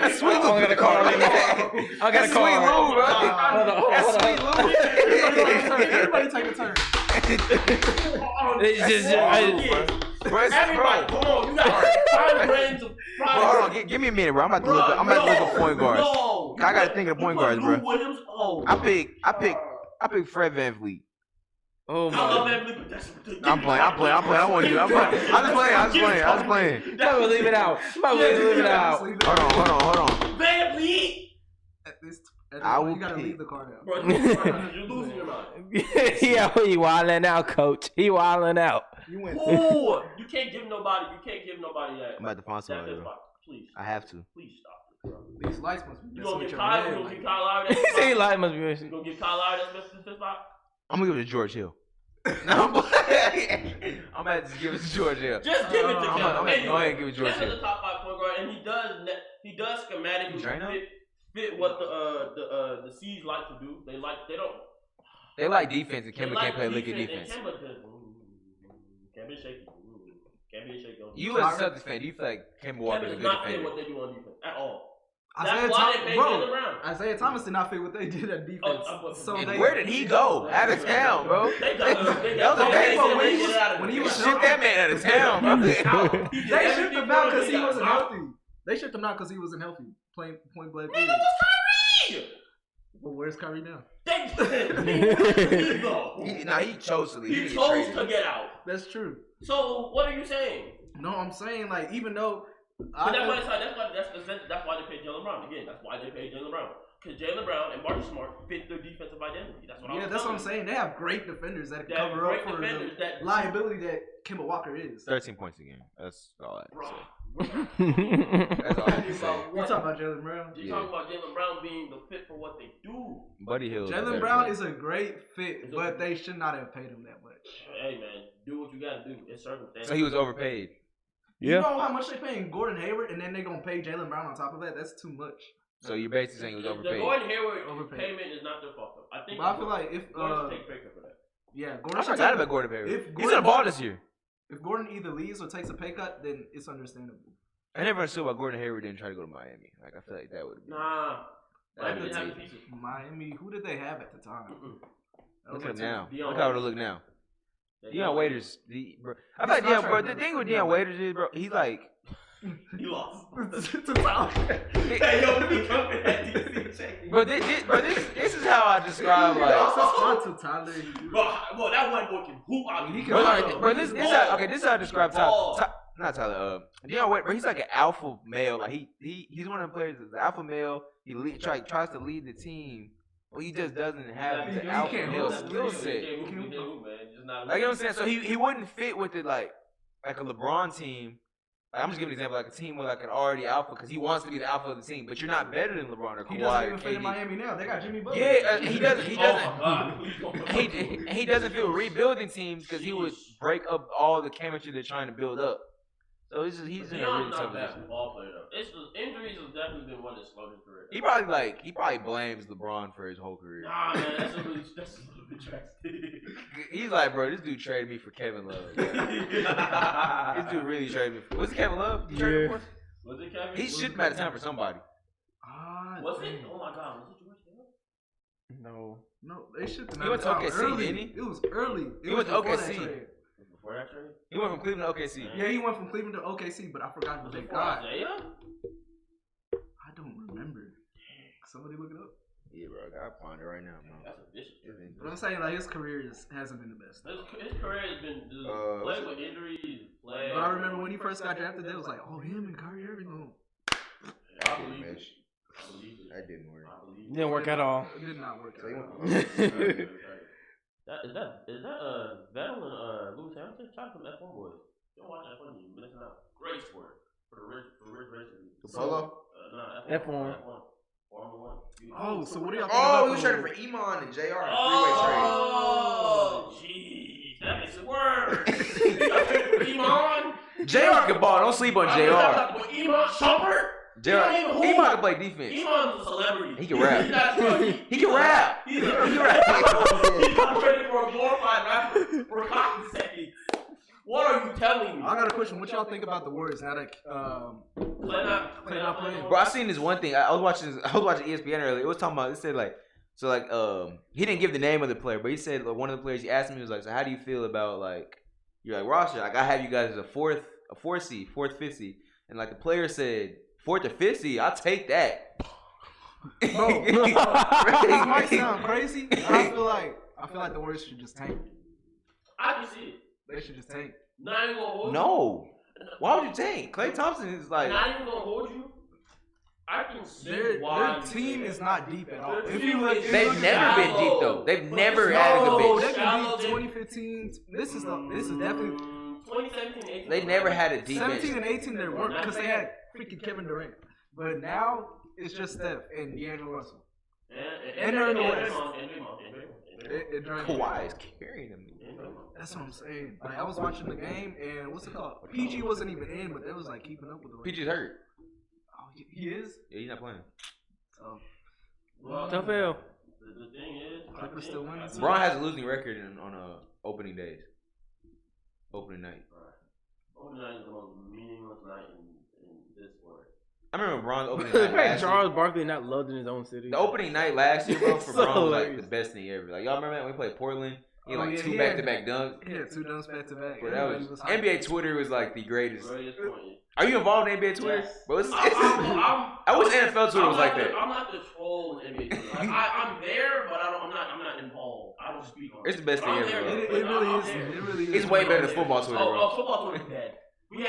That's Sweet Lou. I got a card. I got a Sweet card. Lou, bro. That's Sweet Lou. Everybody take a turn. Everybody, come on. You got 5 brands of Hold on, give me a minute, bro. I'm about to look up point guards. No. I gotta think of point guards, bro. Williams? Oh. I pick Fred VanVleet. Oh I love my. that, but that's ridiculous. I'm playing. I want you. I'm just playing. Might leave it out. Hold on. VanVleet. I will You gotta pick. leave the card out. Bro, you're losing your mind. Yeah, he wilding out, coach. He wilding out. You went. Ooh, you can't give nobody that. I'm about to find somebody, bro. Please. I have to. Please stop it, bro. These lights must be You messing gonna with give your Kyle? head. You gonna Like, give Kyle Lowry that? He said he lied, must be You gonna give Kyle Lowry that fifth spot? I'm gonna give it to George Hill. No, I'm about to just give it to George Hill. Just give it to I'm Kevin. gonna go ahead and give it to George Kevin's Hill. a top 5 point guard, and he does schematically Drano? fit what the C's like to do. They like defense, and they Kemba like can't play liquid and defense. Kemba can't be shaky. Can't be shaky on You defense. as a Celtics fan, do you feel like Kemba Walker's a Kevin's good not fit defender? what they do on defense at all. Isaiah That's why they Thomas, paid bro. Jaylen Brown. Isaiah Thomas did not fit what they did at defense. So And they, where did he go? Out of town, bro. They That was a bad when he was Ship that man out of town, bro. they shipped him out because he wasn't healthy. They shipped him out because he wasn't healthy. Playing point blank. Nigga, what's Kyrie? Well, where's Kyrie now? He He chose to leave. He He chose traded. to get out. That's true. So what are you saying? No, I'm saying like even though But that's why they paid Jaylen Brown. Again, that's why they paid Jaylen Brown. Because Jaylen Brown and Marcus Smart fit their defensive identity. That's what I'm saying. They have great defenders that can They have cover up great for defenders the that- liability that Kemba Walker is. 13 points a game. That's all I Bro, say. we're not That's all I talking can say. about You what. talking about Jaylen Brown? You're talking about Jaylen Brown being the fit for what they do. Buddy Hill. Jaylen Brown is a great fit, but they should not have paid him that much. Hey man, do what you gotta do. It's circumstances. So he was overpaid. You know how much they paying Gordon Hayward, and then they gonna pay Jaylen Brown on top of that? That's too much. So you're basically saying he was The overpaid. Gordon Hayward Overpaid. payment is not their fault though. I think. But I feel like if Gordon should take pay cut for that. yeah, I Gordon should forgot take, about Gordon Hayward. if He's Gordon- on the ball this year. if Gordon either leaves or takes a pay cut, then it's understandable. I never understood why Gordon Hayward didn't try to go to Miami. Like I feel like that would have been. Nah. That Miami would've didn't have the been pieces. Miami, who did they have at the time? That Look was at him like now. Deion Look how it Waiters. look now. They Deion got- Waiters. Bro. I feel like Deion, bro. The thing with Deion Waiters is, bro, he's like. He lost. to Tyler. Hey yo, we coming at DC. But this is how I describe like. That's not to Tyler. Well, that one boy can hoop out. He can Bro, hoop. bro, this is how I describe not Tyler. Deion Waiters, bro, he's like an alpha male. Like he's one of the players that's an alpha male. He tries to lead the team, but he just doesn't have the He alpha can't male hoop. skill set. Like you know what I'm saying? So he wouldn't fit with it like a LeBron team. Like, I'm just giving an example, like a team with like an already alpha, because he wants to be the alpha of the team, but you're not better than LeBron or He Kawhi doesn't or even fit in KD. Miami now. They got Jimmy Butler. Yeah, he doesn't. He He doesn't feel rebuilding teams because he would break up all the chemistry they're trying to build up. So he's in a really tough position. Ball player though. It's just, injuries has definitely been one that slowed his career. He probably blames LeBron for his whole career. Nah, man, that's a little bit drastic. He's like, bro, this dude traded me for Kevin Love. This dude really traded me for. Was it Kevin Love? You traded him for? Was it Kevin? He should have had time for somebody. Was it? Oh my God, was it George Hill? No, they should have. He went to OKC, early. didn't he? It was early. He went to before that OKC. trade. Before that trade? He went from Cleveland to OKC. Yeah, he went from Cleveland to OKC, but I forgot who Was they it for got. Isaiah? I don't remember. Somebody look it up. Yeah, bro, I gotta find it right now, bro. That's a vicious trade. But I'm saying like his career hasn't been the best. His career has been just play with injuries, play. But I remember when he first got drafted, they was like, "Oh, him and Kyrie Irving." I believe it. I believe it. That didn't work. I believe it. Didn't work at all. It did not work. So he Out. went Is that Vettel and Lewis Hamilton? Shout out to them F1 boys. Don't watch F1, you missing out. Great sport for the rich racing. Polo? Nah, F1. Formula 1. Oh, so what do y'all think Oh, about we was the- trading for Iman and JR. Oh, jeez, that makes it worse. You got traded for Iman. JR can ball. Don't sleep on JR. But Iman Shumpert? JR, Iman can play defense. Iman's a celebrity. He can rap. He's not He can rap. He's He not can rap. traded for a glorified rapper for cotton seconds. What are you telling me? I got a question. What y'all think about the Warriors now that Play not playing. Bro, I seen this one thing. I was watching ESPN earlier. It was talking about. It said like, so like, he didn't give the name of the player, but he said like, one of the players. He asked me, he was like, so how do you feel about like, you're like roster? Like I have you guys as a fourth seed, fifth seed, and like the player said, fourth or fifth seed. I'll take that. Bro, this might sound crazy. But I feel like the Warriors should just tank. I can see it. They should just tank. Not even gonna hold you. No. Why would you tank? Klay Thompson is like. Not even gonna hold you. I can see Their why team is not deep at all. Their If team you look, is They've never been deep though. They've But never it's had a good no, bench. they can Shallow, beat 2015. This is definitely 2017, 18. They never had a deep 17 bench. and 18. They weren't because they had freaking Kevin Durant. But now it's just Steph and D'Angelo Russell. And they're in the and West. Draymond, and Draymond. It drains. Kawhi is carrying them. That's what I'm saying. Like I was watching the game and what's it called? PG wasn't even in, but they was like keeping up with the. PG's hurt. Oh, he is. Yeah, he's not playing. So Well, Tough L. the thing is, Clippers still winning. Braun has a losing record on opening days. Opening night. Opening night is the most meaningless night in this sport. I remember Braun's opening night last year. Charles Barkley not loved in his own city. The opening night last year, bro, for So Braun was like hilarious. the best thing ever. Like y'all remember that when we played Portland? He had Oh, like yeah, two he back-to-back dunks. He had 2 dunks back to back. Bro, that was hyped. NBA Twitter was like the greatest. Greatest point. Are you involved in NBA Twitter? Yes. Bro, I wish NFL Twitter was like that. I'm not the troll in NBA Twitter. Like, I'm there, but I'm not involved. I don't speak on it. It's the best thing I'm ever, there, bro. It but really I'm is. there. It really is. It's way better than football Twitter, bro. Football Twitter is dead. Bro,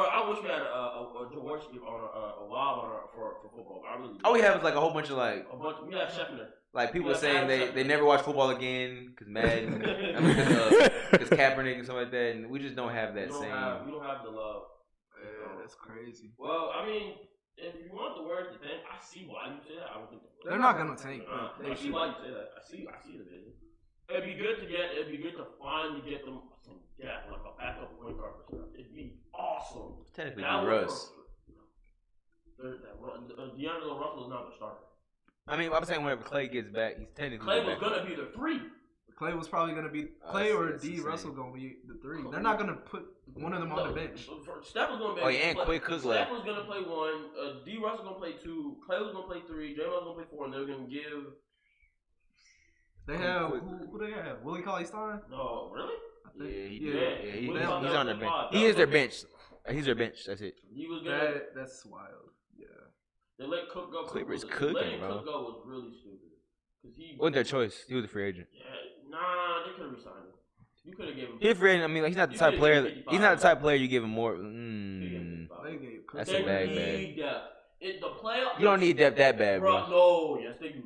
I wish we had a Jaworski on a wild on for football. I really. All we have is like a whole bunch of like We have Scheffner. like people Yeah, saying Adam they Schefter. never watch football again because Madden, because Kaepernick and stuff like that, and we just don't have that We don't same. have the love. Yeah, that's crazy. Well, I mean, if you want the words to tank, I see why you say that. I don't think They're not gonna tank. I They see should. why you say that. I see the vision. It'd be good to finally get them some depth, like a backup point guard or stuff. It'd be awesome. Technically, That would Russ. D'Angelo Russell is not the starter. I mean, I'm saying whenever Clay gets back, he's technically Clay was back. gonna be the 3. Clay was probably gonna be Oh, Clay that's- or that's D. insane. Russell gonna be the 3. They're not gonna put one of them on the bench. Steph was gonna be. Oh, yeah, and Quick Kuzma. Steph was gonna play 1. D. Russell gonna play 2. Clay was gonna play 3. Draymond's gonna play 4, and they're gonna give. They have who they have? Willie Cauley-Stein? No, really? I think. He's on their bench. He is their bench. He's their bench. That's it. He was gonna. That's wild. Yeah. They let Cook go. Clippers Letting cooking, bro. Cook go was really stupid. Cause he Wasn't their choice. He was a free agent. Yeah, nah, they could have resigned him. You could have given him. He's a free agent. I mean, like, he's not the You type could've player. given him He's not the 55. type player you give him more. They gave Cook. That's They a bag need depth. The playoff. You don't need depth that bad, Bro, bro. no, yes they do.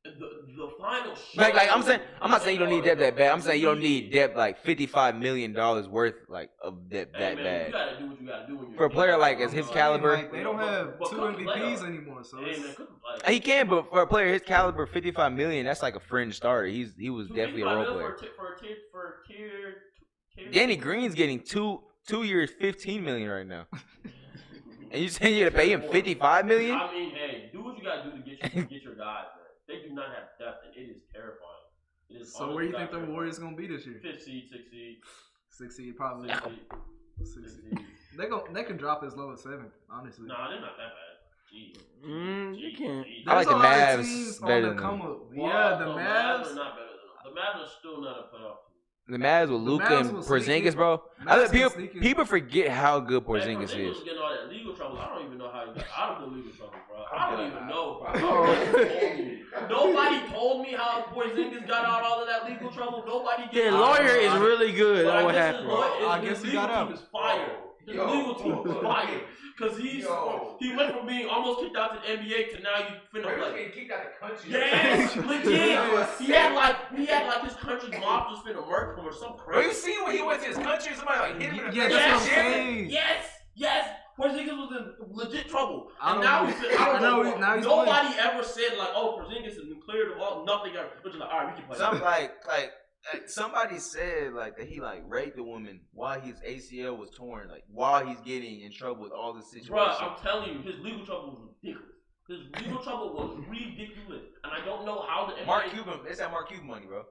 The final shot. Like I'm not saying you don't need depth that bad. I'm saying you don't need depth like $55 million worth like of depth Hey, that man, bad. You gotta do what you gotta do when you're For a player like as his caliber, Like, they don't have But 2 Cook can play, MVPs though. anymore, so Hey, it's, man, Cook can play. he can. But for a player his caliber, $55 million, that's like a fringe starter. He was definitely a role 255 player. For a tier. Danny Green's getting two years, $15 million right now. And you saying you're gonna pay him $55 million? I mean, hey, do what you gotta do to get your guys, man. They do not have depth, and it is terrifying. It is so where do you think the Warriors gonna be this year? 5th seed, 6th seed, 6 seed, probably. 6th seed. 6 seed. They can drop as low as 7th, honestly. Nah, they're not that bad. Jeez. You can't. I like the There's a lot of Mavs teams on better the than come them. up. Yeah, the are Mavs. not better than them. The Mavs are still not a playoff team. The Mavs with Luka Mavs and was Porzingis, sneaking. bro. Mavs was People, sneaking. people forget how good Porzingis Hey, is. was getting all that legal trouble. I don't even know how he got out of the legal trouble, bro. I don't even know, bro. Nobody told me how Porzingis got out all of that legal trouble. Nobody Their did. lawyer is really good But on I what guess happened. I his guess he legal got out. team is fired. His legal team is fired. Because he went from being almost kicked out to the NBA to now you finna play. kicked out the country. Yes, legit. He had like his country's mob just finna murk him or some Bro, you crazy. see when he went to his country, somebody like hit him in the Yeah, face. that's what I'm Yes, saying. yes. Porzingis was in legit trouble, I and don't now know. he's I don't I know know. now he's Nobody ever said like, "Oh, Porzingis is cleared of all nothing." Ever. But just like, all right, we can play. Some like somebody said like that he like raped a woman while his ACL was torn, like while he's getting in trouble with all this situation. Bruh, I'm telling you, his legal trouble was ridiculous. His legal trouble was ridiculous, and I don't know how the NBA. Mark Cuban, it's that Mark Cuban money, bro.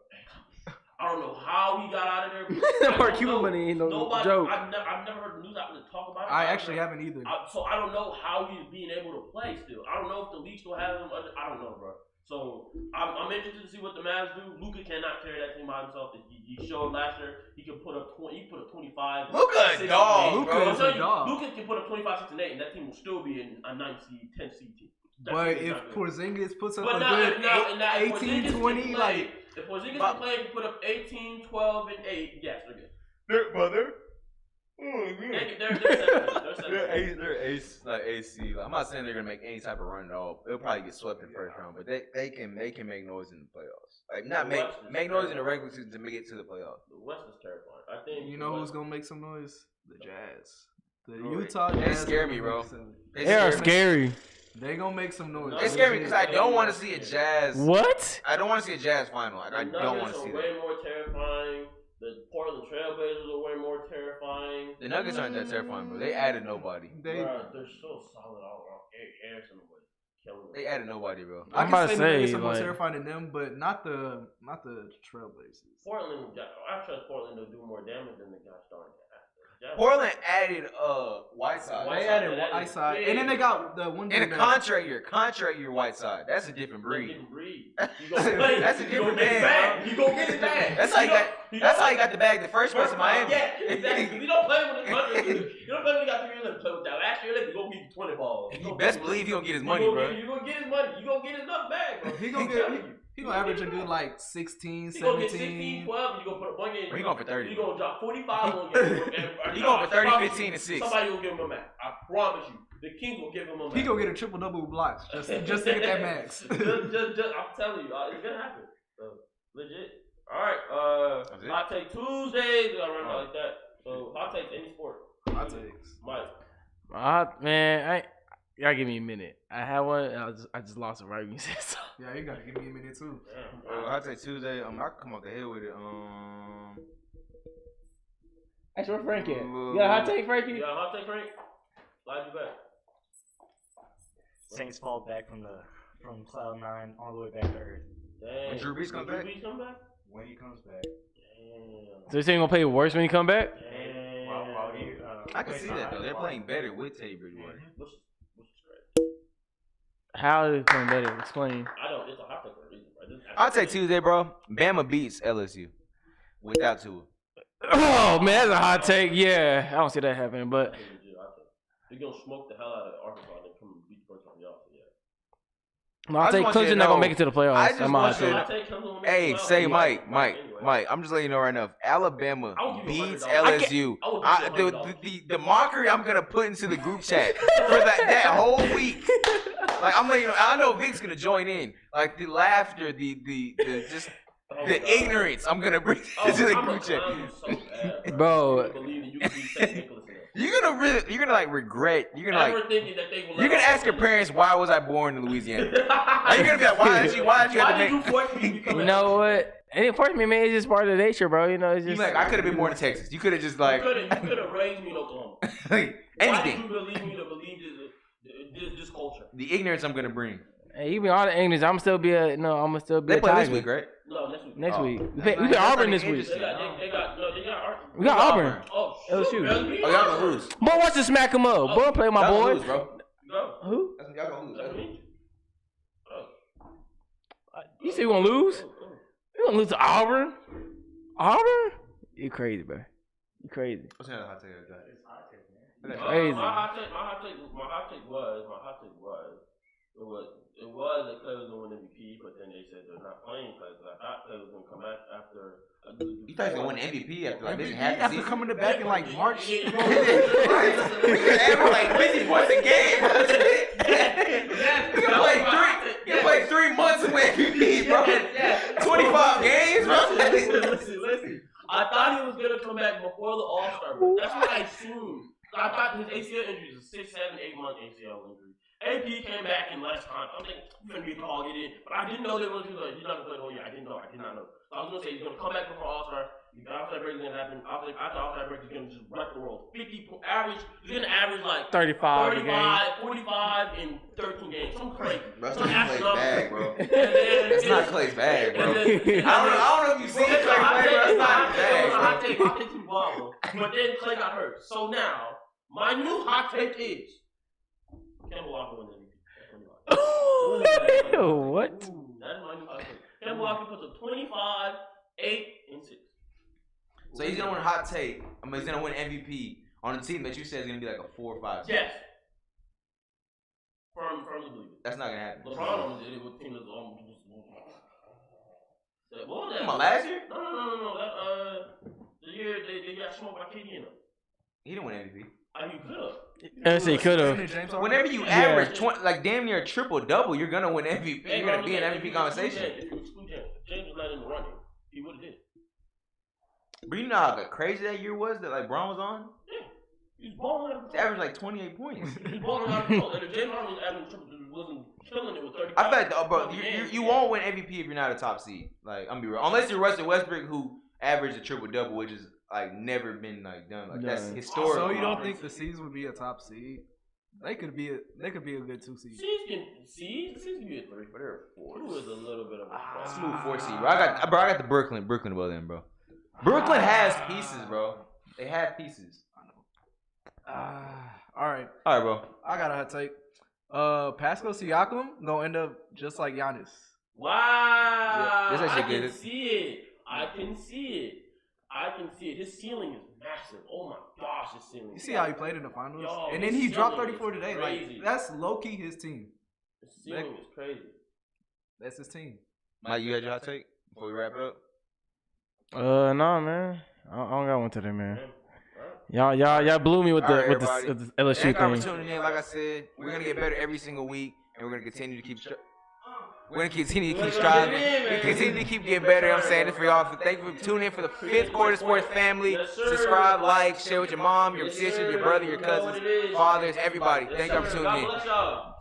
I don't know how he got out of there. I Mark don't Cuban know. money ain't no Nobody, joke. I've never heard the news outlet talk about it. I actually haven't either. So I don't know how he's being able to play still. I don't know if the league still has him. I don't know, bro. So I'm interested to see what the Mavs do. Luka cannot carry that team by himself. He showed last year he can put up 20. He put up 25. Luka a 6, dog, 8. Luka bro. is a dog. Luka can put up 25, 6, and 8, and that team will still be in a 9 seed, 10 seed team. That But team is if not good. Porzingis puts up But a now, good if 18, Porzingis 20, can play, like if Porzingis But- can play and put up 18, 12, and 8, yes, they're good. They're They're ace like AC. Like, I'm not saying they're gonna make any type of run at all. They'll probably get swept in the first round, but they can make noise in the playoffs. Like not make noise in the regular season to make it to the playoffs. The West is terrifying. I think You know who's gonna make some noise? The Jazz. The Utah They Jazz. scare me, bro. They are scary. They gonna make some noise. They scare me because I don't want to see a Jazz. What? I don't want to see a Jazz final. I don't want to see that. Way more terrifying. The Portland Trailblazers are way more terrifying. The Nuggets aren't that terrifying, bro. They added nobody. They're so solid all around. Eric Harrison was killing them. They added nobody, bro. I I'm about can to say the say, Nuggets are more like- terrifying than them, but not the Trailblazers. Portland, I trust Portland to do more damage than the gosh darn Jazz. Portland added Whiteside. They added Whiteside, and then they got the one. In a contract year Whiteside. That's a different breed. You gonna play. That's a different get his man, bag. bro. You gonna get his bag. That's how he got the bag the first place in Miami. Yeah, exactly. You don't play with his money. You don't play when he got 3 years left to play with that. Last year, you gonna get 20 balls. You best believe he gonna get his money, bro. You gonna get his money. You gonna get his enough bag, bro. He gonna average a good like 16, He gonna get 16, 17. 12, and you gonna put one game. He going for 30. You gonna drop 45 on game. He going for 30, 15, and 6. Somebody will give him a max. I promise you. The Kings will give him a max. He gonna get a triple double with blocks just to get that max. just, I'm telling you, it's gonna happen. Legit. All right. Hot take Tuesday. We gotta run out like that. So hot takes any sport. Hot takes. Mike. Man, you gotta give me a minute. I had one. And I just lost it right when you said so. Yeah, you gotta give me a minute too. I'll take Tuesday. I can come off the head with it. That's where Frank at. You got a hot take, Frankie? You got a hot take, Frank? Glad you back. Saints fall back from cloud 9 all the way back to earth. Damn. When Drew Brees comes back? When he comes back. Damn. So you saying gonna play worse when you come back? Damn. I can see that though. They're playing better with Teddy Bridgewater. What's the How is it playing better? Explain. I don't. It's a hot take for a reason, bro. I'll take Tuesday, bro. Bama beats LSU without Tua. Oh man, that's a hot take. Yeah, I don't see that happening, but They're gonna smoke the hell out of Arkansas and then come and beat the first one y'all. Yeah. no, I'll take Clemson not gonna make it to the playoffs. I just That's my want hot you to- take. Hot take comes on the Hey, next say round. Mike. Anyway. I'm just letting you know right now. If Alabama I will give you beats $100. LSU, I will give you $100. the mockery I'm gonna put into the group chat for that whole week. Like I'm letting you know. I know Vic's gonna join in. Like the laughter, the just the ignorance. I'm gonna bring into the group chat. Bro. You're gonna like regret. You're gonna Ever like. thinking that they will You're gonna ask your parents why was I born in Louisiana? Like, you're gonna be like, why did you have to make? force me to become You know what? And it forced me, man. It's just part of the nature, bro. You know, it's You just like I could have been born in Texas. You could have just like You could have raised me in Oklahoma. Why did anything. you believe me to believe this culture? The ignorance I'm gonna bring. Hey, you be all the English. I'm still be a They a play this Tiger. week, right? No, next week. Next Oh. week. We play Auburn this week. They got We got Auburn. Oh, LSU. shoot, LSU. Oh, y'all gonna lose. Boy, watch the smack him up. Boy, play with my Y'all gonna boys. lose, bro. Go. Who? Y'all gonna lose. That's me. You see, we gonna lose? We gonna lose to Auburn? Auburn? You crazy, bro. You crazy. What's another hot take I got? Crazy. My hot take was that Clay was gonna win MVP, but then they said they're not playing Clay. I thought Clay was gonna come back after. You thought you gonna win MVP after like missing half the After season? coming back in like March. You could average like 50 points a game. You played 3 months to win MVP, bro. 25 games, bro. Listen. I thought he was gonna come back before the All-Star break. That's what I assumed. I thought his ACL injury was a 6, 7, 8 month ACL injury. AP came back in less time. I'm like, he's gonna be a call, get in. But I didn't know they were gonna he's not gonna play the whole year. I did not know. So I was gonna say he's gonna come back before All-Star. The All-Star break is gonna happen. After All-Star break, he's gonna just wreck the world. 50 average. He's gonna average like 35 a game. 45 in 13 games. Some crazy. That's Some not Clay's bag, bro. And then- That's not Clay's bag, bro. and then- I don't know if you see Clay play, bro. That's not his bag, I bro. take too long. But then Clay got hurt. So now, my new hot take is Kemba Walker wins MVP. What? That's my new hot take. Kemba Walker puts up 25, 8, and 6. So he's gonna win hot take. I mean, he's gonna win MVP on a team that you said is gonna be like a 4 or 5. Yes. Firmly believe it. That's not gonna happen. LeBron almost did it with team that's almost. What was that? Come on, last year? No. That the year they got smoked by KD in them. He didn't win MVP. You could have. I say could have. Whenever you average 20, like damn near a triple double, you're gonna win MVP. Hey, You're gonna be in MVP conversation. If you exclude James, James was not in the running. He would have did. But you know how crazy that year was that like Braun was on? Yeah. He was balling out of He averaged like 28 points. He was balling out of control. And if James Harden was averaging triple, wasn't killing it with 35. I feel like, bro, you won't win MVP if you're not a top seed. Like, I'm be real. Unless you're Russell Westbrook, who averaged a triple double, which is like never been like done. Like that's historical. So you don't think the Seeds would be a top seed? They could be a good 2 seed. Seeds can be a 3, but they're a 4. 2 is a little bit of a Smooth 4 seed, bro. I got the Brooklyn above them, bro. Brooklyn has pieces, bro. They have pieces. All right, bro. I got a hot take. Pascal Siakam gonna end up just like Giannis. Wow. Yeah, that's I actually can good. see it. I can see it. His ceiling is massive. Oh my gosh, his ceiling. You see how he played in the finals? Yo, and then his he dropped ceiling 34 is today. crazy. Like that's low key his team. His ceiling is crazy. That's his team. Mike, you had your hot take before we wrap it up? No, man. I don't got one today, man. Y'all blew me with the LSU Thank y'all for thing. tuning in. Like I said, we're gonna get better every single week, and we're gonna continue to keep. We're gonna continue to keep striving. We continue to keep getting better. I'm saying this for y'all. Thank you for tuning in for the 5th Quarter Sports family. Subscribe, like, share with your mom, your sister, your brother, your cousins, fathers, everybody. Thank y'all for tuning in. God bless y'all.